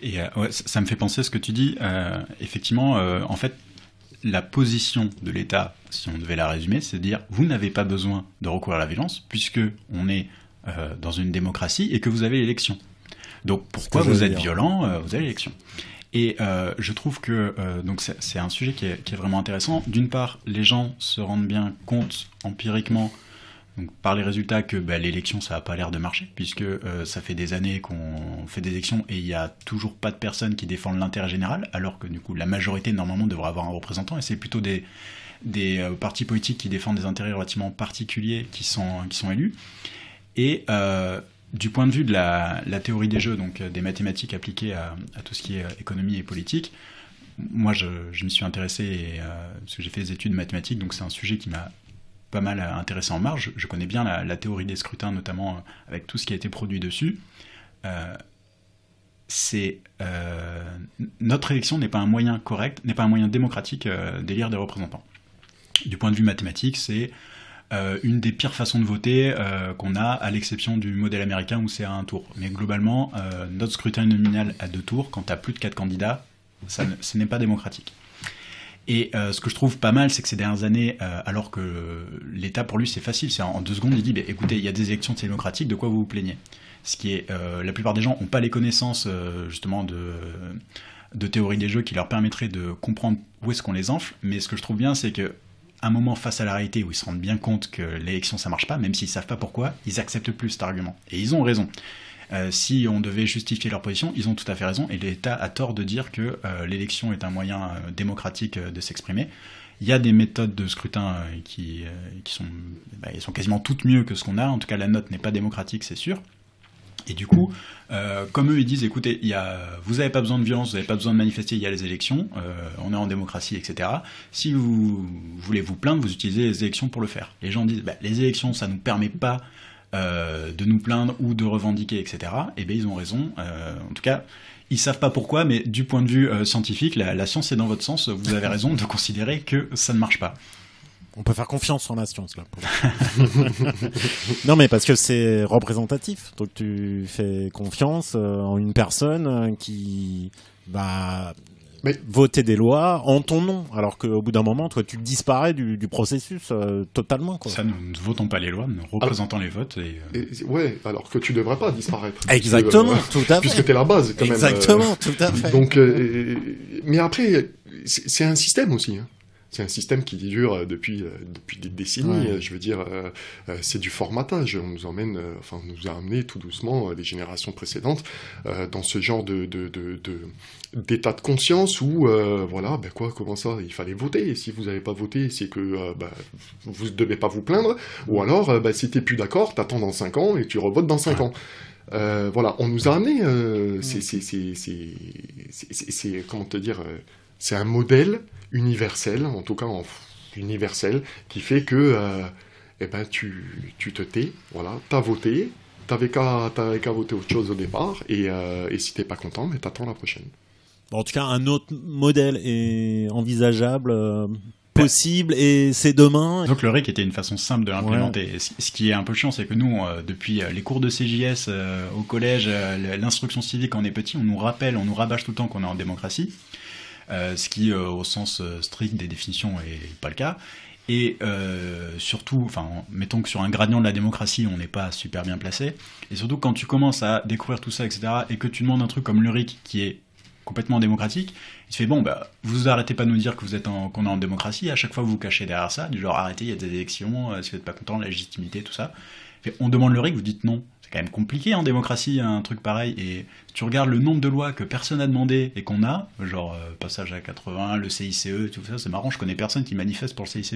Et ouais, ça me fait penser à ce que tu dis. Effectivement, en fait, la position de l'État, si on devait la résumer, c'est de dire vous n'avez pas besoin de recourir à la violence puisque on est dans une démocratie et que vous avez l'élection. Donc pourquoi vous êtes violent, vous avez l'élection. Et je trouve que donc c'est un sujet qui est vraiment intéressant. D'une part, les gens se rendent bien compte empiriquement, donc par les résultats, que l'élection ça n'a pas l'air de marcher, puisque ça fait des années qu'on fait des élections et il n'y a toujours pas de personnes qui défendent l'intérêt général, alors que du coup la majorité normalement devrait avoir un représentant, et c'est plutôt des partis politiques qui défendent des intérêts relativement particuliers qui sont élus. Et du point de vue de la théorie des jeux, donc des mathématiques appliquées à tout ce qui est économie et politique, moi je me suis intéressé, parce que j'ai fait des études de mathématiques, donc c'est un sujet qui m'a pas mal intéressé en marge. Je connais bien la théorie des scrutins, notamment avec tout ce qui a été produit dessus. Notre élection n'est pas un moyen correct, n'est pas un moyen démocratique d'élire des représentants. Du point de vue mathématique, c'est une des pires façons de voter qu'on a, à l'exception du modèle américain où c'est à un tour. Mais globalement, notre scrutin nominal à 2 tours, quand tu as plus de 4 candidats, ce n'est pas démocratique. Et ce que je trouve pas mal, c'est que ces dernières années, alors que l'État, pour lui, c'est facile, c'est en 2 secondes, il dit, écoutez, il y a des élections démocratiques, de quoi vous vous plaignez? Ce qui est, la plupart des gens n'ont pas les connaissances, justement, de théorie des jeux qui leur permettraient de comprendre où est-ce qu'on les enfle. Mais ce que je trouve bien, c'est que un moment face à la réalité où ils se rendent bien compte que l'élection, ça marche pas, même s'ils savent pas pourquoi, ils acceptent plus cet argument. Et ils ont raison. Si on devait justifier leur position, ils ont tout à fait raison, et l'État a tort de dire que l'élection est un moyen démocratique de s'exprimer. Il y a des méthodes de scrutin qui sont quasiment toutes mieux que ce qu'on a, en tout cas la note n'est pas démocratique, c'est sûr. Et du coup, comme eux ils disent, écoutez, vous n'avez pas besoin de violence, vous n'avez pas besoin de manifester, il y a les élections, on est en démocratie, etc. Si vous voulez vous plaindre, vous utilisez les élections pour le faire. Les gens disent, les élections, ça ne nous permet pas de nous plaindre ou de revendiquer, etc. Et bien ils ont raison. En tout cas, ils savent pas pourquoi, mais du point de vue scientifique, la science est dans votre sens. Vous avez raison de considérer que ça ne marche pas. On peut faire confiance en la science, là. Non, mais parce que c'est représentatif. Donc tu fais confiance en une personne qui va voter des lois en ton nom, alors qu'au bout d'un moment, toi, tu disparais du processus totalement, quoi. Ça, nous ne votons pas les lois, nous représentons les votes. Ouais, alors que tu ne devrais pas disparaître. Exactement, tout à fait. Puisque tu es la base, quand même. Exactement, tout à fait. Donc, mais après, c'est un système aussi, hein. C'est un système qui dure depuis des décennies. Ouais. Je veux dire, c'est du formatage. On nous emmène, on nous a amené tout doucement les générations précédentes dans ce genre d'état de conscience où, voilà, comment ça, il fallait voter. Et si vous n'avez pas voté, c'est que vous ne devez pas vous plaindre. Ou alors, si tu n'es plus d'accord, t'attends dans 5 ans et tu revotes dans 5 ans. Voilà, on nous a amené. C'est comment te dire, c'est un modèle universel, en tout cas universel, qui fait que tu te tais, voilà, t'as voté, t'avais qu'à voter autre chose au départ, et si t'es pas content, t'attends la prochaine. Bon, en tout cas, un autre modèle est envisageable, possible, et c'est demain. Donc le RIC était une façon simple de l'implémenter. Ouais. Ce qui est un peu chiant, c'est que nous, depuis les cours de CJS au collège, l'instruction civique quand on est petit, on nous rabâche tout le temps qu'on est en démocratie. Ce qui, au sens strict des définitions, est pas le cas. Et surtout, mettons que sur un gradient de la démocratie, on n'est pas super bien placé. Et surtout, quand tu commences à découvrir tout ça, etc., et que tu demandes un truc comme le RIC, qui est complètement démocratique, il te fait, vous arrêtez pas de nous dire que qu'on est en démocratie, à chaque fois vous vous cachez derrière ça, du genre, arrêtez, il y a des élections, si vous n'êtes pas content de la légitimité, tout ça. On demande le RIC, vous dites non. C'est quand même compliqué en démocratie, un truc pareil, et tu regardes le nombre de lois que personne n'a demandé et qu'on a, genre passage à 80, le CICE, tout ça, c'est marrant, je connais personne qui manifeste pour le CICE.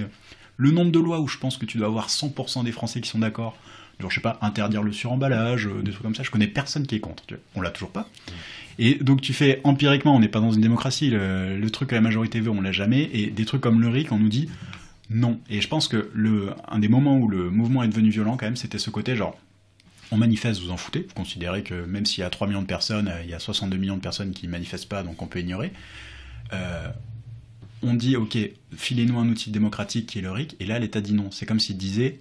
Le nombre de lois où je pense que tu dois avoir 100% des Français qui sont d'accord, genre je sais pas, interdire le suremballage, des trucs comme ça, je connais personne qui est contre, on l'a toujours pas. Et donc tu fais empiriquement, on n'est pas dans une démocratie, le truc que la majorité veut, on l'a jamais, et des trucs comme le RIC, on nous dit non. Et je pense que un des moments où le mouvement est devenu violent quand même, c'était ce côté genre, on manifeste, vous en foutez, vous considérez que même s'il y a 3 millions de personnes, il y a 62 millions de personnes qui ne manifestent pas, donc on peut ignorer. On dit, ok, filez-nous un outil démocratique qui est le RIC, et là l'État dit non. C'est comme s'il disait,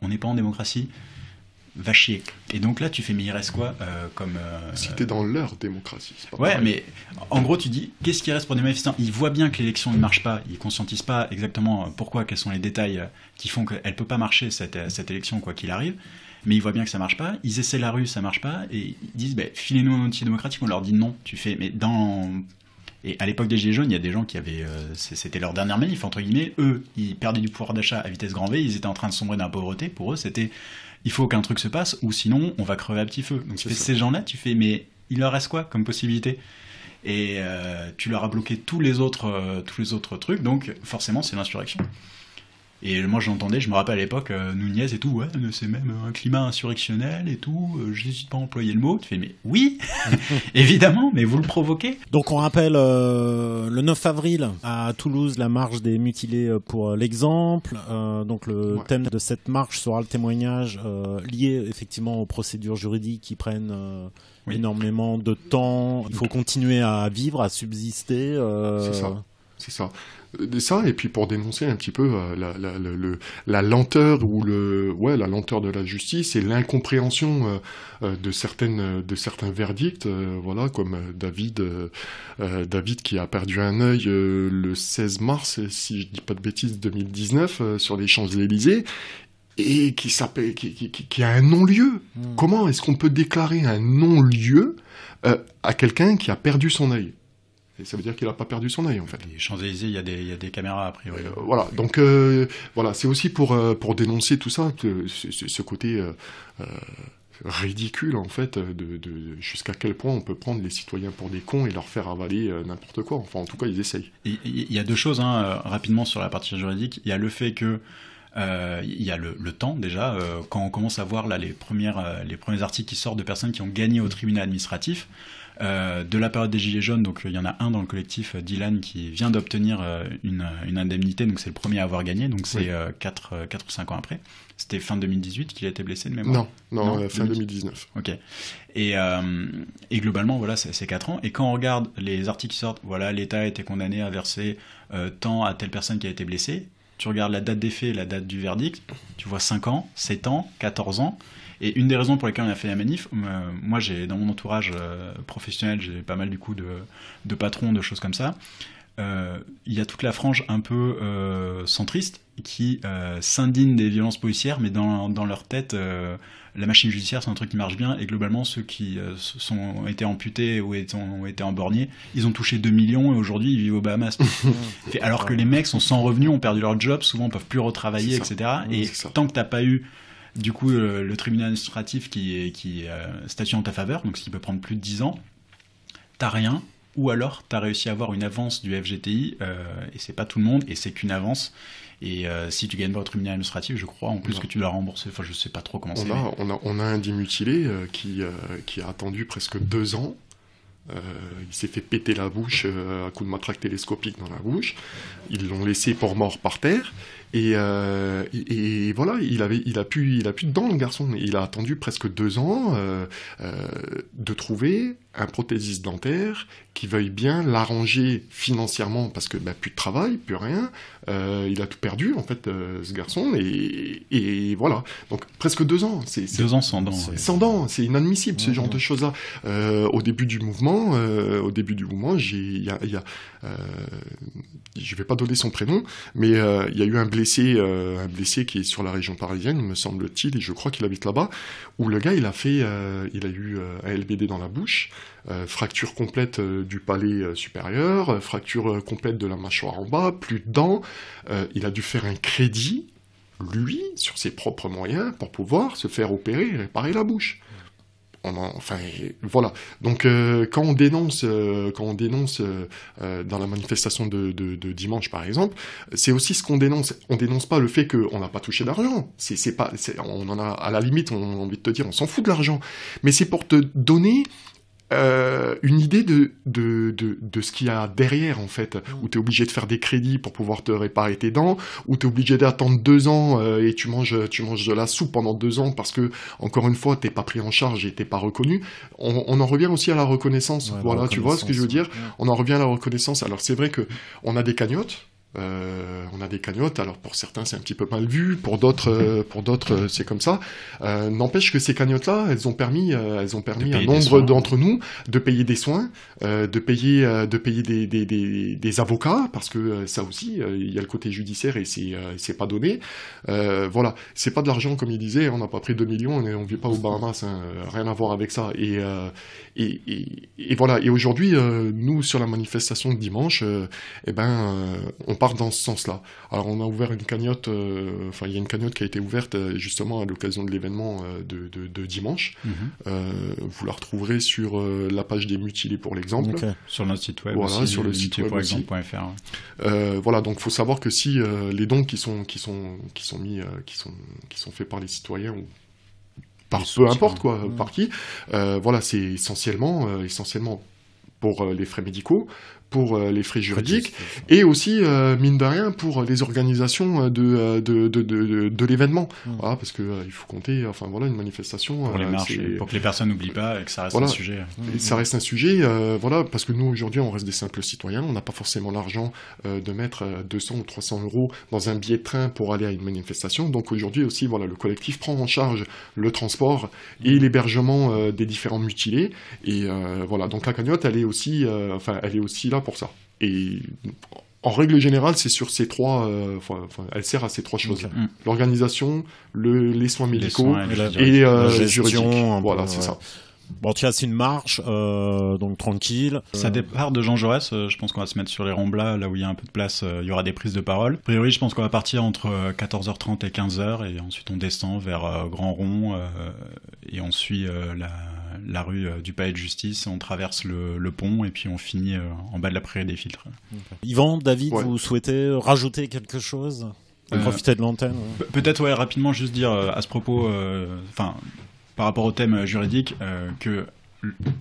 on n'est pas en démocratie, va chier. Et donc là tu fais, mais il reste quoi Si t'es dans leur démocratie, c'est pas ouais, pareil. Mais en gros tu dis, qu'est-ce qui reste pour des manifestants? Ils voient bien que l'élection ne marche pas, ils conscientisent pas exactement pourquoi, quels sont les détails qui font qu'elle peut pas marcher cette élection quoi qu'il arrive. Mais ils voient bien que ça marche pas, ils essaient la rue, ça marche pas, et ils disent, filez-nous un outil démocratique, on leur dit non, tu fais, mais Et à l'époque des Gilets jaunes, il y a des gens qui avaient, c'était leur dernière manif, entre guillemets, eux, ils perdaient du pouvoir d'achat à vitesse grand V, ils étaient en train de sombrer dans la pauvreté, pour eux, c'était, il faut qu'un truc se passe, ou sinon, on va crever à petit feu. Donc tu fais ces gens-là, tu fais, mais il leur reste quoi comme possibilité? Et tu leur as bloqué tous les autres trucs, donc forcément, c'est l'insurrection. Et moi j'entendais, je me rappelle à l'époque, Nunez et tout, ouais, c'est même un climat insurrectionnel et tout, je n'hésite pas à employer le mot. Tu fais, mais oui, évidemment, mais vous le provoquez. Donc on rappelle le 9 avril à Toulouse, la marche des mutilés pour l'exemple. Donc le thème de cette marche sera le témoignage lié effectivement aux procédures juridiques qui prennent énormément de temps. Il faut continuer à vivre, à subsister. C'est ça. C'est ça. Ça, et puis pour dénoncer un petit peu la lenteur ou la lenteur de la justice et l'incompréhension de certains verdicts, voilà, comme David qui a perdu un œil le 16 mars, si je dis pas de bêtises, 2019, sur les Champs-Élysées, et qui a un non-lieu. Comment est-ce qu'on peut déclarer un non-lieu à quelqu'un qui a perdu son œil? Et ça veut dire qu'il n'a pas perdu son œil, en fait. Les Champs-Élysées, il y a des caméras, a priori. Voilà, donc voilà, c'est aussi pour dénoncer tout ça, ce côté ridicule, en fait, de jusqu'à quel point on peut prendre les citoyens pour des cons et leur faire avaler n'importe quoi. Enfin, en tout cas, ils essayent. Il y a deux choses, rapidement, sur la partie juridique. Il y a le fait que il y a le temps, déjà, quand on commence à voir là, les premiers articles qui sortent de personnes qui ont gagné au tribunal administratif, de la période des Gilets jaunes, donc il y en a un dans le collectif, Dylan, qui vient d'obtenir une indemnité, donc c'est le premier à avoir gagné, donc c'est 4 ou 5 ans après. C'était fin 2018 qu'il a été blessé de mémoire. Non, fin 2019. Ok. Et globalement, voilà, c'est 4 ans. Et quand on regarde les articles qui sortent, voilà, l'État a été condamné à verser tant à telle personne qui a été blessée. Tu regardes la date des faits et la date du verdict, tu vois 5 ans, 7 ans, 14 ans. Et une des raisons pour lesquelles on a fait la manif, moi j'ai dans mon entourage professionnel, j'ai pas mal du coup de patrons, de choses comme ça. Il y a toute la frange un peu centriste qui s'indigne des violences policières, mais dans leur tête, la machine judiciaire c'est un truc qui marche bien, et globalement ceux qui ont été amputés ou ont été emborgnés, ils ont touché 2 millions et aujourd'hui ils vivent aux Bahamas. Alors que les mecs sont sans revenus, ont perdu leur job, souvent peuvent plus retravailler, etc. Et tant que t'as pas eu du coup le tribunal administratif qui statue en ta faveur, donc ce qui peut prendre plus de 10 ans, t'as rien. Ou alors, tu as réussi à avoir une avance du FGTI, et c'est pas tout le monde, et c'est qu'une avance. Et si tu gagnes pas au tribunal administratif, je crois en plus que tu dois rembourser. Enfin, je sais pas trop comment c'est. On a un dit mutilé qui a attendu presque 2 ans. Il s'est fait péter la bouche à coup de matraque télescopique dans la bouche. Ils l'ont laissé pour mort par terre. Et voilà, il a plus de dents, le garçon. Il a attendu presque 2 ans de trouver un prothésiste dentaire qui veuille bien l'arranger financièrement, parce que plus de travail, plus rien. Il a tout perdu, en fait, ce garçon. Et voilà. Donc, presque 2 ans. 2 ans sans dents. Sans dents. C'est inadmissible, ce genre de choses-là. Au début du mouvement, je vais pas donner son prénom, mais il y a eu un blessé qui est sur la région parisienne, me semble-t-il, et je crois qu'il habite là-bas, où le gars, il a eu un LBD dans la bouche, fracture complète du palais supérieur, fracture complète de la mâchoire en bas, plus de dents. Il a dû faire un crédit, lui, sur ses propres moyens, pour pouvoir se faire opérer et réparer la bouche. Enfin, voilà. Donc, quand on dénonce dans la manifestation de dimanche, par exemple, c'est aussi ce qu'on dénonce. On dénonce pas le fait qu'on n'a pas touché d'argent. On en a, à la limite, on a envie de te dire, on s'en fout de l'argent. Mais c'est pour te donner une idée de ce qu'il y a derrière, en fait, où tu es obligé de faire des crédits pour pouvoir te réparer tes dents, où tu es obligé d'attendre 2 ans et tu manges de la soupe pendant 2 ans parce que, encore une fois, t'es pas pris en charge et t'es pas reconnu. On en revient aussi à la reconnaissance. Ouais, voilà, tu vois ce que je veux dire? On en revient à la reconnaissance. Alors, c'est vrai que on a des cagnottes. Alors pour certains c'est un petit peu mal vu, pour d'autres c'est comme ça. N'empêche que ces cagnottes-là, elles ont permis à nombre d'entre nous de payer des soins, de payer des avocats, parce que ça aussi, il y a le côté judiciaire et c'est pas donné. Voilà, c'est pas de l'argent comme il disait, on n'a pas pris 2 millions et on vit pas aux Bahamas, rien à voir avec ça. Et voilà. Et aujourd'hui, nous sur la manifestation de dimanche, on part dans ce sens-là. Alors on a ouvert une cagnotte, il y a une cagnotte qui a été ouverte justement à l'occasion de l'événement de dimanche. Vous la retrouverez sur la page des mutilés pour l'exemple. Okay. Sur notre site web, voilà, aussi, sur le site web pour exemple.fr. Voilà, donc faut savoir que si les dons qui sont faits par les citoyens ou par peu importe quoi, par qui, voilà, c'est essentiellement pour les frais médicaux, pour les frais juridiques, et aussi, mine de rien, pour les organisations de l'événement. Voilà, parce que il faut compter, enfin voilà, une manifestation... Pour les marches, pour que les personnes n'oublient pas et que ça reste voilà, un sujet. Et ça reste un sujet, voilà, parce que nous, aujourd'hui, on reste des simples citoyens, on n'a pas forcément l'argent de mettre 200 ou 300 euros dans un billet de train pour aller à une manifestation. Donc aujourd'hui aussi, voilà, le collectif prend en charge le transport et l'hébergement des différents mutilés. Et voilà, donc la cagnotte, elle est aussi là pour ça. Et en règle générale, c'est sur ces trois, elle sert à ces trois choses. Okay. L'organisation, les soins médicaux et la gestion. Voilà, c'est ça. Bon, tiens, c'est une marche, donc tranquille. Ça départ de Jean Jaurès, je pense qu'on va se mettre sur les Ramblas, là où il y a un peu de place, il y aura des prises de parole. A priori, je pense qu'on va partir entre 14h30 et 15h, et ensuite on descend vers Grand Rond, et on suit la rue du Palais de Justice, on traverse le pont, et puis on finit en bas de la prairie des Filtres. Okay. Yvan, David, vous souhaitez rajouter quelque chose ? Profiter de l'antenne. Peut-être, ouais, rapidement, juste dire à ce propos, par rapport au thème juridique, que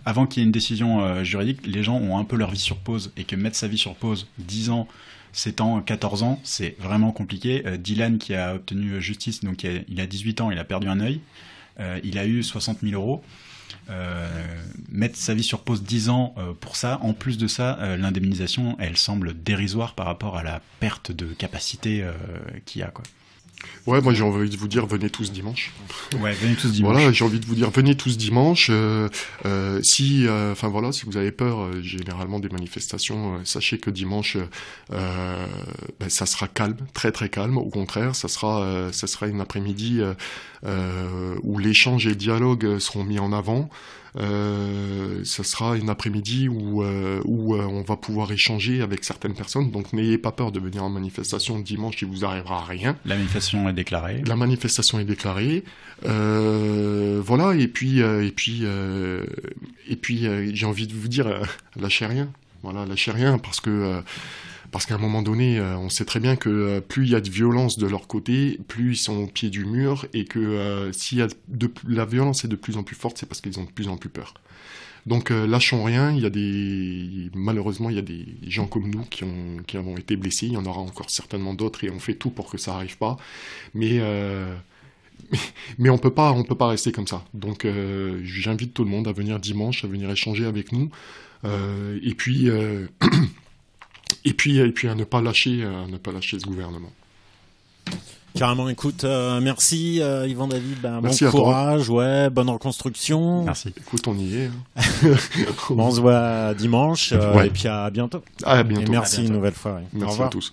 avant qu'il y ait une décision juridique, les gens ont un peu leur vie sur pause, et que mettre sa vie sur pause 10 ans, 7 ans, 14 ans, c'est vraiment compliqué. Dylan, qui a obtenu justice, donc il a 18 ans, il a perdu un œil, il a eu 60 000 euros. Mettre sa vie sur pause 10 ans pour ça, en plus de ça, l'indemnisation, elle semble dérisoire par rapport à la perte de capacité qu'il y a, quoi. Ouais, moi j'ai envie de vous dire, venez tous dimanche. Ouais, venez tous dimanche. Voilà, j'ai envie de vous dire, venez tous dimanche. Si vous avez peur généralement des manifestations, sachez que dimanche, ça sera calme, très très calme. Au contraire, ça sera une après-midi où l'échange et le dialogue seront mis en avant. Ça sera une après-midi où on va pouvoir échanger avec certaines personnes, donc n'ayez pas peur de venir en manifestation dimanche, il vous arrivera rien. La manifestation est déclarée. La manifestation est déclarée. Voilà, et puis j'ai envie de vous dire, lâchez rien. Voilà, lâchez rien, parce qu'à un moment donné, on sait très bien que plus il y a de violence de leur côté, plus ils sont au pied du mur, et que la violence est de plus en plus forte, c'est parce qu'ils ont de plus en plus peur. Donc lâchons rien, malheureusement il y a des gens comme nous qui avons été blessés, il y en aura encore certainement d'autres, et on fait tout pour que ça n'arrive pas, mais on peut pas rester comme ça. Donc j'invite tout le monde à venir dimanche, à venir échanger avec nous, et puis à ne pas lâcher ce gouvernement. Carrément, écoute, merci Yvan David, merci, bon courage, ouais, bonne reconstruction. Merci. Écoute, on y est. On se voit dimanche, ouais. Et puis à bientôt. À bientôt. Et merci une nouvelle fois. Ouais. Merci à tous.